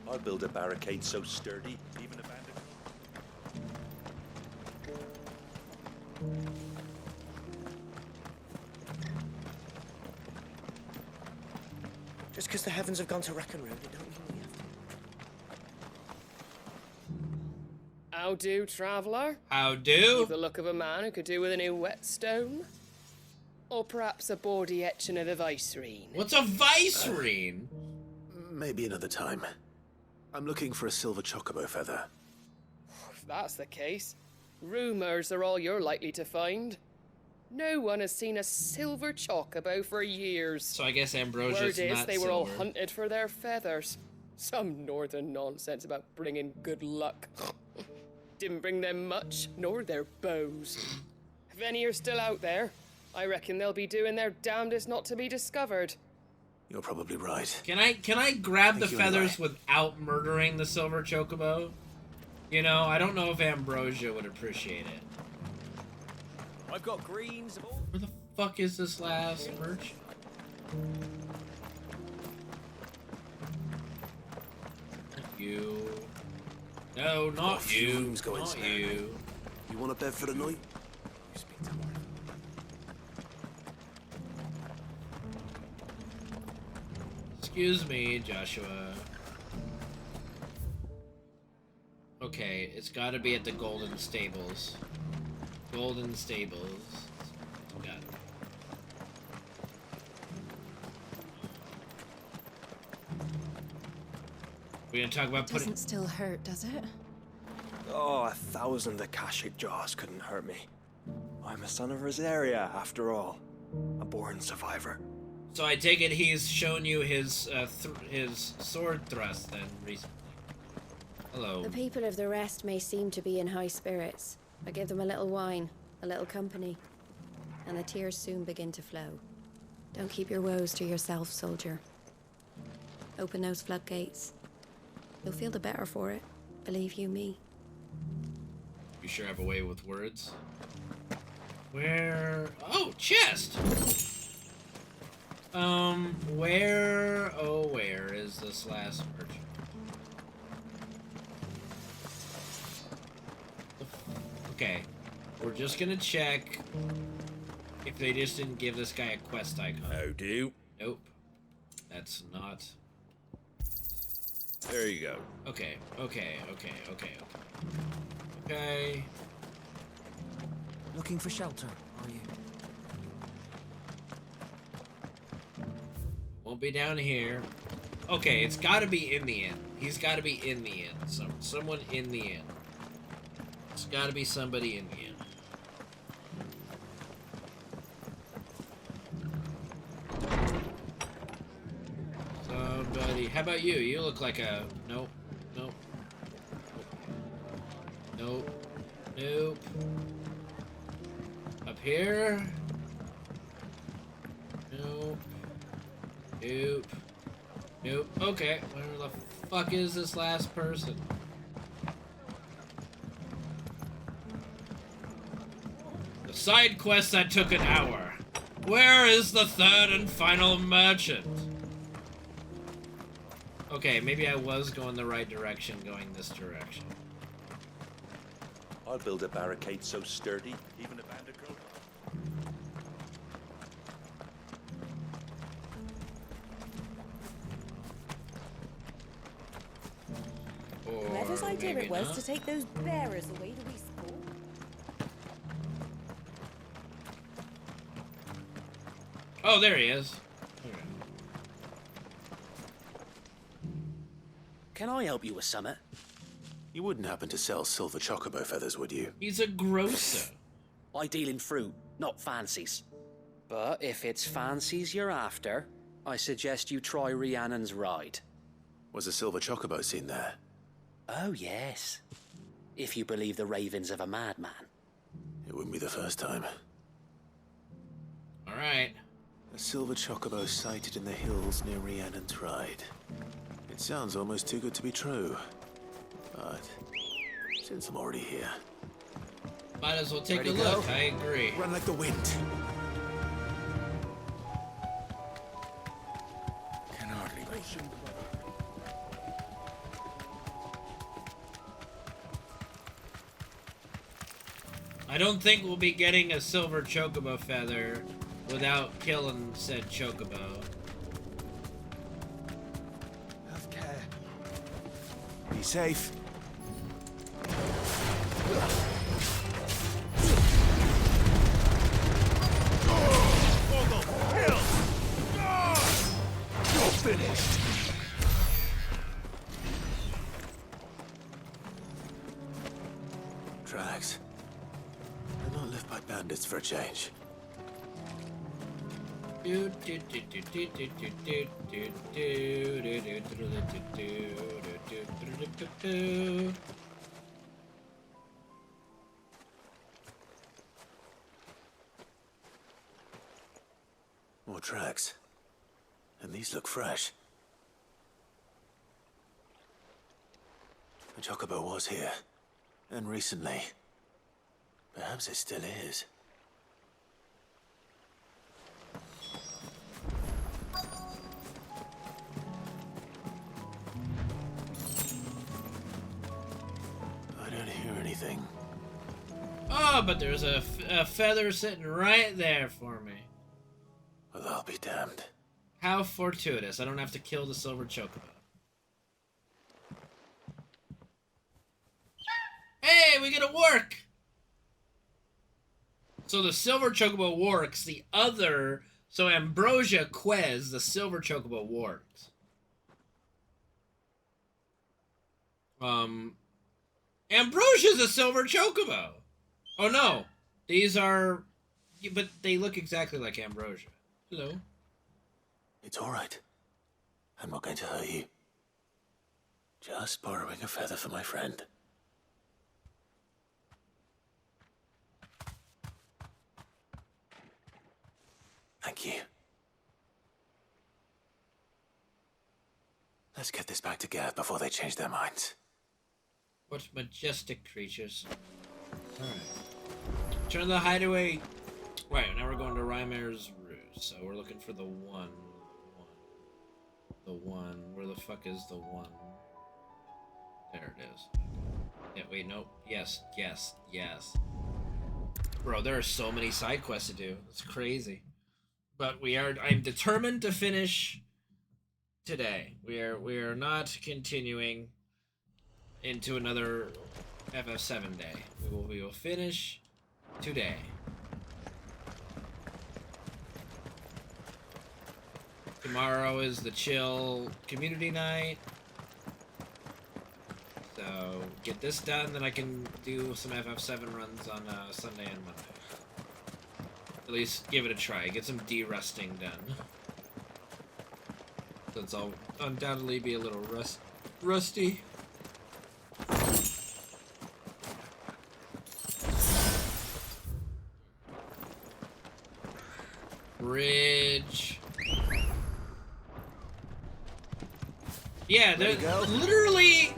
I'll build a barricade so sturdy, even abandoned. Just because the heavens have gone to rack and ruin, it don't mean we have to. How do, traveller? How do? You've the look of a man who could do with a new whetstone. Or perhaps a bawdy etching of the vicerine. What's a vicerine? Maybe another time. I'm looking for a silver chocobo feather. If that's the case, rumours are all you're likely to find. No one has seen a silver chocobo for years. So I guess Ambrosia's Word is not they were all silver. hunted for their feathers. Some northern nonsense about bringing good luck. Didn't bring them much, nor their bows. If any are still out there, I reckon they'll be doing their damnedest not to be discovered. You're probably right. Can I grab the Thank you feathers without murdering the silver chocobo? You know, I don't know if Ambrosia would appreciate it. I've got greens of all... Where the fuck is this last merchant? You. No, not you. Fumes going Not spare. you. You want a bed for the night? You speak to Martha. Excuse me, Joshua. Okay, it's gotta be at the Golden Stables. Golden Stables. Got it. We're gonna talk about putting... Doesn't still hurt, does it? Oh, 1,000 Akashic jars couldn't hurt me. I'm a son of Rosaria, after all. A born survivor. So I take it he's shown you his sword thrust then recently. Hello. The people of the rest may seem to be in high spirits, but give them a little wine, a little company, and the tears soon begin to flow. Don't keep your woes to yourself, soldier. Open those floodgates. You'll feel the better for it, believe you me. You sure have a way with words. Where? Oh, chest! Where is this last merchant? Okay, we're just gonna check if they just didn't give this guy a quest icon. Oh, do? Nope. That's not. There you go. Okay. Looking for shelter, are you? Won't be down here. Okay, it's gotta be in the inn. He's gotta be in the inn. Someone in the inn. It's gotta be somebody in the inn. Somebody. How about you? You look like a... Nope. Nope. Nope. Nope. Up here? Nope. Nope. Nope. Okay. Where the fuck is this last person? The side quest that took an hour. Where is the third and final merchant? Okay, maybe I was going the right direction, going this direction. I'll build a barricade so sturdy, even a bandicoot. Whoever's idea maybe it was not. to take those bearers away to respawn. Oh, there he is. Can I help you with something? You wouldn't happen to sell silver chocobo feathers, would you? He's a grocer. I deal in fruit, not fancies. But if it's fancies you're after, I suggest you try Rhiannon's ride. Was a silver chocobo seen there? Oh, yes. If you believe the ravings of a madman. It wouldn't be the first time. Alright. A silver chocobo sighted in the hills near Rhiannon's Ride. It sounds almost too good to be true. But since I'm already here... Might as well take Ready a to look, go? I agree. Run like the wind. Can hardly wait. I don't think we'll be getting a silver chocobo feather without killing said chocobo. Have care. Be safe. You're finished. Tracks. They're not left by bandits for a change. More tracks. And these look fresh. The chocobo was here. And recently. Perhaps it still is. I don't hear anything. Oh, but there's a feather sitting right there for me. Well, I'll be damned. How fortuitous. I don't have to kill the silver chocobo. Hey, we get a work! So the silver chocobo works, the other... So Ambrosia Quez, the silver chocobo works. Ambrosia's a silver chocobo! Oh no, these are... But they look exactly like Ambrosia. Hello. It's all right. I'm not going to hurt you. Just borrowing a feather for my friend. Thank you. Let's get this back to Gav before they change their minds. What majestic creatures. Alright. Turn the hideaway. Right, now we're going to Rymer's Roost. So we're looking for the one. The one. Where the fuck is the one? There it is. Yeah, wait, nope. Yes, yes, yes. Bro, there are so many side quests to do. It's crazy. But I'm determined to finish today. We are not continuing into another FF7 day. We will finish today. Tomorrow is the chill community night. So get this done, then I can do some FF7 runs on Sunday and Monday. At least give it a try. Get some de-rusting done. Since I'll undoubtedly be a little rusty. Bridge. Yeah, literally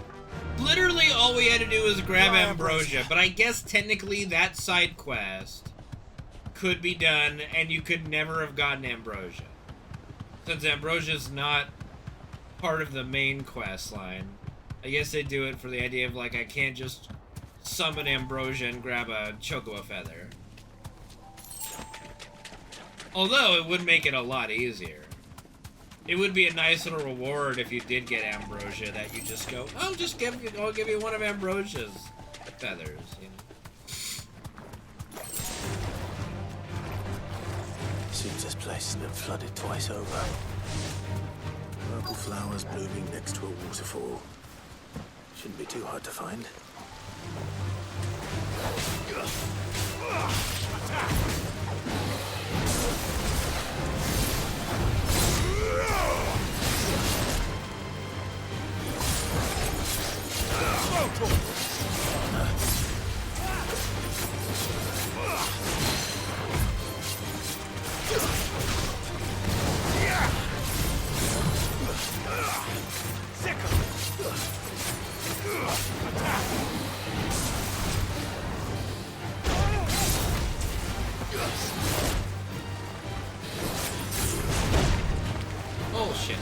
all we had to do was grab Ambrosia, but I guess technically that side quest could be done, and you could never have gotten Ambrosia. Since Ambrosia's not part of the main quest line, I guess they do it for the idea of, like, I can't just summon Ambrosia and grab a Chocobo feather. Although, it would make it a lot easier. It would be a nice little reward if you did get Ambrosia, that you just go, I'll give you one of Ambrosia's feathers, you know? Seems this place has been flooded twice over. Purple flowers blooming next to a waterfall. Shouldn't be too hard to find. Oh shit.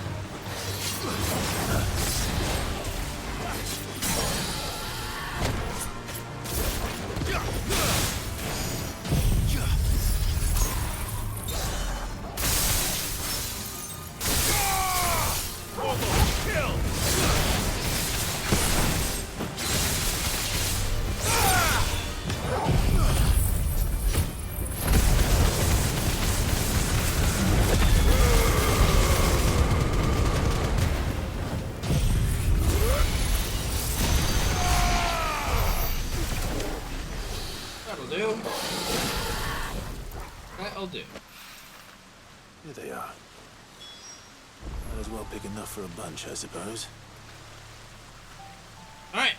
That'll do. Here they are. Might as well pick enough for a bunch, I suppose. Alright.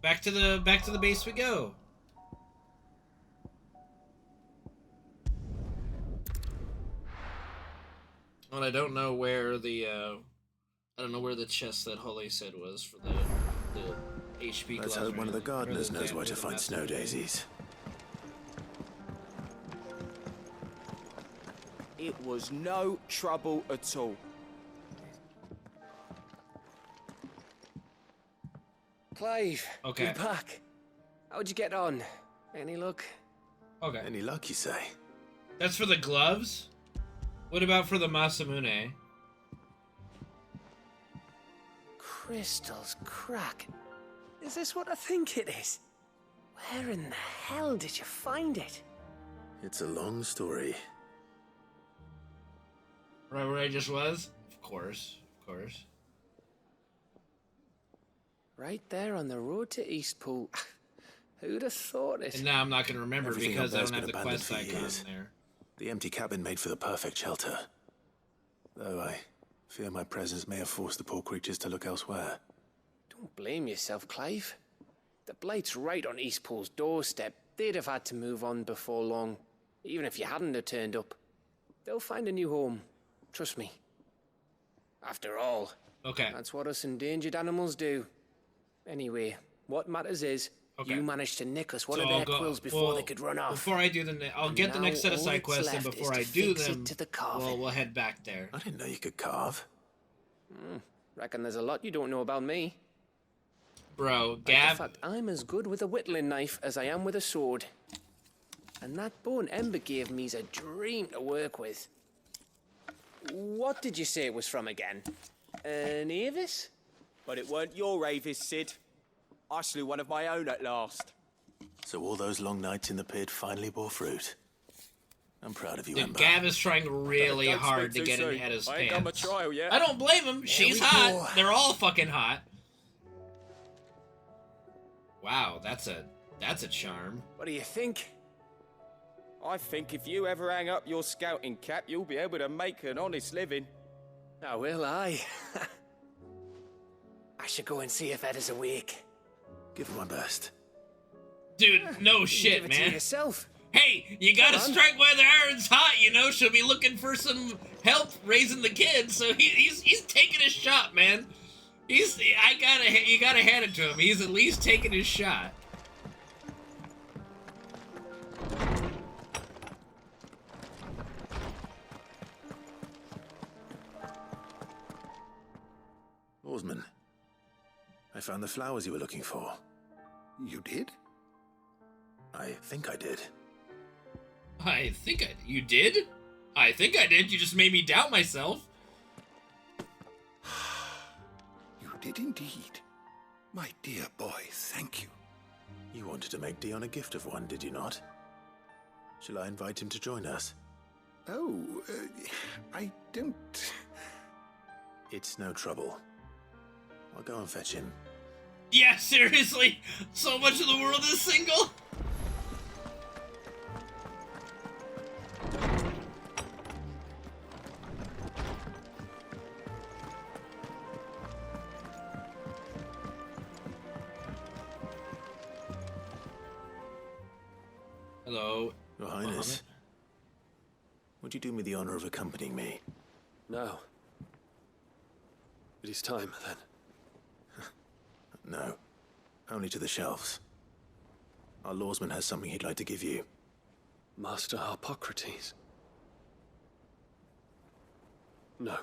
Back to the base we go. And I don't know where the chest that Holly said was for the HP. Let's hope one of the gardeners knows where to find snow daisies. It was no trouble at all. Clive, okay. You're back. How'd you get on? Any luck? Okay. Any luck, you say? That's for the gloves? What about for the Masamune? Crystal's crack. Is this what I think it is? Where in the hell did you find it? It's a long story. Right where I just was? Of course. Right there on the road to Eastpool. Who'd have thought it? And now I'm not going to remember Everything because up I there's don't have been the abandoned quest for icon years. there. The empty cabin made for the perfect shelter. Though I fear my presence may have forced the poor creatures to look elsewhere. Don't blame yourself, Clive. The Blight's right on Eastpool's doorstep. They'd have had to move on before long, even if you hadn't have turned up. They'll find a new home. Trust me. After all, that's what us endangered animals do. Anyway, what matters is, you managed to nick us one of their quills before they could run off. Before I do I'll get the next set of side quests, and before I do them, we'll head back there. I didn't know you could carve. Reckon there's a lot you don't know about me. Bro, Gab. In fact, I'm as good with a whittling knife as I am with a sword. And that bone Ember gave me's a dream to work with. What did you say it was from again? An Avis? But it weren't your Avis, Sid. I slew one of my own at last. So all those long nights in the pit finally bore fruit. I'm proud of you, Dude, Ember. Gab is trying really hard to get in Etta's I ain't done my pants. trial yet. I don't blame him. She's hot. They're all fucking hot. Wow, that's a charm. What do you think? I think if you ever hang up your scouting cap, you'll be able to make an honest living. Oh, will I? I should go and see if Etta's awake. Give her my best. Dude, no shit, give it to man. yourself. Hey, you gotta strike while the iron's hot, you know? She'll be looking for some help raising the kids, so he's taking his shot, man. You gotta hand it to him. He's at least taking his shot. Oarsman, I found the flowers you were looking for. You did? I think I did. You did? I think I did. You just made me doubt myself. You did indeed. My dear boy, thank you. You wanted to make Dion a gift of one, did you not? Shall I invite him to join us? Oh, I don't... It's no trouble. I'll go and fetch him. Yeah, seriously? So much of the world is single? Hello. Your Highness. Would you do me the honor of accompanying me? No. It is time, then. No. Only to the shelves. Our lawsman has something he'd like to give you. Master Harpocrates. No.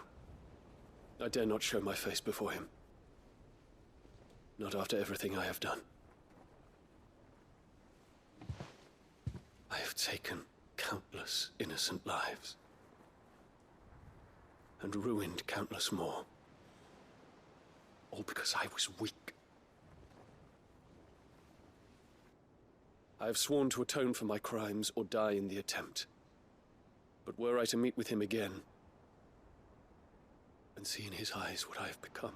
I dare not show my face before him. Not after everything I have done. I have taken countless innocent lives. And ruined countless more. All because I was weak. I have sworn to atone for my crimes or die in the attempt. But were I to meet with him again, and see in his eyes what I have become,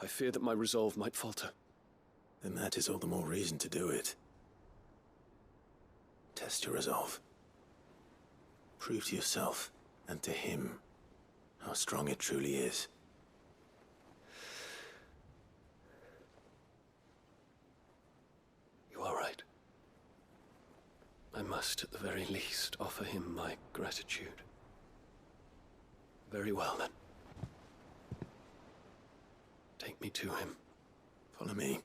I fear that my resolve might falter. Then that is all the more reason to do it. Test your resolve. Prove to yourself, and to him, how strong it truly is. You are right. I must, at the very least, offer him my gratitude. Very well, then. Take me to him. Follow me.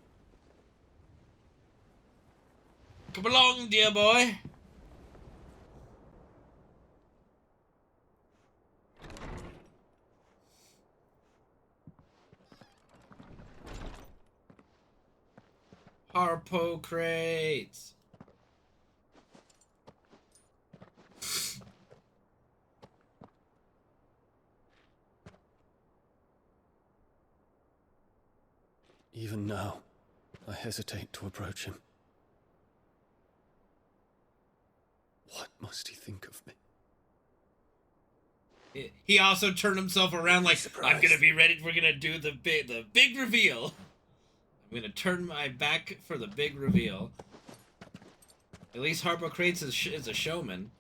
Come along, dear boy. Harpocrates. Even now, I hesitate to approach him. What must he think of me? He also turned himself around like, I'm gonna be ready. We're gonna do the big reveal. I'm gonna turn my back for the big reveal. At least Harpocrates is a showman.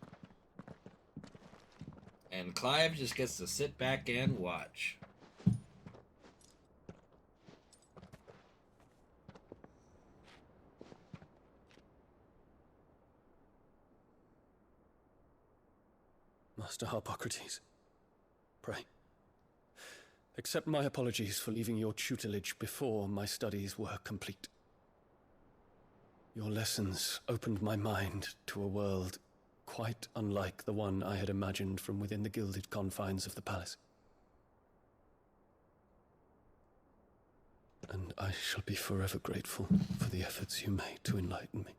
And Clive just gets to sit back and watch. Master Harpocrates, pray, accept my apologies for leaving your tutelage before my studies were complete. Your lessons opened my mind to a world quite unlike the one I had imagined from within the gilded confines of the palace. And I shall be forever grateful for the efforts you made to enlighten me.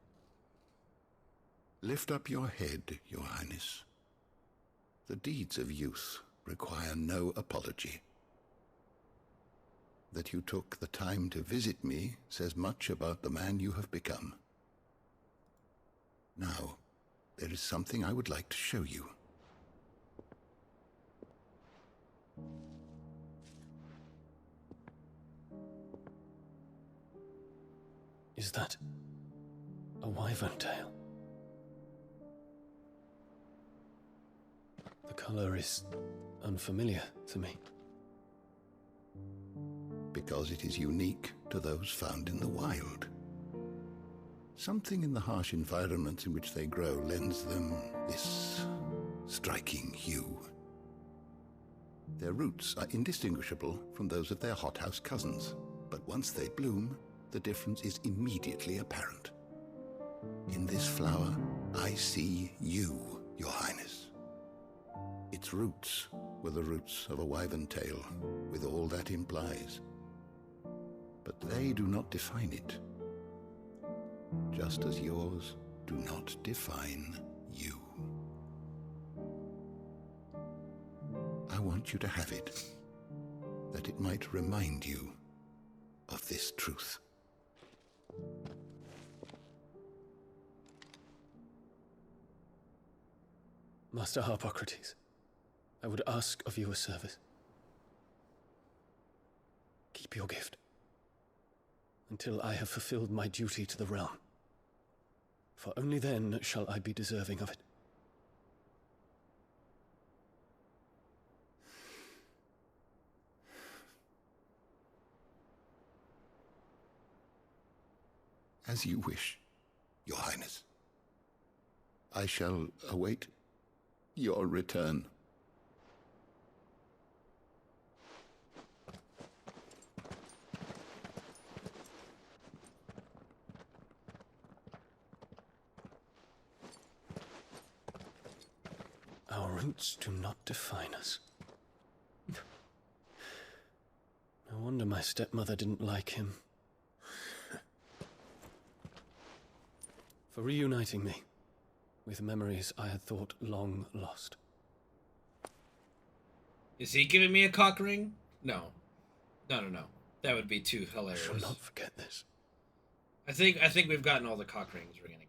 Lift up your head, Your Highness. The deeds of youth require no apology. That you took the time to visit me says much about the man you have become. Now, there is something I would like to show you. Is that a wyvern tail? The color is unfamiliar to me. Because it is unique to those found in the wild. Something in the harsh environments in which they grow lends them this striking hue. Their roots are indistinguishable from those of their hothouse cousins, but once they bloom, the difference is immediately apparent. In this flower, I see you, Your Highness. Its roots were the roots of a wyvern tail, with all that implies. But they do not define it. Just as yours do not define you. I want you to have it, that it might remind you of this truth. Master Harpocrates, I would ask of you a service. Keep your gift until I have fulfilled my duty to the realm, for only then shall I be deserving of it. As you wish, Your Highness. I shall await your return. Our roots do not define us. No wonder my stepmother didn't like him. For reuniting me with memories I had thought long lost. Is he giving me a cock ring? No. No. That would be too hilarious. I shall not forget this. I think we've gotten all the cock rings we're gonna get.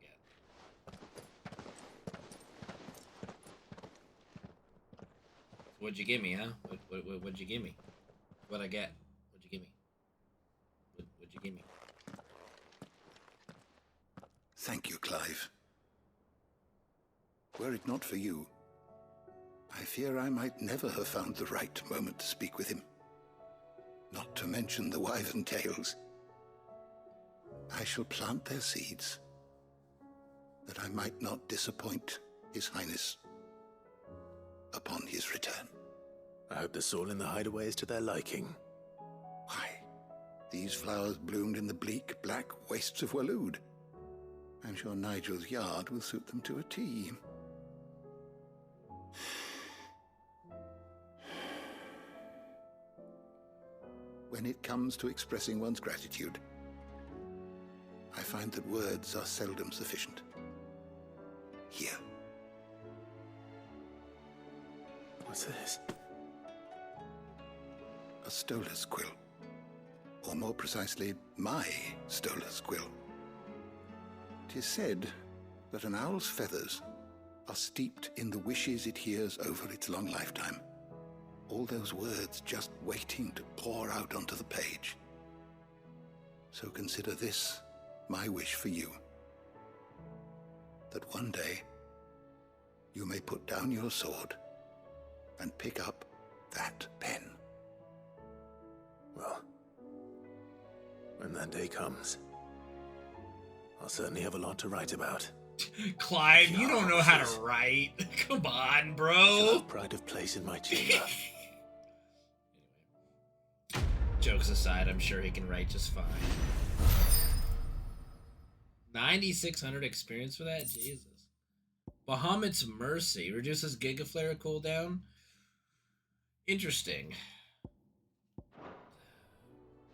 What'd you give me, huh? What'd you give me? What'd I get? What'd you give me? What'd you give me? Thank you, Clive. Were it not for you, I fear I might never have found the right moment to speak with him. Not to mention the wyvern tales. I shall plant their seeds, that I might not disappoint His Highness upon his return. I hope the soil in the hideaway is to their liking. Why, these flowers bloomed in the bleak, black wastes of Waloed. I'm sure Nigel's yard will suit them to a T. When it comes to expressing one's gratitude, I find that words are seldom sufficient. Here. What's this? A stolas quill. Or more precisely, my stolas quill. 'Tis said that an owl's feathers are steeped in the wishes it hears over its long lifetime. All those words just waiting to pour out onto the page. So consider this my wish for you. That one day you may put down your sword and pick up that pen. Well, when that day comes, I'll certainly have a lot to write about. Clive, you don't know how to write. Come on, bro. Pride of place in my chamber. Jokes aside, I'm sure he can write just fine. 9,600 experience for that? Jesus. Bahamut's Mercy reduces Gigaflare cooldown. Interesting.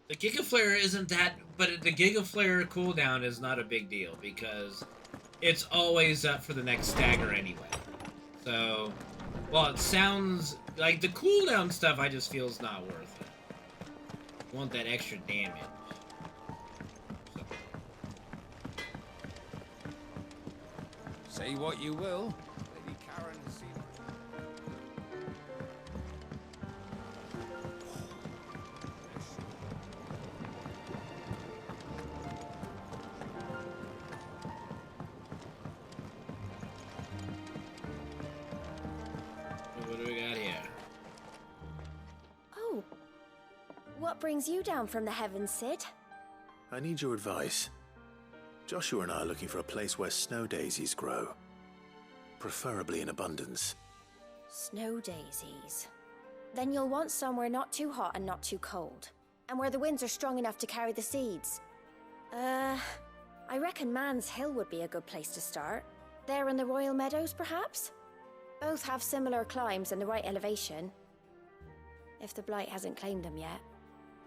The Gigaflare isn't that, but the Gigaflare cooldown is not a big deal because it's always up for the next stagger anyway. So, while it sounds like the cooldown stuff, I just feel is not worth it. I want that extra damage. So. Say what you will. Lady Karen has seen What do we got here? Oh. What brings you down from the heavens, Sid? I need your advice. Joshua and I are looking for a place where snow daisies grow. Preferably in abundance. Snow daisies. Then you'll want somewhere not too hot and not too cold. And where the winds are strong enough to carry the seeds. I reckon Man's Hill would be a good place to start. There in the Royal Meadows, perhaps? Both have similar climbs and the right elevation. If the Blight hasn't claimed them yet.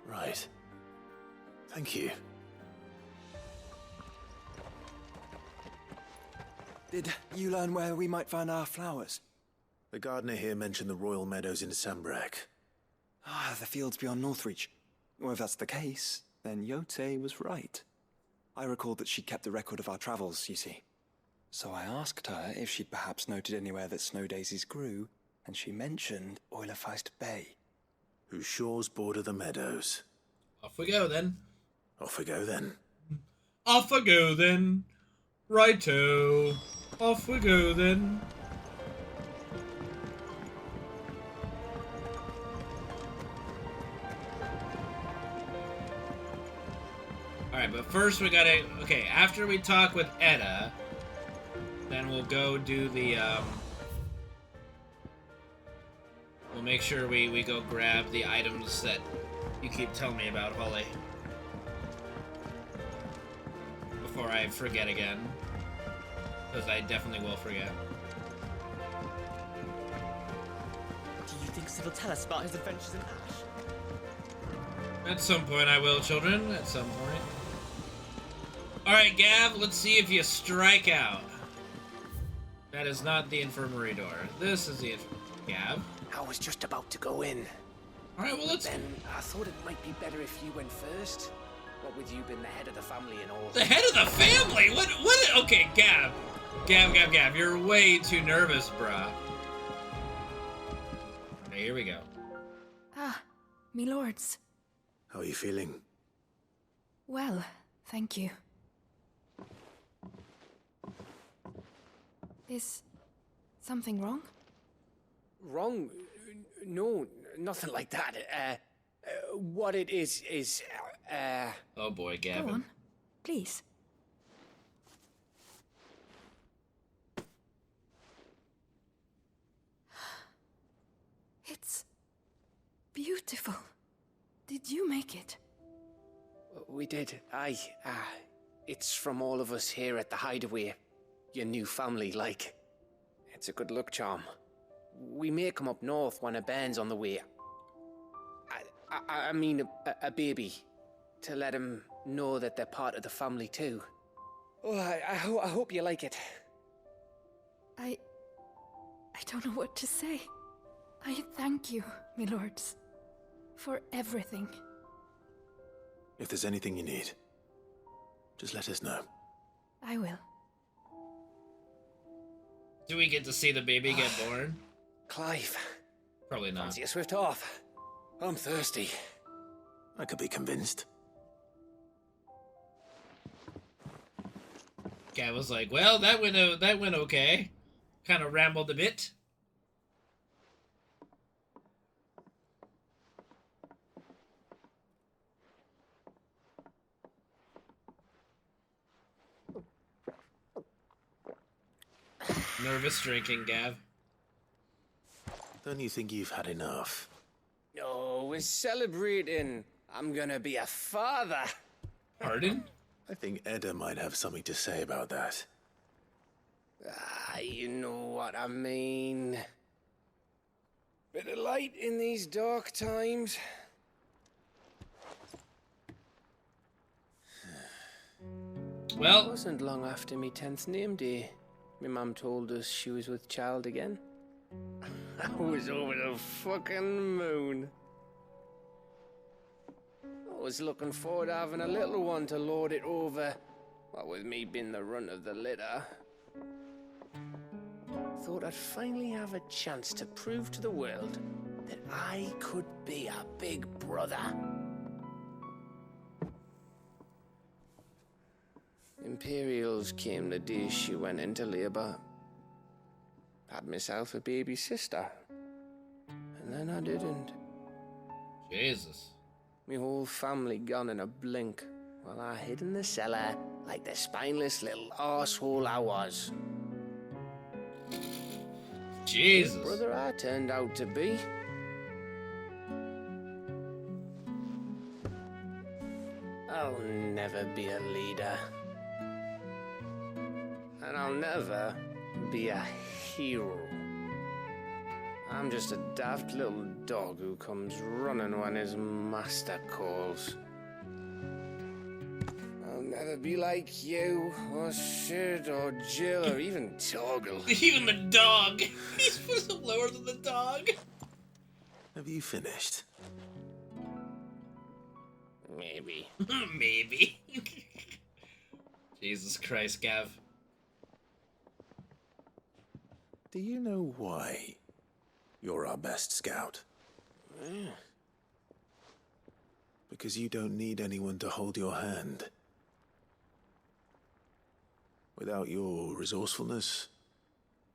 Right. Thank you. Did you learn where we might find our flowers? The gardener here mentioned the Royal Meadows in Sambrak. Ah, the fields beyond Northreach. Well, if that's the case, then Yote was right. I recalled that she kept a record of our travels, you see. So I asked her if she'd perhaps noted anywhere that snow daisies grew, and she mentioned Oilefeist Bay. Whose shores border the meadows. Off we go then. Off we go then. Off we go then. Righto. Off we go then. Alright, but first we gotta... Okay, after we talk with Edda, then we'll go do the, we'll make sure we go grab the items that you keep telling me about, Holly. Before I forget again. Because I definitely will forget. Do you think Sid will tell us about his adventures in Ash? At some point I will, children. At some point. Alright, Gav, let's see if you strike out. That is not the infirmary door. This is the Gav. I was just about to go in. Alright, well, let's... Then I thought it might be better if you went first. What with you being the head of the family and all. The head of the family? What? Okay, Gav. Gav. You're way too nervous, bruh. Okay, here we go. Ah, me lords. How are you feeling? Well, thank you. Is something wrong? Wrong? No, nothing like that. What it is, Oh boy, Gavin. Go on, please. It's beautiful. Did you make it? We did. It's from all of us here at the Hideaway. Your new family, like. It's a good luck charm. We may come up north when a band's on the way. I mean a baby. To let him know that they're part of the family too. Oh, I hope you like it. I don't know what to say. I thank you, my lords, for everything. If there's anything you need, just let us know. I will. Do we get to see the baby get born? Clive. Probably not. Fancy a swift off. I'm thirsty. I could be convinced. Gav was like, well, that went okay. Kind of rambled a bit. Nervous drinking, Gav. Don't you think you've had enough? Oh, we're celebrating. I'm gonna be a father. Pardon? I think Edda might have something to say about that. Ah, you know what I mean. Bit of light in these dark times. Well, it wasn't long after me 10th name day. My mum told us she was with child again. I was over the fucking moon. I was looking forward to having a little one to lord it over. What with me being the runt of the litter. Thought I'd finally have a chance to prove to the world that I could be a big brother. Imperials came the day she went into labour. Had myself a baby sister. And then I didn't. Jesus. My whole family gone in a blink, while I hid in the cellar like the spineless little arsehole I was. Jesus. The brother I turned out to be. I'll never be a leader. And I'll never be a hero. I'm just a daft little dog who comes running when his master calls. I'll never be like you, or Sid, or Jill, or even Torgal. Even the dog. He's supposed to lower than the dog. Have you finished? Maybe. Maybe. Jesus Christ, Gav. Do you know why you're our best scout? Yeah. Because you don't need anyone to hold your hand. Without your resourcefulness,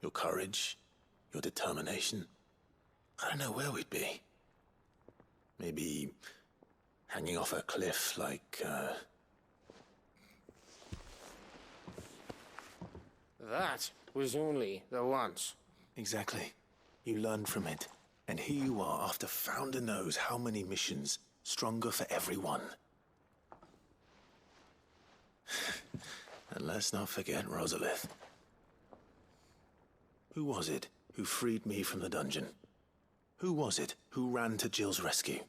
your courage, your determination, I don't know where we'd be. Maybe hanging off a cliff like, That was only the once. Exactly. You learned from it. And here you are after Founder knows how many missions, stronger for everyone. And let's not forget Rosalith. Who was it who freed me from the dungeon? Who was it who ran to Jill's rescue?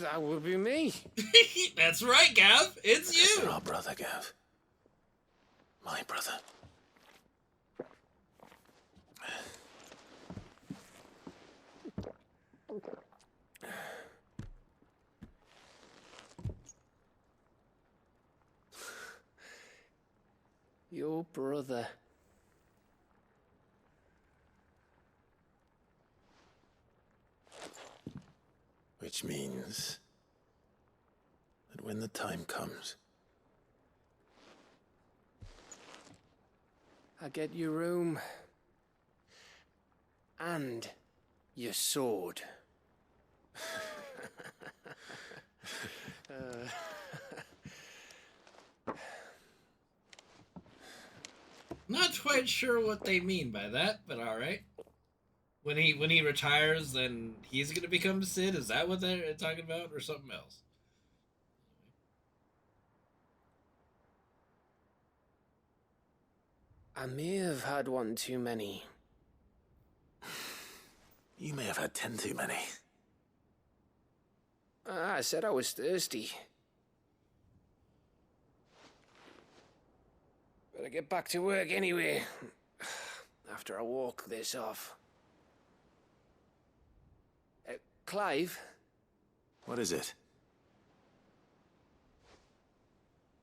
That would be me. That's right, Gav. It's you. You're our brother, Gav. My brother. Your brother. Which means that when the time comes, I get your room. And your sword. Not quite sure what they mean by that, but all right. When he retires, then he's gonna become Sid. Is that what they're talking about, or something else? I may have had one too many. you may have had 10 too many. I said I was thirsty. Better get back to work anyway. After I walk this off. Clive? What is it?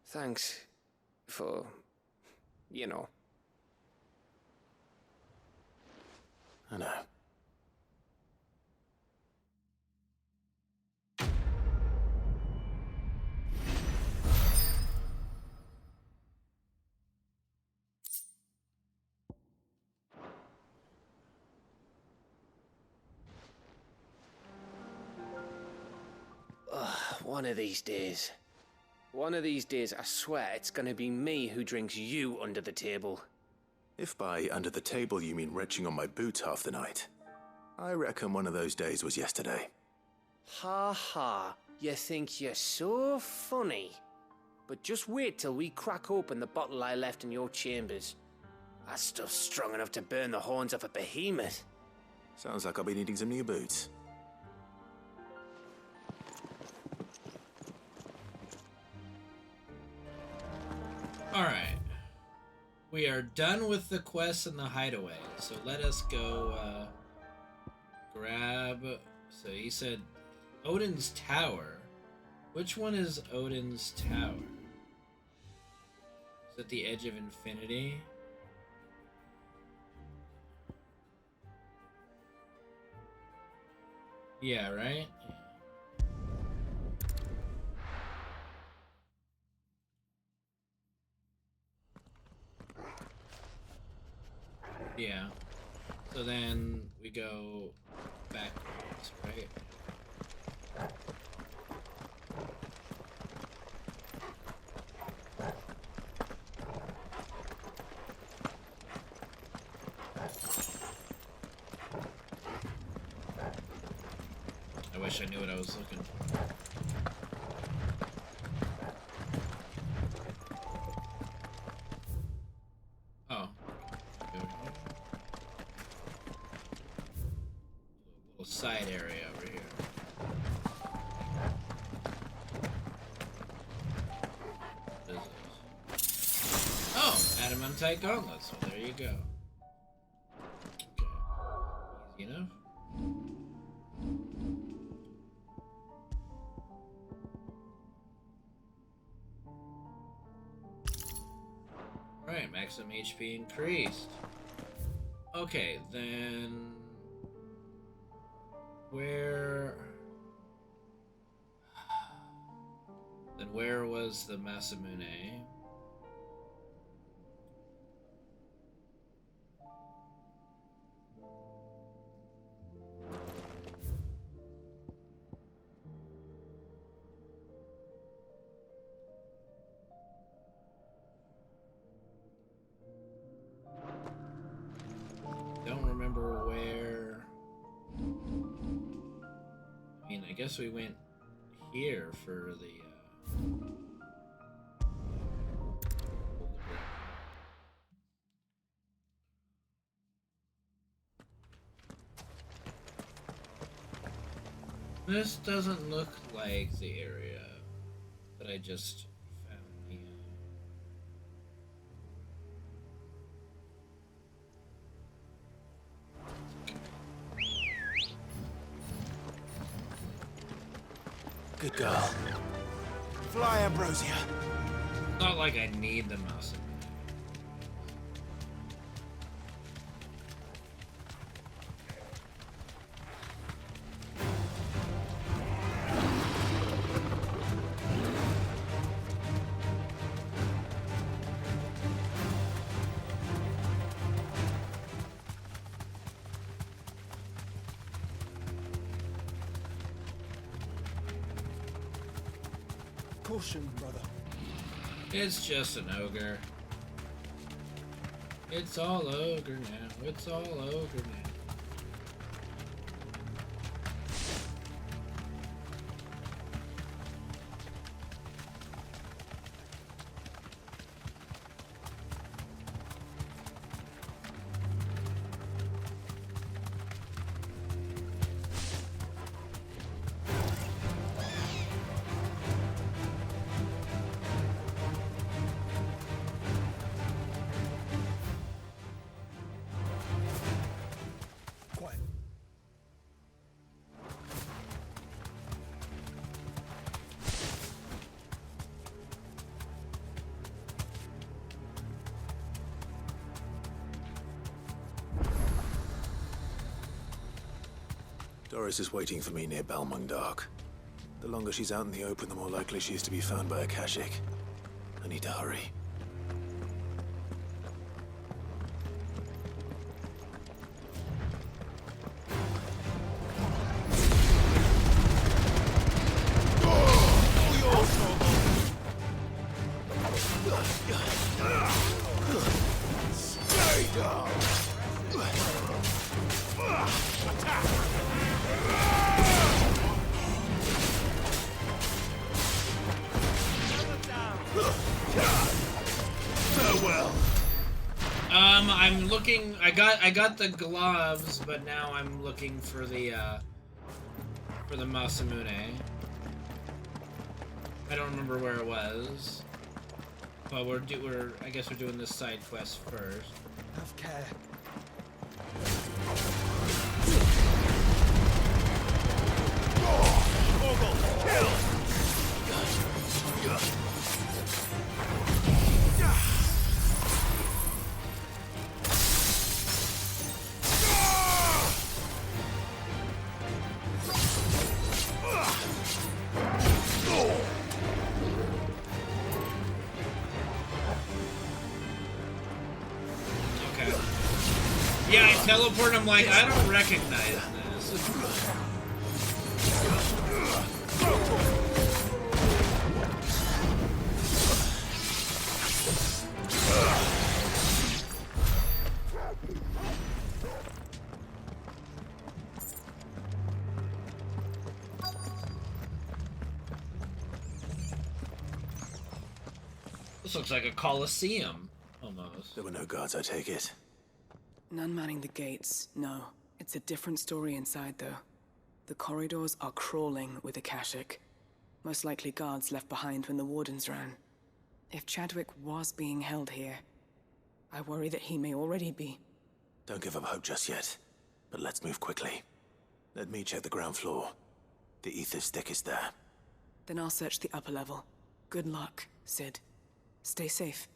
Thanks for, you know. I know. One of these days, One of these days, I swear, it's gonna be me who drinks you under the table. If by under the table you mean retching on my boots half the night, I reckon one of those days was yesterday. Ha ha, you think you're so funny. But just wait till we crack open the bottle I left in your chambers. That stuff's strong enough to burn the horns off a behemoth. Sounds like I'll be needing some new boots. Alright. We are done with the quest and the hideaway, so let us go grab... So he said Odin's Tower. Which one is Odin's Tower? Is it the Edge of Infinity? Yeah, right? Yeah. So then we go backwards, right? I wish I knew what I was looking for. Oh. Go here. Little side area over here. What is this? Oh, adamantite gauntlets. Well, there you go. Okay. Easy enough. Alright, maximum HP increased. Okay, then... Where was the Masamune? Don't remember where. I mean, I guess we went here for the. This doesn't look like the area that I just found. Good girl. Fly, Ambrosia. It's not like I need the mouse. Caution, brother. It's just an ogre. It's all ogre now. It's all ogre now. Doris is waiting for me near Balmung Dark. The longer she's out in the open, the more likely she is to be found by a Kashik. I need to hurry. I'm looking. I got the gloves, but now I'm looking for the Masamune. I don't remember where it was. But I guess we're doing this side quest first. Have care. Kill! Okay. Yeah, I teleport. I'm like, I don't recognize this. This looks like a coliseum, almost. There were no guards, I take it. None manning the gates, no. It's a different story inside, though. The corridors are crawling with Akashic. Most likely guards left behind when the wardens ran. If Chadwick was being held here, I worry that he may already be. Don't give up hope just yet, but let's move quickly. Let me check the ground floor. The ether stick is there. Then I'll search the upper level. Good luck, Sid. Stay safe.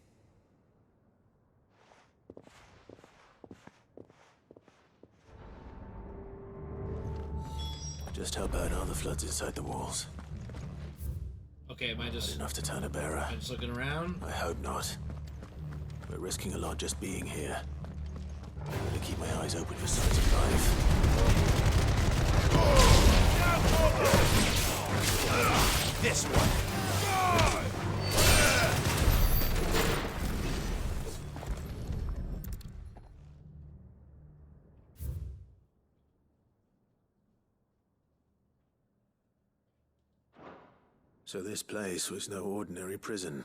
Just how bad are the floods inside the walls? Okay, am I just... Not enough to turn a bearer. I'm just looking around? I hope not. We're risking a lot just being here. I'm gonna keep my eyes open for signs of life. This one. So this place was no ordinary prison.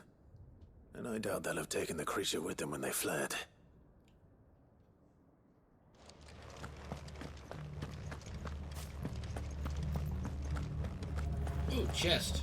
And I doubt they'll have taken the creature with them when they fled. Ooh, chest.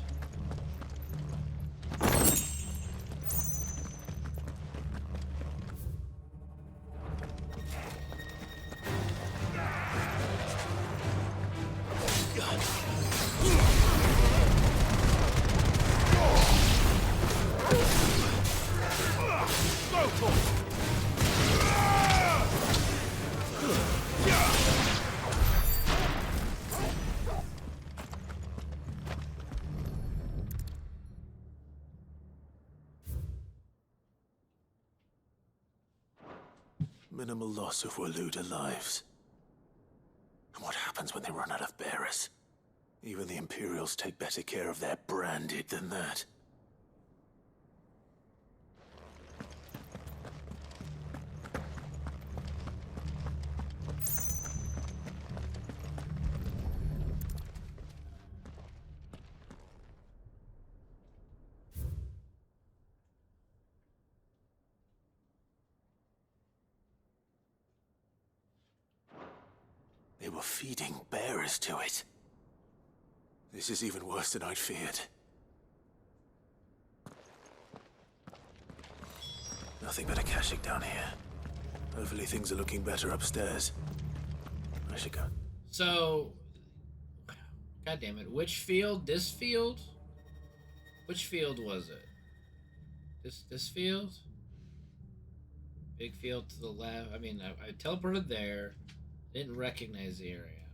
Minimal loss of Waluda lives. And what happens when they run out of bearers? Even the Imperials take better care of their branded than that. They were feeding bearers to it. This is even worse than I'd feared. Nothing but Akashic down here. Hopefully things are looking better upstairs. I should go. So... God damn it. Which field? This field? Which field was it? This field? Big field to the left. I mean, I teleported there. Didn't recognize the area.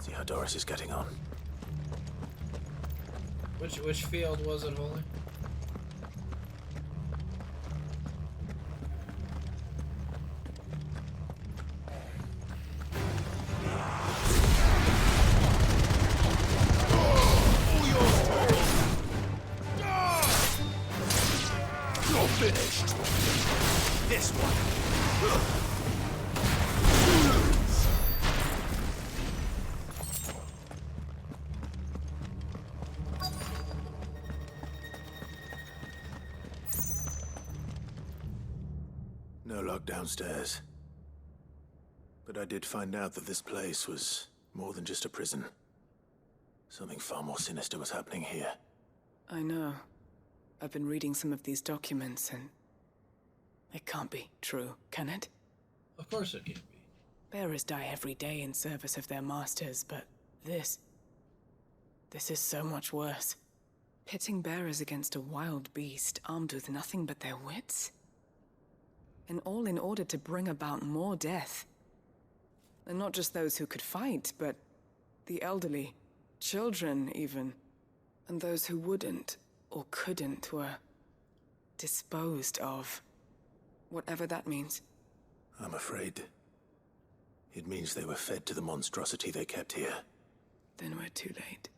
See how Doris is getting on. Which field was it, Holy? You're finished. This one. downstairs. But I did find out that this place was more than just a prison. Something far more sinister was happening here. I know. I've been reading some of these documents, and it can't be true, can it? Of course it can be. Bearers die every day in service of their masters, but this is so much worse. Pitting bearers against a wild beast armed with nothing but their wits? And all in order to bring about more death. And not just those who could fight, but the elderly, children even. And those who wouldn't or couldn't were disposed of. Whatever that means. I'm afraid it means they were fed to the monstrosity they kept here. Then we're too late.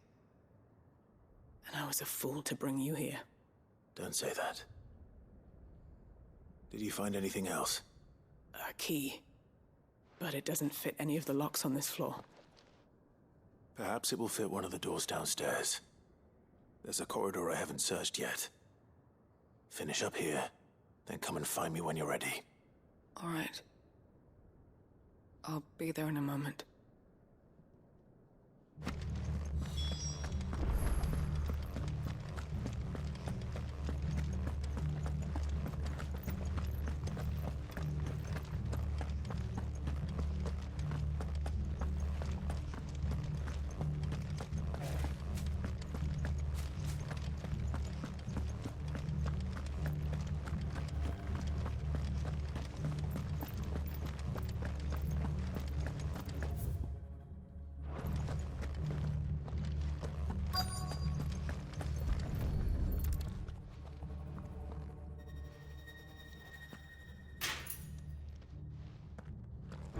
And I was a fool to bring you here. Don't say that. Did you find anything else? A key. But it doesn't fit any of the locks on this floor. Perhaps it will fit one of the doors downstairs. There's a corridor I haven't searched yet. Finish up here, then come and find me when you're ready. All right. I'll be there in a moment.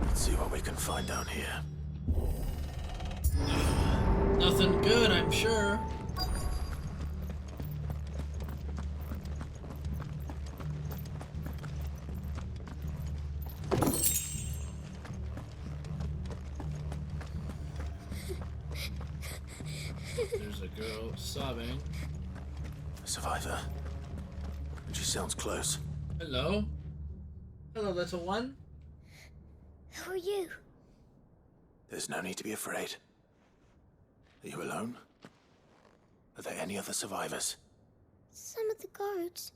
Let's see what we can find down here. Nothing good, I'm sure. There's a girl sobbing. A survivor. And she sounds close. Hello? Hello, little one? Who are you? There's no need to be afraid. Are you alone? Are there any other survivors? Some of the guards.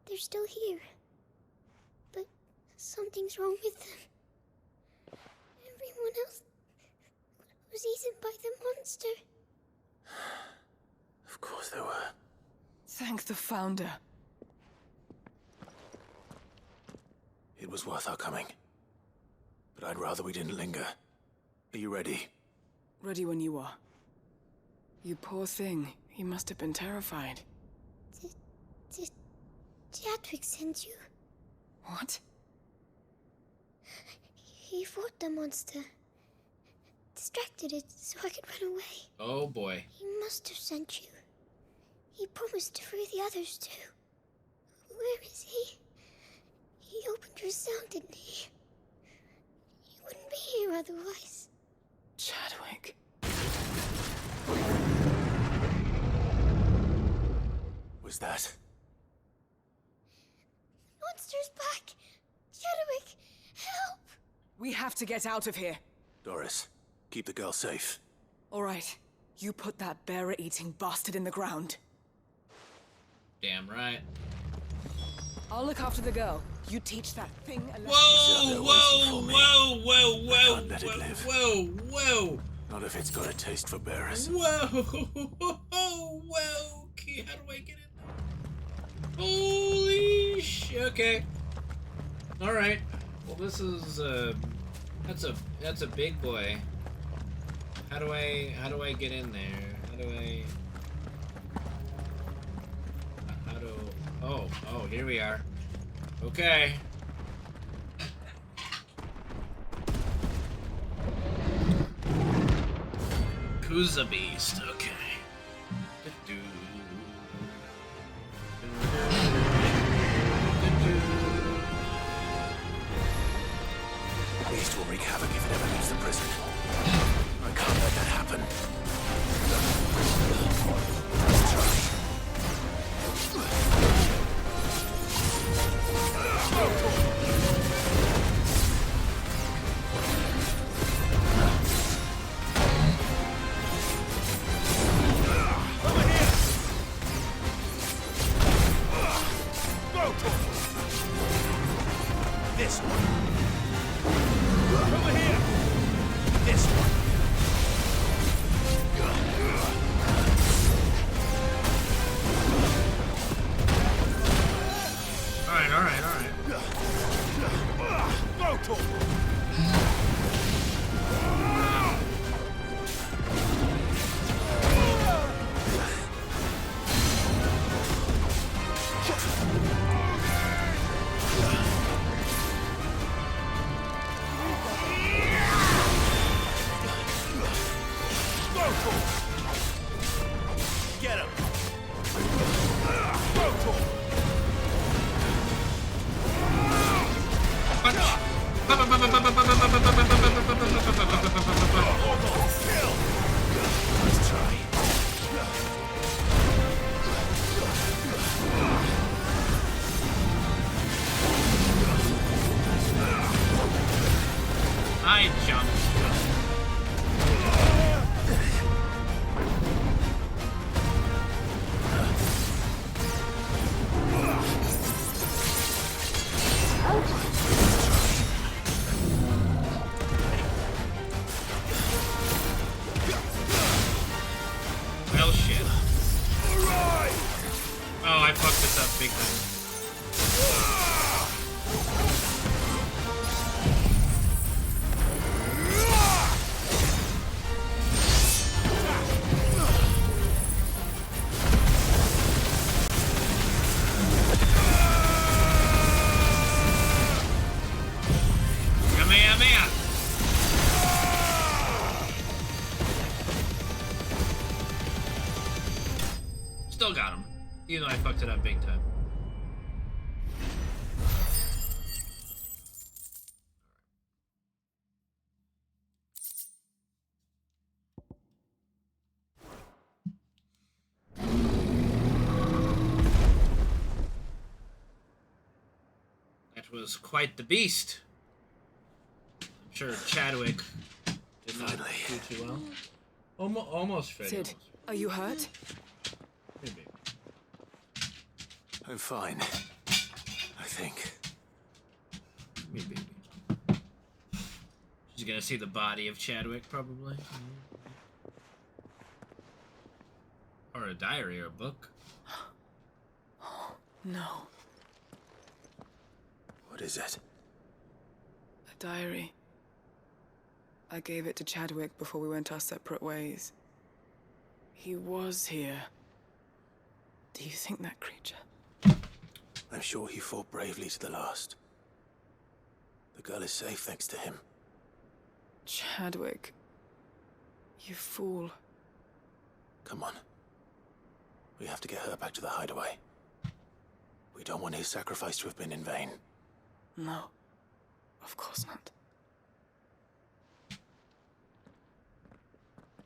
They're still here. But something's wrong with them. Everyone else was eaten by the monster. Of course there were. Thank the Founder. It was worth our coming. But I'd rather we didn't linger. Are you ready? Ready when you are. You poor thing. He must have been terrified. Did Chadwick send you? What? He fought the monster. Distracted it so I could run away. Oh boy. He must have sent you. He promised to free the others too. Where is he? He opened your cell, didn't he? He wouldn't be here otherwise. Chadwick. Was that? Monster's back! Chadwick, help! We have to get out of here. Doris, keep the girl safe. All right. You put that bearer-eating bastard in the ground. Damn right. I'll look after the girl. You teach that thing a lesson. Whoa, whoa, whoa, whoa, whoa, Can't let it live. whoa, whoa. Not if it's got a taste for bearers. Whoa, whoa. Okay, how do I get in there? Holy shit. Okay. All right. Well, this is that's a big boy. How do I get in there? Oh, here we are. Okay. Kuza Beast, okay. Beast will wreak havoc if it ever leaves the prison. I can't let that happen. Let's try. Let's try. I jumped. Well, shit. Oh, I fucked this up big time. Kamehameha! Still got him, even though I fucked it up big time. That was quite the beast. I'm sure Chadwick did not do too well. Almost fit. Sid, are you hurt? Maybe. I'm fine. I think. Maybe. She's gonna see the body of Chadwick, probably. Or a diary or a book. No. What is it? A diary. I gave it to Chadwick before we went our separate ways. He was here. Do you think that creature? I'm sure he fought bravely to the last. The girl is safe thanks to him. Chadwick. You fool. Come on. We have to get her back to the hideaway. We don't want his sacrifice to have been in vain. No. Of course not.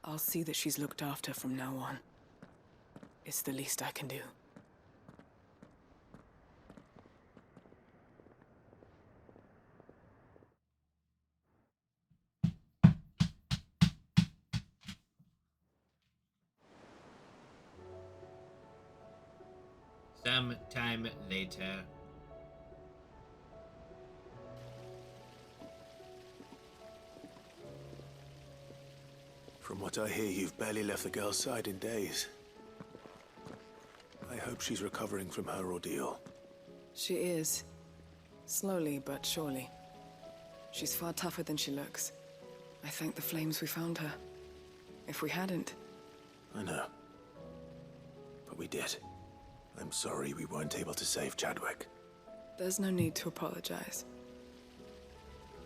I'll see that she's looked after from now on. It's the least I can do. Some time later. From what I hear, you've barely left the girl's side in days. I hope she's recovering from her ordeal. She is. Slowly but surely. She's far tougher than she looks. I thank the flames we found her. If we hadn't... I know. But we did. I'm sorry we weren't able to save Chadwick. There's no need to apologize.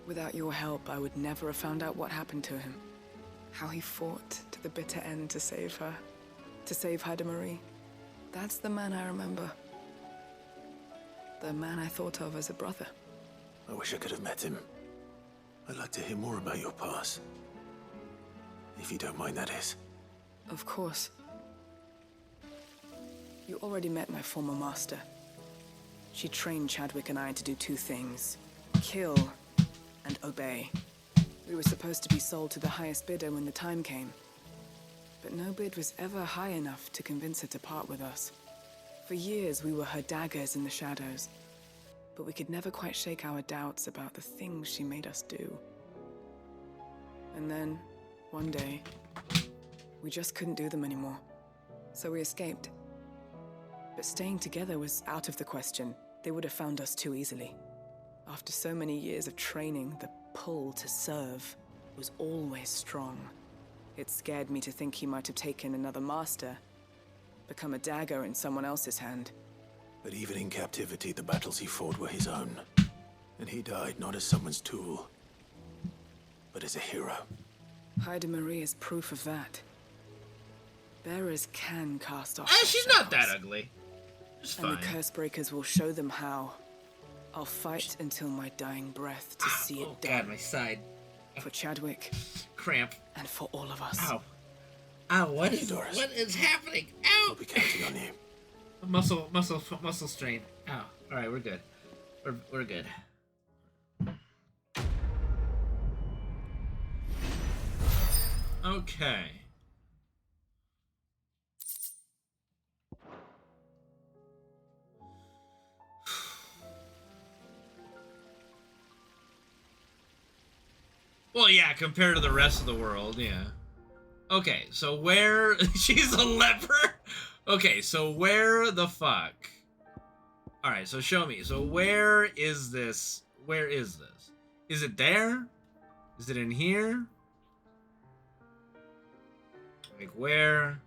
Without your help, I would never have found out what happened to him. How he fought to the bitter end to save her. To save Haida Marie. That's the man I remember. The man I thought of as a brother. I wish I could have met him. I'd like to hear more about your past. If you don't mind, that is. Of course. You already met my former master. She trained Chadwick and I to do two things. Kill and obey. We were supposed to be sold to the highest bidder when the time came. But no bid was ever high enough to convince her to part with us. For years, we were her daggers in the shadows. But we could never quite shake our doubts about the things she made us do. And then, one day, we just couldn't do them anymore. So we escaped. But staying together was out of the question. They would have found us too easily. After so many years of training, the pull to serve was always strong. It scared me to think he might have taken another master, become a dagger in someone else's hand. But even in captivity, the battles he fought were his own. And he died not as someone's tool, but as a hero. Haida Marie is proof of that. Bearers can cast off. She's not that ugly. It's fine. And the curse breakers will show them how. I'll fight until my dying breath to see it done. God, my side. For Chadwick. Cramp. And for all of us. Ow. Ow, what is happening? Ow! We'll be counting on you. Muscle strain. Ow. Alright, we're good. We're good. Okay. Well, yeah, compared to the rest of the world, yeah. Okay, so where... She's a leper? Okay, so where the fuck? Alright, so show me. So where is this? Where is this? Is it there? Is it in here? Like, where?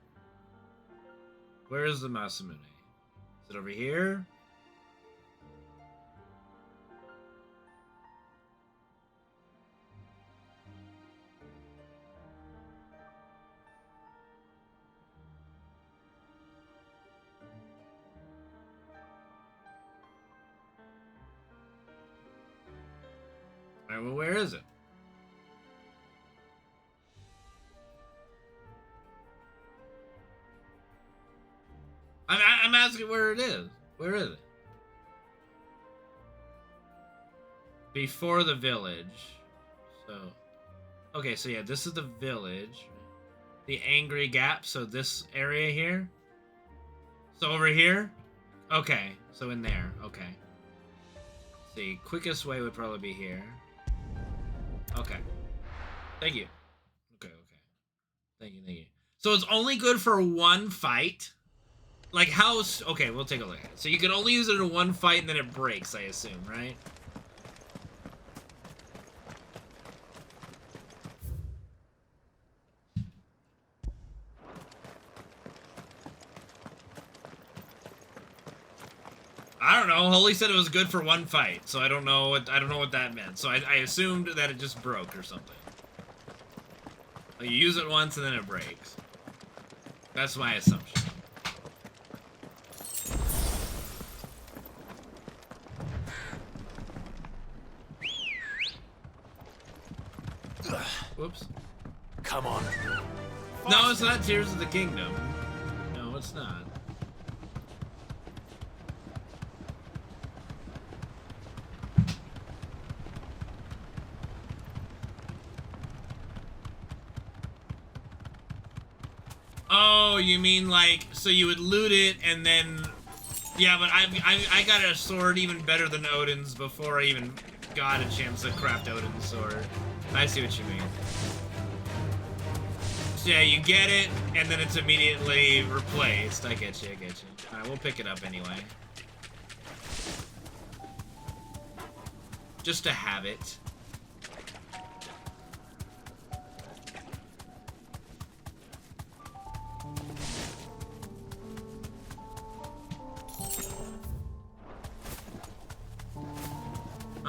Where is the Masamune? Is it over here? Alright, well, where is it? I'm asking where it is. Where is it? Before the village. So, okay, so yeah, this is the village. The Angry Gap, so this area here. So over here? Okay, so in there, okay. The quickest way would probably be here. Okay. Thank you. Okay. Thank you. So it's only good for one fight? Like how... Okay, we'll take a look at it. So you can only use it in one fight and then it breaks, I assume, right? I don't know. Holy said it was good for one fight, so I don't know what that meant. So I assumed that it just broke or something. Like you use it once and then it breaks. That's my assumption. Whoops. Come on. No, it's not Tears of the Kingdom. No, it's not. Oh, you mean like, so you would loot it and then... Yeah, but I got a sword even better than Odin's before I even got a chance to craft Odin's sword. I see what you mean. So yeah, you get it, and then it's immediately replaced. I get you. Alright, we'll pick it up anyway. Just to have it.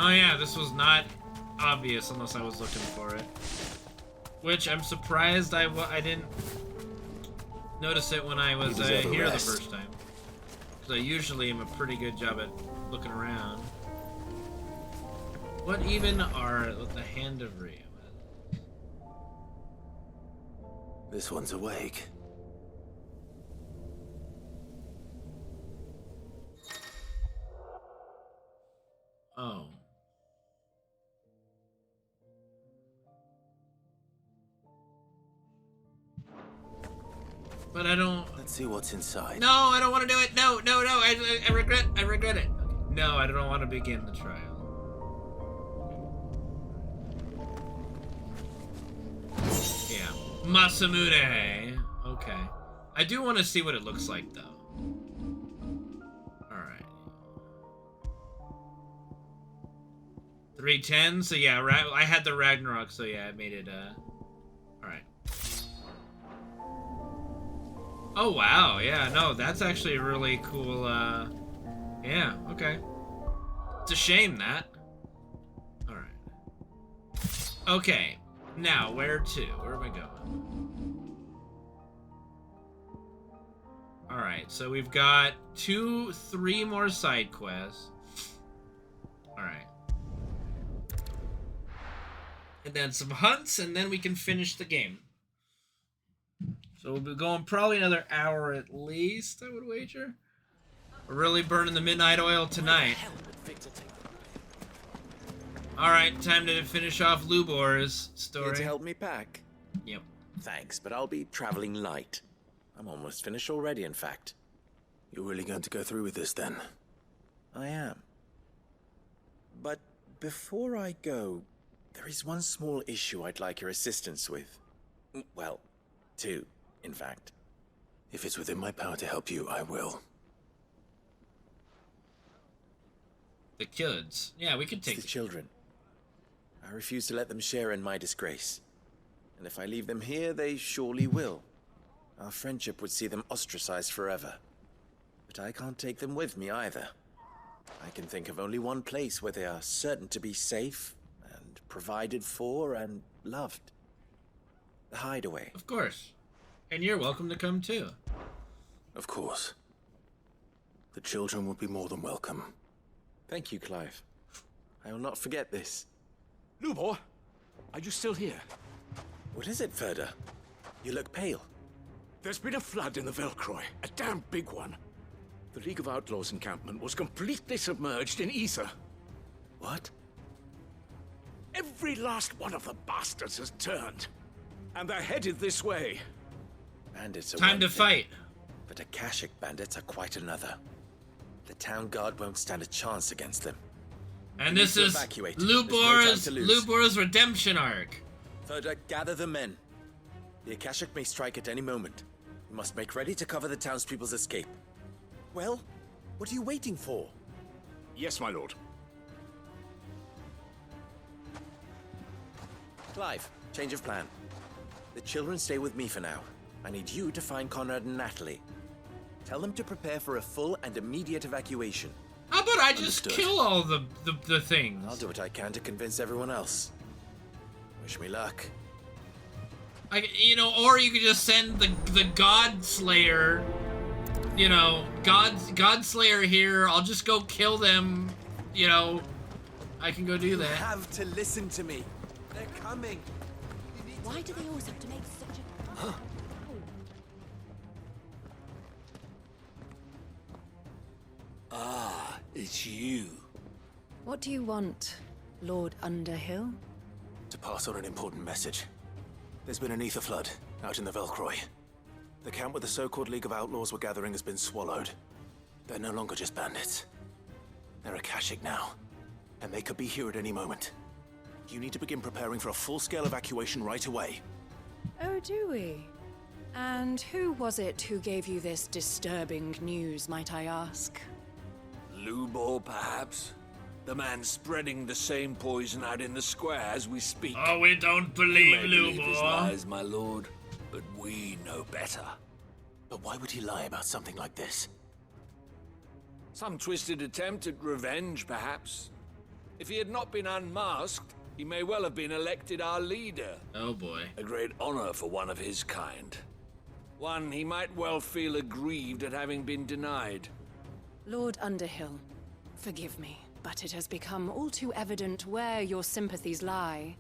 Oh yeah, this was not obvious unless I was looking for it. Which I'm surprised I didn't notice it when I was here the first time. Because I usually am a pretty good job at looking around. What even are the Hand of Rhea? This one's awake. Oh. But I don't... Let's see what's inside. No, I don't want to do it. No. I regret it. Okay. No, I don't want to begin the trial. Yeah. Masamune. Okay. I do want to see what it looks like, though. Alright. 310, so yeah, I had the Ragnarok, so yeah, I made it, alright. Oh, wow, yeah, no, that's actually a really cool, yeah, okay. It's a shame, that. Alright. Okay, now, where to? Where am I going? Alright, so we've got 3 more side quests. Alright. And then some hunts, and then we can finish the game. So we'll be going probably another hour at least, I would wager. We're really burning the midnight oil tonight. Alright, time to finish off Lubor's story. Here to help me pack? Yep. Thanks, but I'll be traveling light. I'm almost finished already, in fact. You're really going to go through with this, then? I am. But before I go, there is one small issue I'd like your assistance with. Well, two, in fact. If it's within my power to help you, I will. The kids. Yeah, we could take the children. I refuse to let them share in my disgrace. And if I leave them here, they surely will. Our friendship would see them ostracized forever. But I can't take them with me either. I can think of only one place where they are certain to be safe and provided for and loved. The Hideaway. Of course. And you're welcome to come too. Of course. The children would be more than welcome. Thank you, Clive. I will not forget this. Lubor, are you still here? What is it, Ferda? You look pale. There's been a flood in the Velcroy, a damn big one. The League of Outlaws encampment was completely submerged in ether. What? Every last one of the bastards has turned. And they're headed this way. Bandits are time to fight. But Akashic bandits are quite another. The town guard won't stand a chance against them. And this is Lubor's redemption arc. Ferda, gather the men. The Akashic may strike at any moment. We must make ready to cover the townspeople's escape. Well, what are you waiting for? Yes, my lord. Clive, change of plan. The children stay with me for now. I need you to find Conrad and Natalie. Tell them to prepare for a full and immediate evacuation. How about I just kill all the things? I'll do what I can to convince everyone else. Wish me luck. Or you could just send the God Slayer. God Slayer here. I'll just go kill them. I can go do that. You have to listen to me. They're coming. Why do they always have to make such a... Huh? Ah, it's you. What do you want, Lord Underhill? To pass on an important message. There's been an ether flood out in the Velcroy. The camp where the so-called League of Outlaws were gathering has been swallowed. They're no longer just bandits. They're Akashic now, and they could be here at any moment. You need to begin preparing for a full-scale evacuation right away. Oh, do we? And who was it who gave you this disturbing news, might I ask? Lubor, perhaps? The man spreading the same poison out in the square as we speak. Oh, we don't believe believe his Lubor. lies, my lord, but we know better. But why would he lie about something like this? Some twisted attempt at revenge, perhaps. If he had not been unmasked, he may well have been elected our leader. Oh boy. A great honor for one of his kind. One he might well feel aggrieved at having been denied. Lord Underhill, forgive me, but it has become all too evident where your sympathies lie.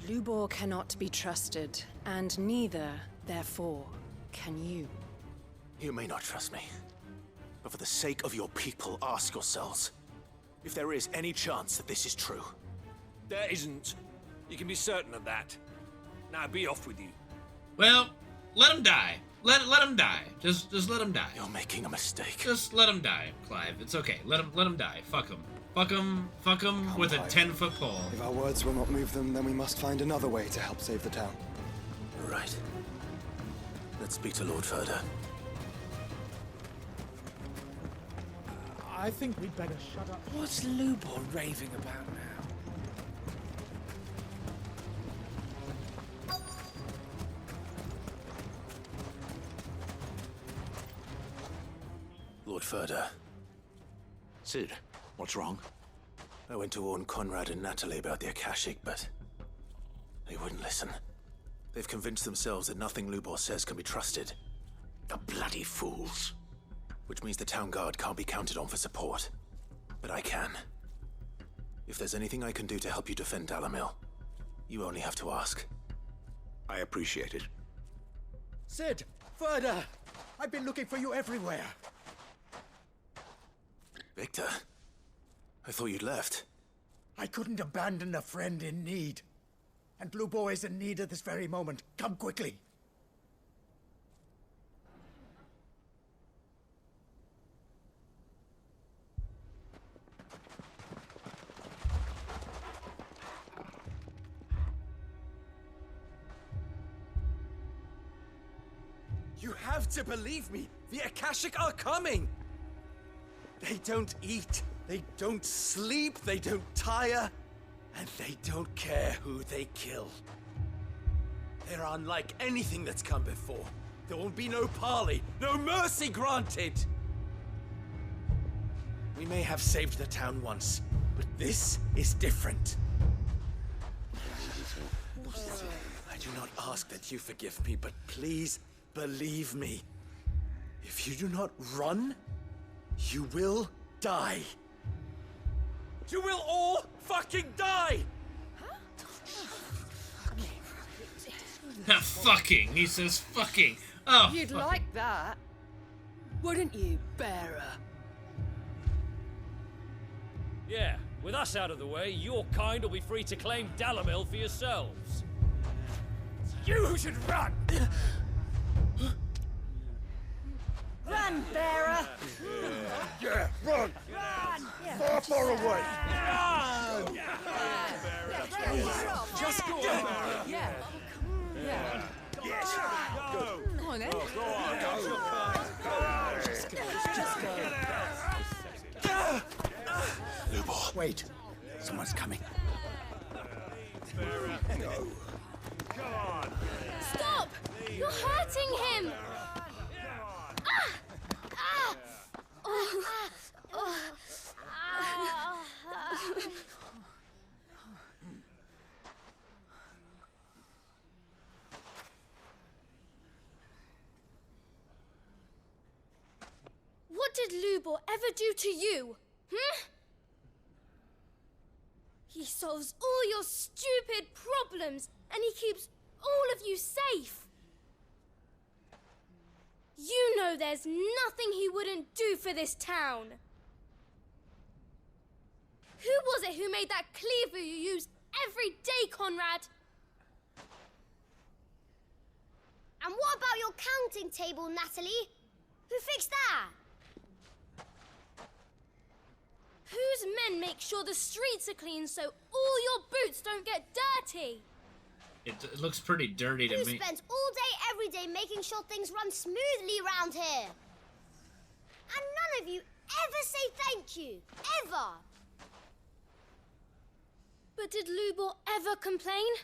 Lubor cannot be trusted, and neither, therefore, can you. You may not trust me, but for the sake of your people, ask yourselves if there is any chance that this is true. There isn't. You can be certain of that. Now be off with you. Well, let him die. Let him die. Just let him die. You're making a mistake. Just let him die, Clive. It's okay. Let him die. Fuck him. Fuck him Come, with a Clive. 10-foot pole. If our words will not move them, then we must find another way to help save the town. Right. Let's speak to Lord Ferda. I think we'd better shut up. What's Lubor raving about now? Lord Ferda. Sid, what's wrong? I went to warn Conrad and Natalie about the Akashic, but they wouldn't listen. They've convinced themselves that nothing Lubor says can be trusted. The bloody fools. Which means the town guard can't be counted on for support. But I can. If there's anything I can do to help you defend Dalamil, you only have to ask. I appreciate it. Sid! Further! I've been looking for you everywhere. Victor? I thought you'd left. I couldn't abandon a friend in need. And Blue Boy is in need at this very moment. Come quickly. You have to believe me! The Akashic are coming! They don't eat, they don't sleep, they don't tire, and they don't care who they kill. They're unlike anything that's come before. There will be no parley, no mercy granted! We may have saved the town once, but this is different. I do not ask that you forgive me, but please believe me. If you do not run, you will die. You will all fucking die! Fucking. He says fucking. Oh. You'd fucking. like that, wouldn't you, bearer? Yeah, with us out of the way, your kind will be free to claim Dalamil for yourselves. You should run! Run, bearer! Yeah, run! Far, far away! Just go on. Yeah. Yeah. Yes! Go on, then. Go on, go! Just go. Lubor. Wait. Someone's coming. No. Stop! You're hurting him! What did Lubor ever do to you? He solves all your stupid problems, and he keeps all of you safe. You know there's nothing he wouldn't do for this town. Who was it who made that cleaver you use every day, Conrad? And what about your counting table, Natalie? Who fixed that? Whose men make sure the streets are clean so all your boots don't get dirty? It looks pretty dirty to Who me. spends all day, every day making sure things run smoothly around here? And none of you ever say thank you. Ever. But did Lubor ever complain?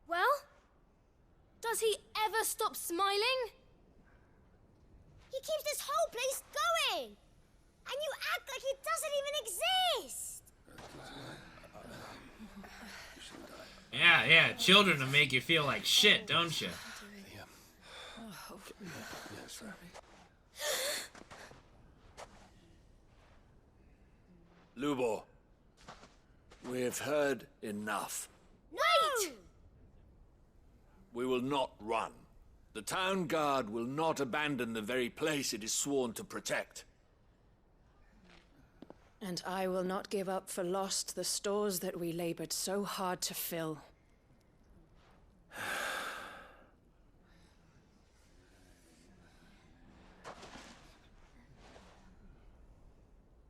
Well, does he ever stop smiling? He keeps this whole place going. And you act like he doesn't even exist. Yeah, children to make you feel like shit, don't you? Lubor, we have heard enough. Wait! We will not run. The town guard will not abandon the very place it is sworn to protect. And I will not give up for lost the stores that we labored so hard to fill.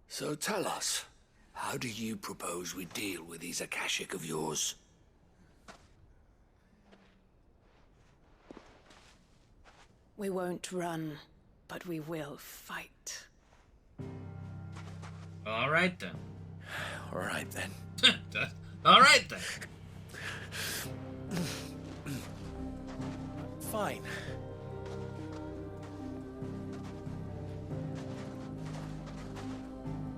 So tell us, how do you propose we deal with these Akashic of yours? We won't run, but we will fight. All right then. All right then. All right then. Fine.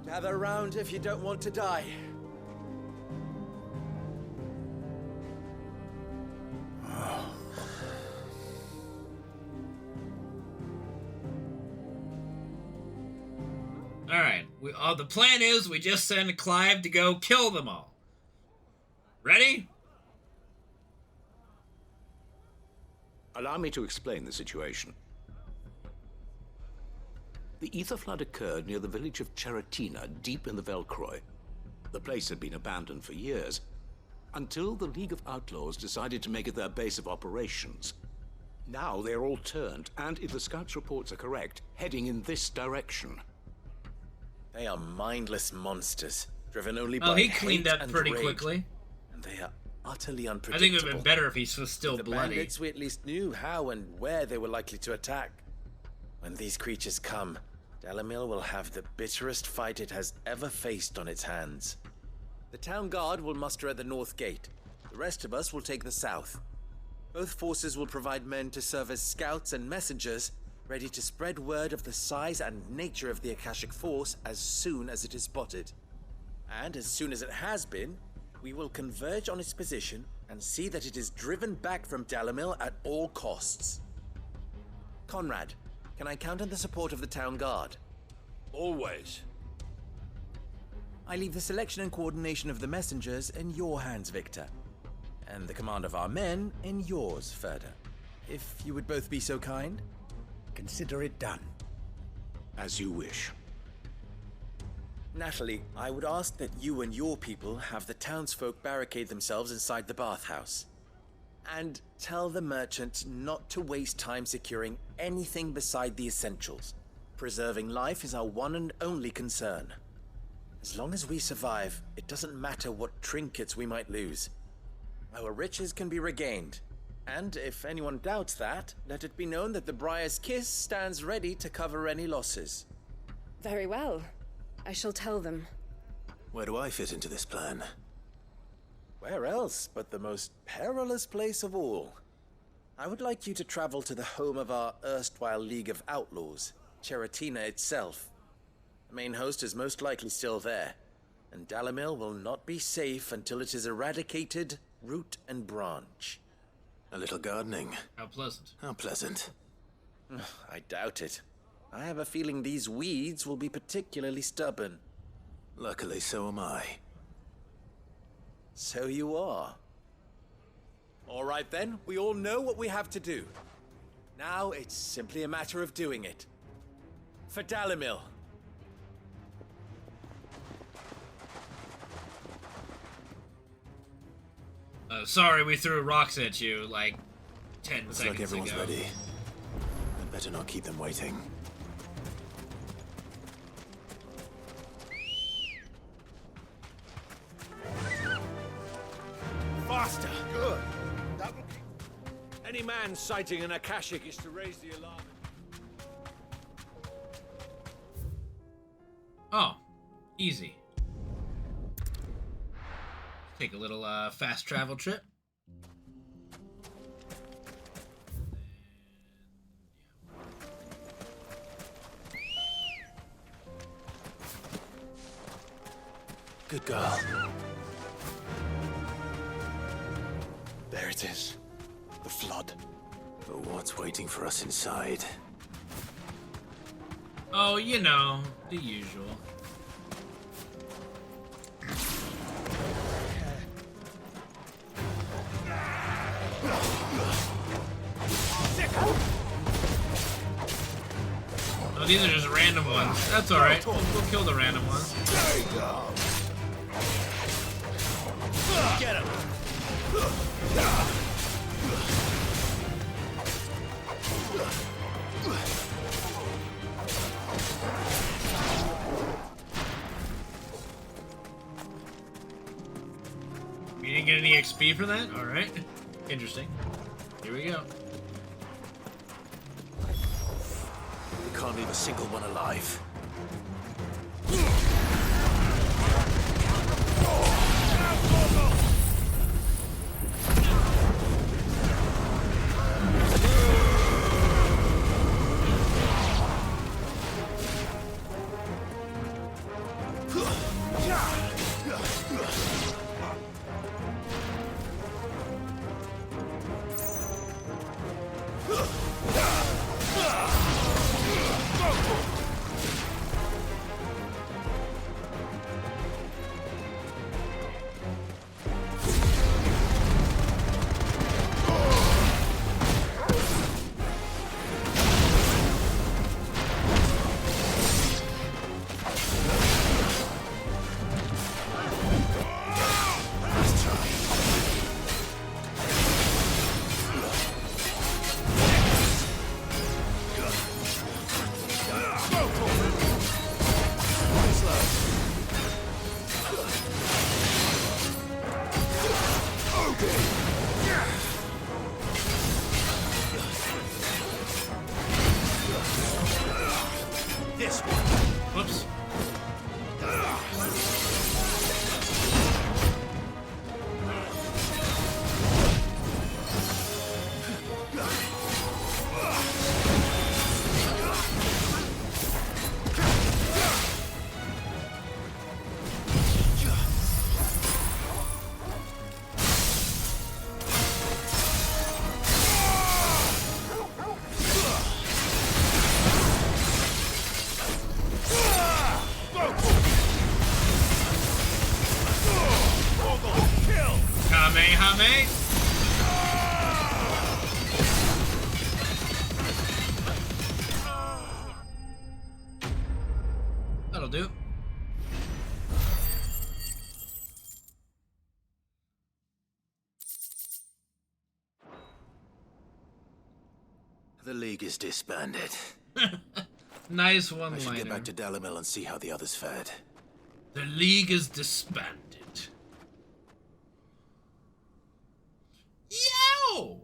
Gather round if you don't want to die. All right. The plan is we just send Clive to go kill them all. Ready? Allow me to explain the situation. The ether flood occurred near the village of Cheratina, deep in the Velcroy. The place had been abandoned for years, until the League of Outlaws decided to make it their base of operations. Now they're all turned, and if the scouts' reports are correct, heading in this direction. They are mindless monsters, driven only by Oh, he cleaned hate up and pretty rage. quickly. And they are utterly I unpredictable. think it would have been better if he was still the bloody. bandits, we at least knew how and where they were likely to attack. When these creatures come, Dalamil will have the bitterest fight it has ever faced on its hands. The town guard will muster at the north gate. The rest of us will take the south. Both forces will provide men to serve as scouts and messengers, ready to spread word of the size and nature of the Akashic Force as soon as it is spotted. And as soon as it has been, we will converge on its position and see that it is driven back from Dalamil at all costs. Conrad, can I count on the support of the town guard? Always. I leave the selection and coordination of the messengers in your hands, Victor. And the command of our men in yours, Ferda. If you would both be so kind. Consider it done. As you wish. Natalie, I would ask that you and your people have the townsfolk barricade themselves inside the bathhouse. And tell the merchant not to waste time securing anything beside the essentials. Preserving life is our one and only concern. As long as we survive, it doesn't matter what trinkets we might lose. Our riches can be regained. And if anyone doubts that, let it be known that the Briar's Kiss stands ready to cover any losses. Very well. I shall tell them. Where do I fit into this plan? Where else but the most perilous place of all? I would like you to travel to the home of our erstwhile League of Outlaws, Cheratina itself. The main host is most likely still there, and Dalamil will not be safe until it is eradicated, root and branch. A little gardening. How pleasant. How pleasant. I doubt it. I have a feeling these weeds will be particularly stubborn. Luckily, so am I. So you are. All right then, we all know what we have to do. Now it's simply a matter of doing it. For Dalamil. Sorry, we threw rocks at you like 10 Looks seconds like everyone's ago. ready. I'd better not keep them waiting. Faster! Good. Any man sighting an Akashic is to raise the alarm. Oh, easy. Take a little fast travel trip. Good girl. There it is. The flood. But what's waiting for us inside? Oh, you know, the usual. Oh, these are just random ones. That's alright. We'll kill the random ones. There you go. Get him. You didn't get any XP for that? Alright. Interesting. Here we go. We can't leave a single one alive. This one. Whoops. Kamehameha! That'll do. The League is disbanded. Nice I should get one-liner. back to Dalimil and see how the others fared. The League is disbanded. Yo!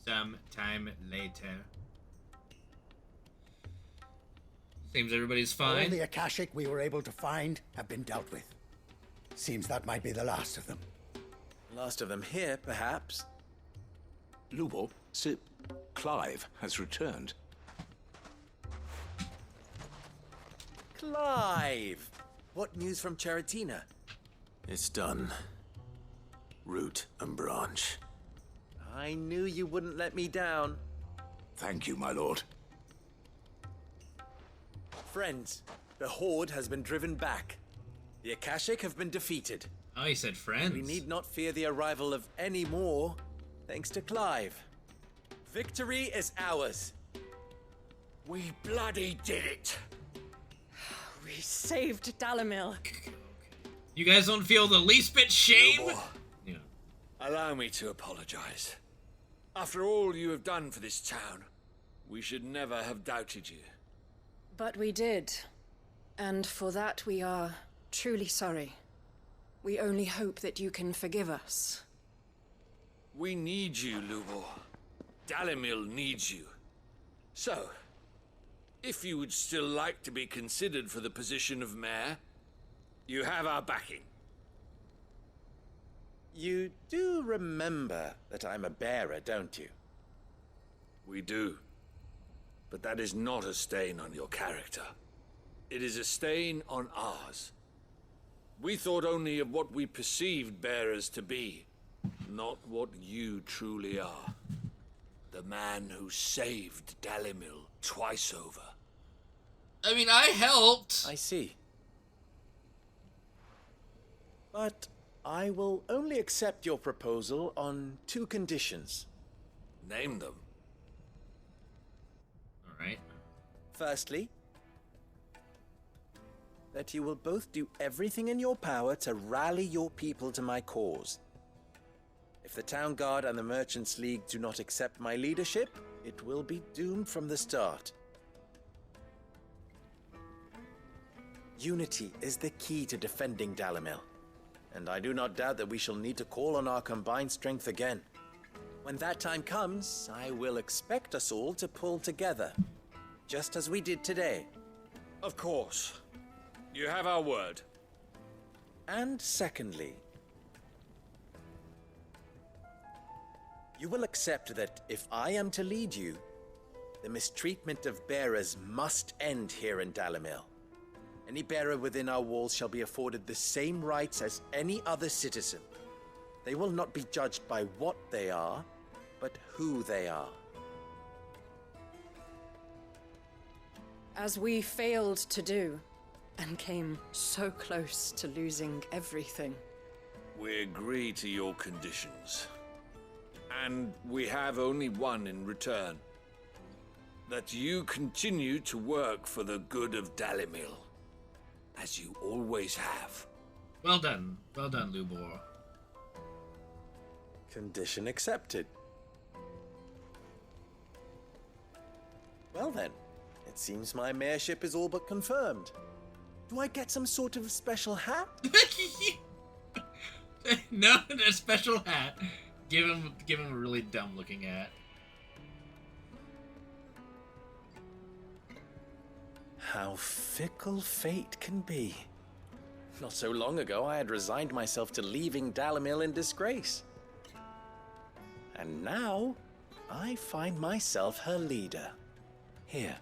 Some time later. Seems everybody's All fine. the Akashic we were able to find have been dealt with. Seems that might be the last of them. Last of them here, perhaps. Lubor, Sip, Clive has returned. Clive! What news from Charatina? It's done. Root and branch. I knew you wouldn't let me down. Thank you, my lord. Friends, the Horde has been driven back. The Akashic have been defeated. Oh, he said friends. We need not fear the arrival of any more, thanks to Clive. Victory is ours. We bloody did it. We saved Dalimil. You guys don't feel the least bit shame? Yeah. Allow me to apologize. After all you have done for this town, we should never have doubted you. But we did. And for that we are truly sorry. We only hope that you can forgive us. We need you, Lubor. Dalimil needs you. So, if you would still like to be considered for the position of mayor, you have our backing. You do remember that I'm a bearer, don't you? We do. But that is not a stain on your character. It is a stain on ours. We thought only of what we perceived bearers to be, not what you truly are. The man who saved Dalimil twice over. I mean, I helped. I see. But I will only accept your proposal on 2 conditions. Name them. Alright. Firstly, that you will both do everything in your power to rally your people to my cause. If the Town Guard and the Merchants League do not accept my leadership, it will be doomed from the start. Unity is the key to defending Dalimil, and I do not doubt that we shall need to call on our combined strength again. When that time comes, I will expect us all to pull together, just as we did today. Of course. You have our word. And secondly, you will accept that if I am to lead you, the mistreatment of bearers must end here in Dalimil. Any bearer within our walls shall be afforded the same rights as any other citizen. They will not be judged by what they are, but who they are. As we failed to do, and came so close to losing everything. We agree to your conditions. And we have only one in return. That you continue to work for the good of Dalimil, as you always have. Well done, Lubor. Condition accepted. Well then, It seems my mayorship is all but confirmed. Do I get some sort of special hat? No, a special hat. Give him a really dumb looking hat. How fickle fate can be. Not so long ago, I had resigned myself to leaving Dalamil in disgrace. And now, I find myself her leader. Here.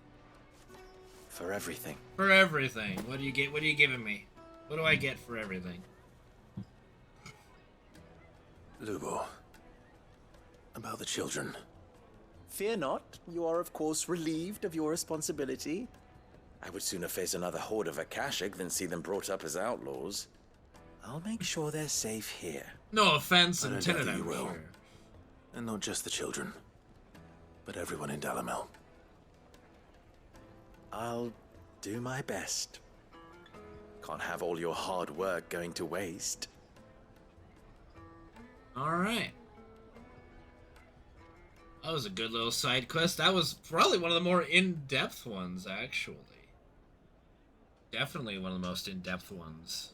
For everything. For everything. What do you get? What are you giving me? What do I get for everything? Lubo. About the children. Fear not. You are, of course, relieved of your responsibility. I would sooner face another horde of Akashic than see them brought up as outlaws. I'll make sure they're safe here. No offense I don't intended, doubt that you I'm will. sure. And not just the children, but everyone in Dalamil. I'll do my best. Can't have all your hard work going to waste. Alright. That was a good little side quest. That was probably one of the more in-depth ones, actually. Definitely one of the most in-depth ones.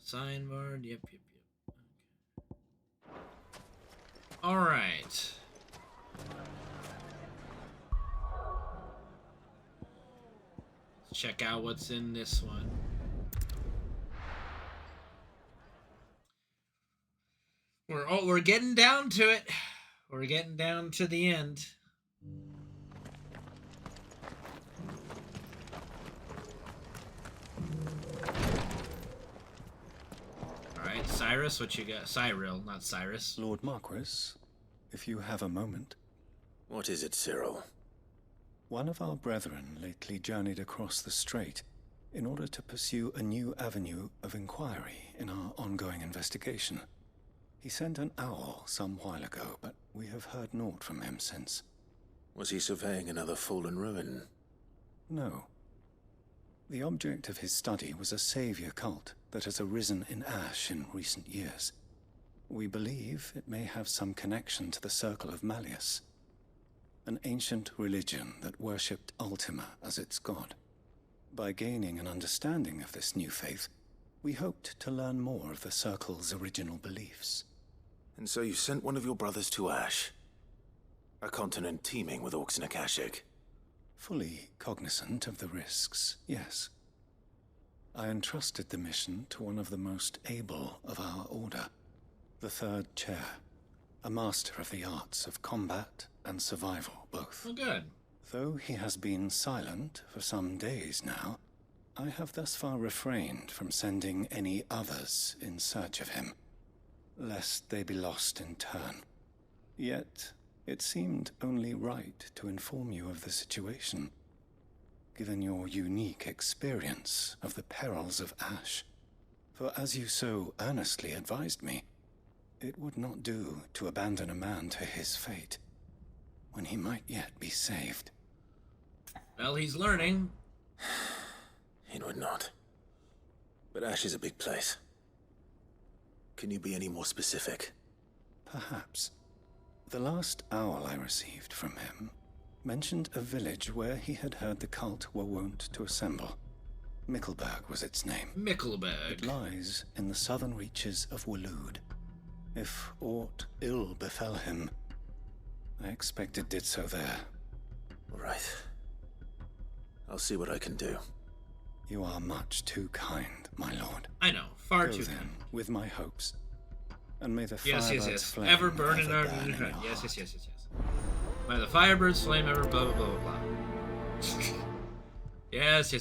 Signboard, yep. Okay. Alright. Let's check out what's in this one. We're getting down to it. We're getting down to the end. Alright, Cyrus, what you got? Cyril, not Cyrus. Lord Marquis, if you have a moment. What is it, Cyril? One of our brethren lately journeyed across the strait in order to pursue a new avenue of inquiry in our ongoing investigation. He sent an owl some while ago, but we have heard naught from him since. Was he surveying another fallen ruin? No. The object of his study was a savior cult that has arisen in Ash in recent years. We believe it may have some connection to the Circle of Malleus, an ancient religion that worshipped Ultima as its god. By gaining an understanding of this new faith, we hoped to learn more of the Circle's original beliefs. And so you sent one of your brothers to Ash, a continent teeming with orcs and Akashic. Fully cognizant of the risks, yes. I entrusted the mission to one of the most able of our order, the Third Chair, a master of the arts of combat and survival both. Oh, good. Though he has been silent for some days now, I have thus far refrained from sending any others in search of him, lest they be lost in turn. Yet, it seemed only right to inform you of the situation, given your unique experience of the perils of Ash. For as you so earnestly advised me, it would not do to abandon a man to his fate, when he might yet be saved. Well, he's learning. It would not. But Ash is a big place. Can you be any more specific? Perhaps. The last owl I received from him mentioned a village where he had heard the cult were wont to assemble. Mickleburg was its name. Mickleburg. It lies in the southern reaches of Waloed. If aught ill befell him, I expect it did so there. Right. I'll see what I can do. You are much too kind, my lord. I know, far Go too then, kind. with my hopes. And may the Yes, firebirds flame ever flame burn in our burn in your yes. May the firebirds flame ever blah blah blah blah blah. yes.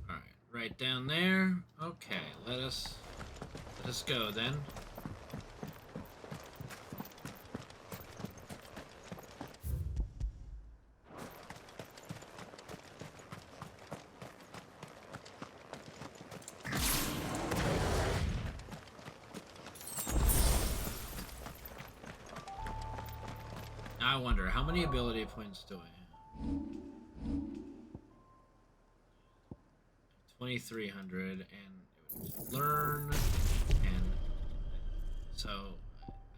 Alright, right down there. Okay, let us go then. Now I wonder, how many ability points do I have? 2,300, and it would learn, and so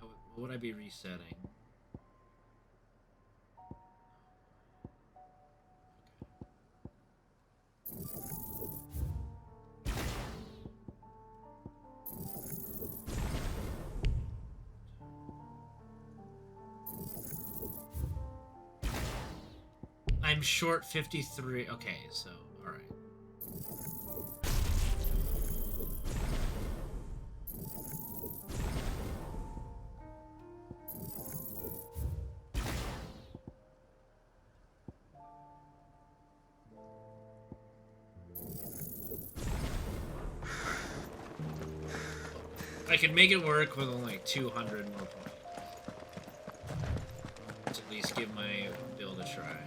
what would I be resetting? I'm short 53. Okay, so all right. I can make it work with only like 200 more points. Let's at least give my build a try.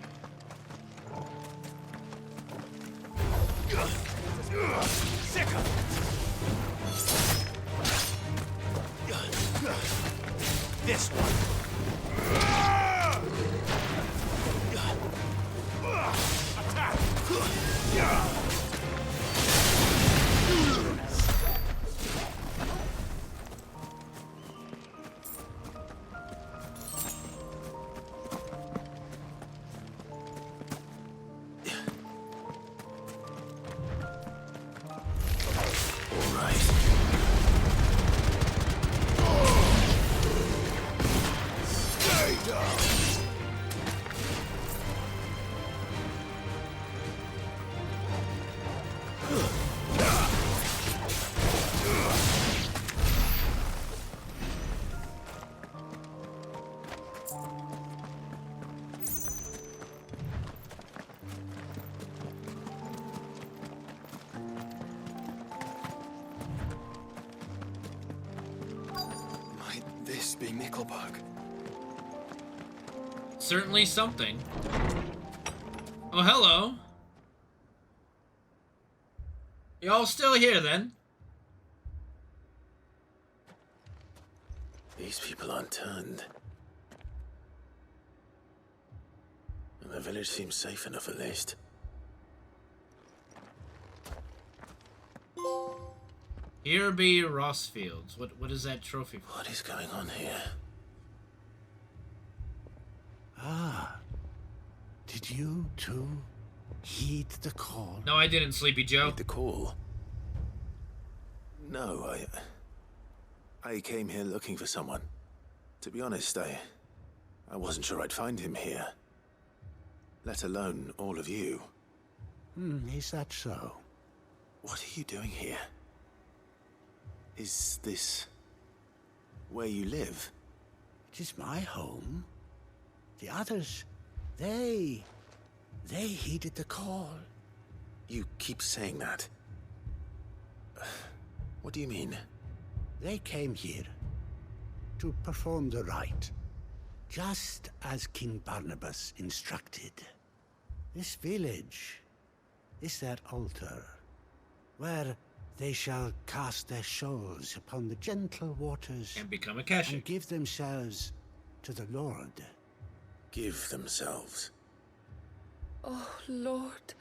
This one. Attack! Be Nickelbug. Certainly something. Oh, hello. Y'all still here then? These people aren't turned. And the village seems safe enough at least. Here be Rossfields. What is that trophy for? What is going on here? Ah. Did you too heed the call? No, I didn't, Sleepy Joe. Heed the call? No, I came here looking for someone. To be honest, I wasn't sure I'd find him here. Let alone all of you. Is that so? What are you doing here? Is this where you live? It is my home. The others, they heeded the call. You keep saying that. What do you mean? They came here to perform the rite, just as King Barnabas instructed. This village is their altar, where they shall cast their shoals upon the gentle waters and become a Keshik and give themselves to the Lord. Give themselves? Oh, Lord,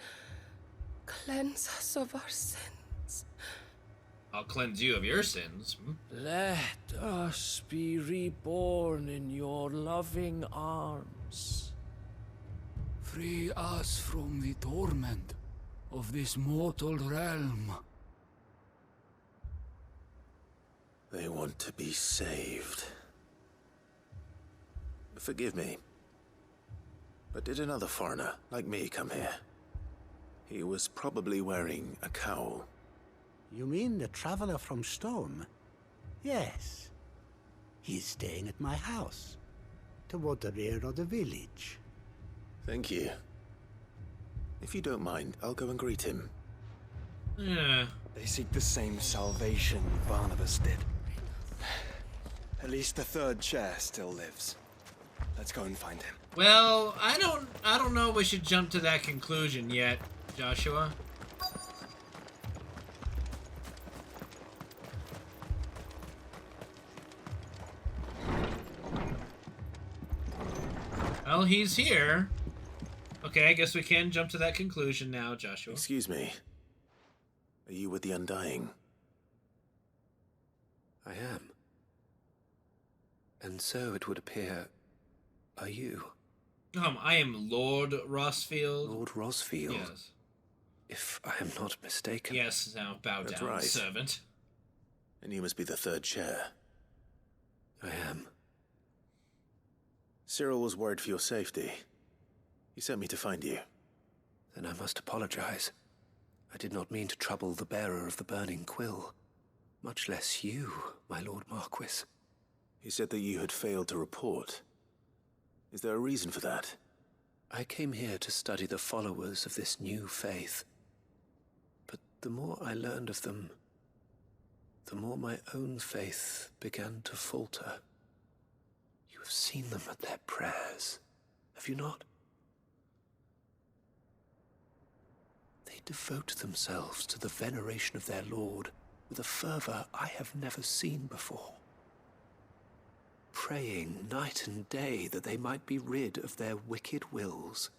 cleanse us of our sins. I'll cleanse you of your sins. Let us be reborn in your loving arms. Free us from the torment of this mortal realm. They want to be saved. Forgive me. But did another foreigner, like me, come here? He was probably wearing a cowl. You mean the traveler from Storm? Yes. He's staying at my house, toward the rear of the village. Thank you. If you don't mind, I'll go and greet him. Yeah. They seek the same salvation Barnabas did. At least the third chair still lives. Let's go and find him. Well, I don't know if we should jump to that conclusion yet, Joshua. Well, he's here. Okay, I guess we can jump to that conclusion now, Joshua. Excuse me. Are you with the Undying? I am. And so it would appear, are you? I am Lord Rossfield. Lord Rossfield? Yes. If I am not mistaken. Yes, now bow That's down, right. servant. And you must be the third chair. I am. Cyril was worried for your safety. He sent me to find you. Then I must apologize. I did not mean to trouble the bearer of the burning quill. Much less you, my Lord Marquis. He said that you had failed to report. Is there a reason for that? I came here to study the followers of this new faith. But the more I learned of them, the more my own faith began to falter. You have seen them at their prayers, have you not? They devote themselves to the veneration of their Lord with a fervor I have never seen before. Praying night and day that they might be rid of their wicked wills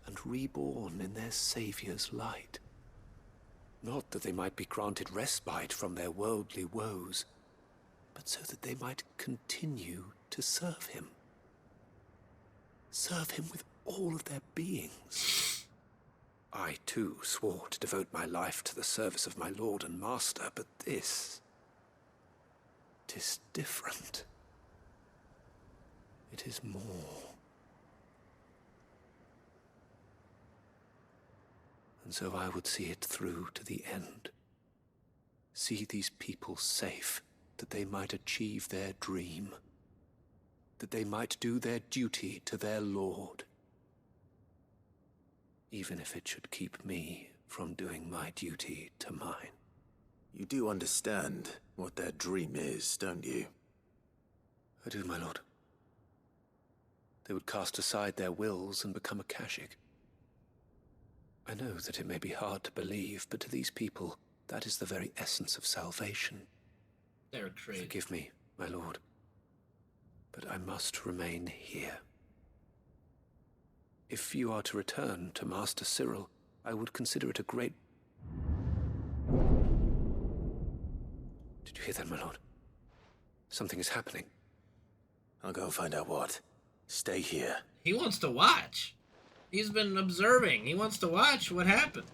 and reborn in their Saviour's light. Not that they might be granted respite from their worldly woes, but so that they might continue to serve him. Serve him with all of their beings. I, too, swore to devote my life to the service of my Lord and Master, but this... 'tis different. It is more. And so I would see it through to the end. See these people safe, that they might achieve their dream. That they might do their duty to their Lord. Even if it should keep me from doing my duty to mine. You do understand what their dream is, don't you? I do, my lord. They would cast aside their wills and become a Kashik. I know that it may be hard to believe, but to these people, that is the very essence of salvation. They're crazy. Forgive me, my lord, but I must remain here. If you are to return to Master Cyril, I would consider it a great... Did you hear that, my lord? Something is happening. I'll go find out what. Stay here. He wants to watch. He's been observing. He wants to watch what happened.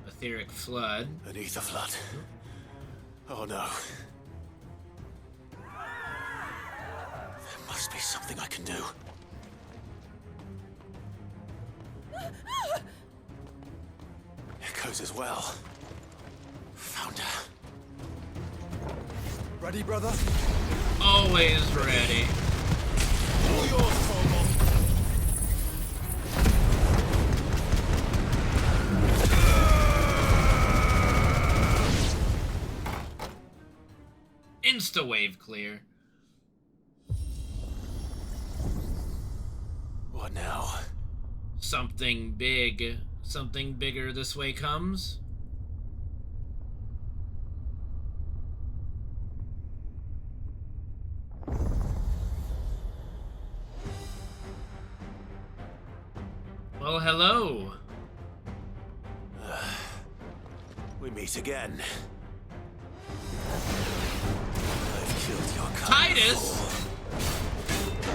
Etheric flood. Beneath the flood. Oh no. There must be something I can do. Echoes as well. Found her. Ready, brother? Always ready. All yours, Fogel. Insta-wave clear. What now? Something big. Something bigger this way comes. Well, hello. We meet again. I've killed your kind Titus?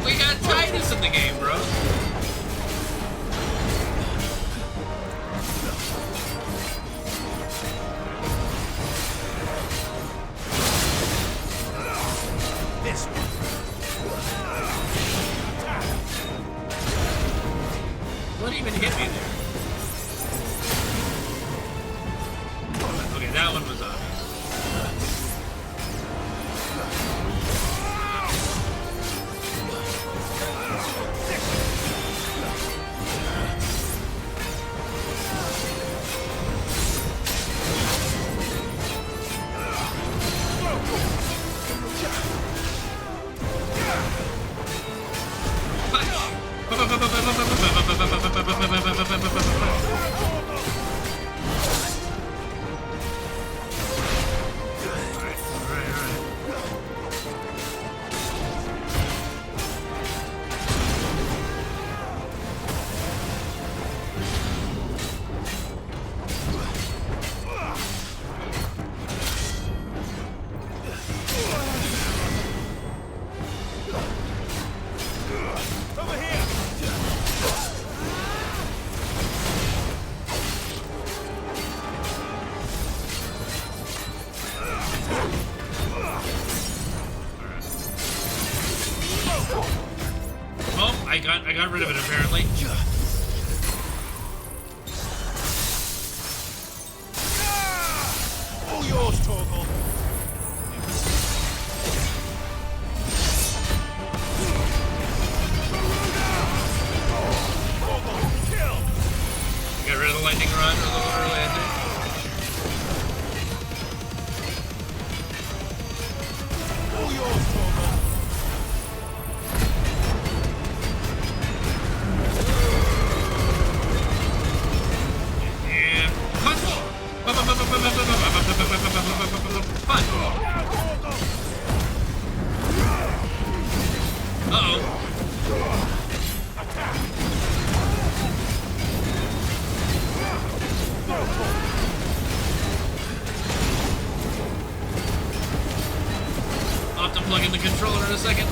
We got Titus in the game, bro. This one. What even hit me there? Okay, that one was obvious. I got rid of it apparently. All yours, Torgal. Get rid of the lightning rod or the water landing. All yours, Torgal. And punch! Punch! Uh-oh. I'll have to plug in the controller in a second.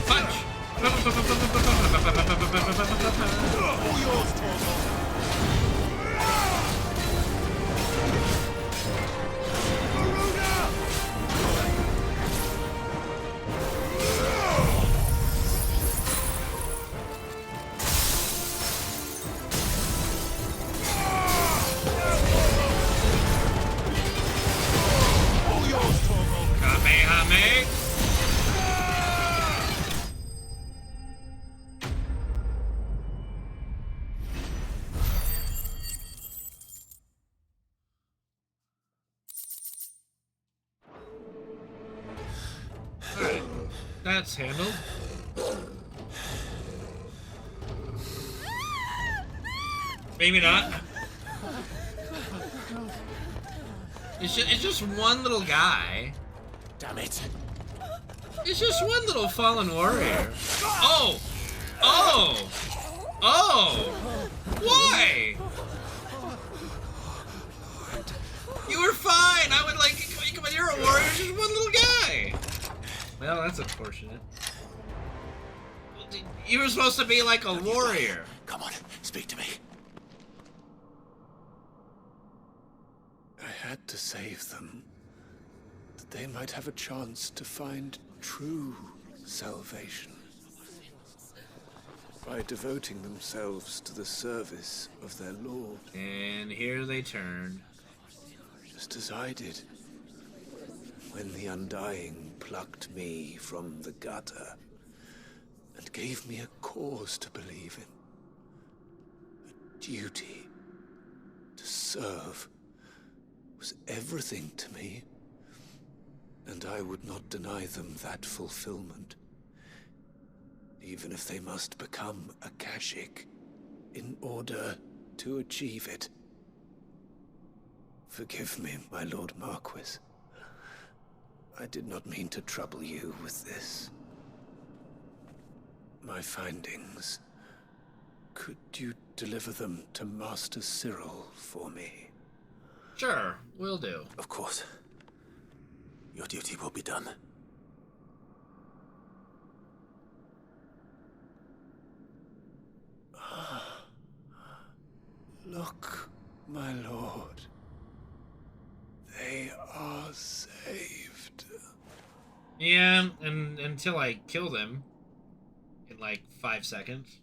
Punch! All yours, Torgal. Kamehameha! Alright, that's handled. Maybe not. It's just one little guy. Damn it. It's just one little fallen warrior. Oh! Oh! Oh! Why? You were fine! I would like, come on, you're a warrior, it's just one little guy! Well, that's unfortunate. You were supposed to be like a warrior. Come on, speak to me. I had to save them, that they might have a chance to find true salvation. By devoting themselves to the service of their Lord. And here they turn. Just as I did, when the Undying plucked me from the gutter and gave me a cause to believe in. A duty to serve was everything to me, and I would not deny them that fulfillment, even if they must become a Kashik in order to achieve it. Forgive me, my Lord Marquis. I did not mean to trouble you with this. My findings. Could you deliver them to Master Cyril for me? Sure, will do. Of course. Your duty will be done. Look, my lord. They are saved. Yeah, and until I kill them in like 5 seconds.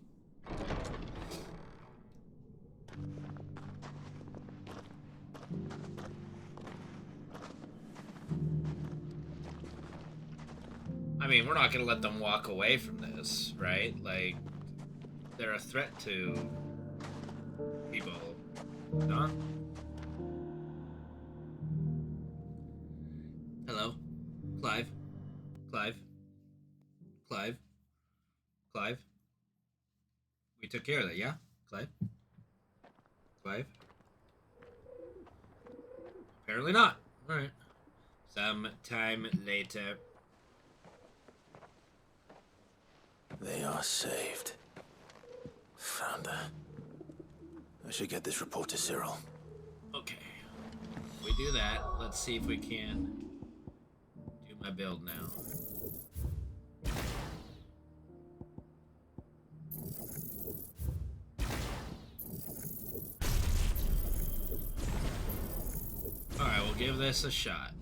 I mean, we're not gonna let them walk away from this, right? Like, they're a threat to people, not? Hello? Clive? Clive? Clive? Clive? We took care of that, yeah? Clive? Clive? Apparently not. Alright. Sometime later. They are saved. Founder. I should get this report to Cyril. Okay. If we do that, let's see if we can do my build now. give this a shot.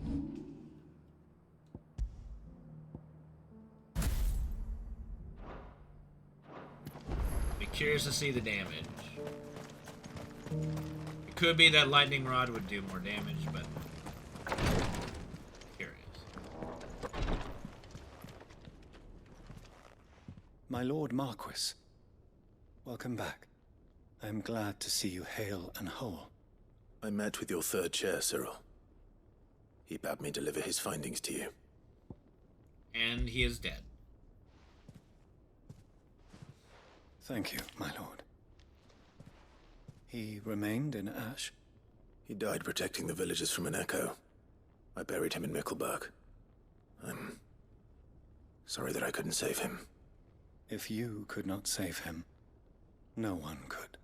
Be curious to see the damage. It could be that lightning rod would do more damage, but curious. My Lord Marquis, welcome back. I am glad to see you hale and whole. I met with your third chair, Cyril. He bade me deliver his findings to you. And he is dead. Thank you, my lord. He remained in Ash? He died protecting the villagers from an echo. I buried him in Mickelberg. I'm sorry that I couldn't save him. If you could not save him, no one could.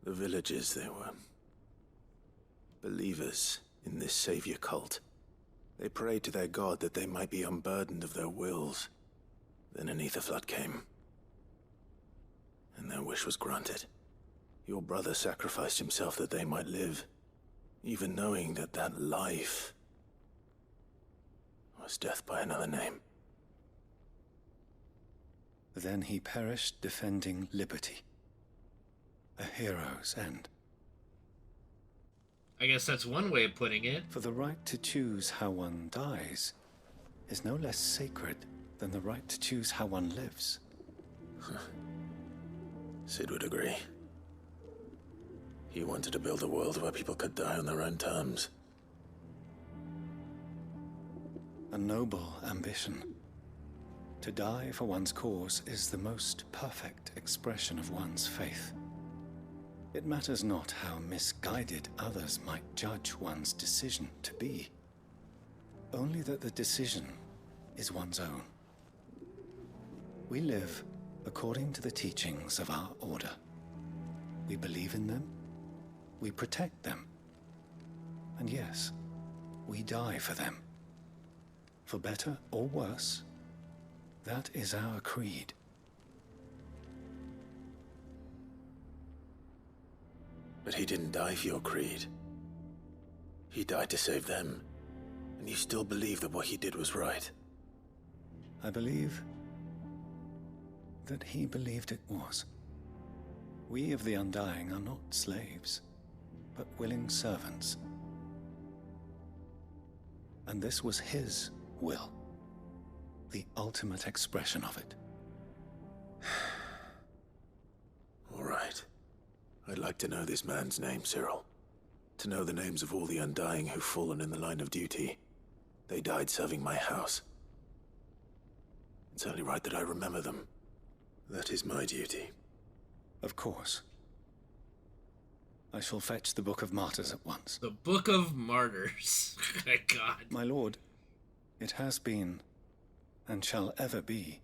The villagers, they were believers in this savior cult. They prayed to their god that they might be unburdened of their wills. Then an ether flood came, and their wish was granted. Your brother sacrificed himself that they might live, even knowing that that life was death by another name. Then he perished defending liberty. A hero's end. I guess that's one way of putting it. For the right to choose how one dies is no less sacred than the right to choose how one lives. Sid would agree. He wanted to build a world where people could die on their own terms. A noble ambition. To die for one's cause is the most perfect expression of one's faith. It matters not how misguided others might judge one's decision to be. Only that the decision is one's own. We live according to the teachings of our order. We believe in them, we protect them, and yes, we die for them. For better or worse, that is our creed. But he didn't die for your creed. He died to save them. And you still believe that what he did was right. I believe that he believed it was. We of the Undying are not slaves, but willing servants. And this was his will, the ultimate expression of it. All right. I'd like to know this man's name, Cyril. To know the names of all the Undying who've fallen in the line of duty. They died serving my house. It's only right that I remember them. That is my duty. Of course. I shall fetch the Book of Martyrs at once. The Book of Martyrs. My God. My lord, it has been, and shall ever be,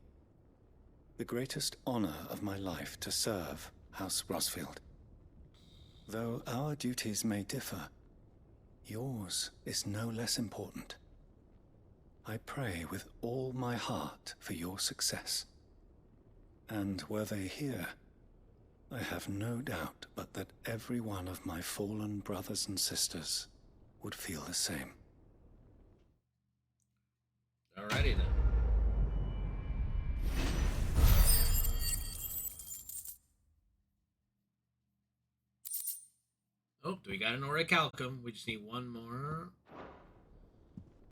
the greatest honor of my life to serve House Rosfield. Though our duties may differ, yours is no less important. I pray with all my heart for your success. And were they here, I have no doubt but that every one of my fallen brothers and sisters would feel the same. Alrighty then. Oh, do we got an orichalcum? We just need one more.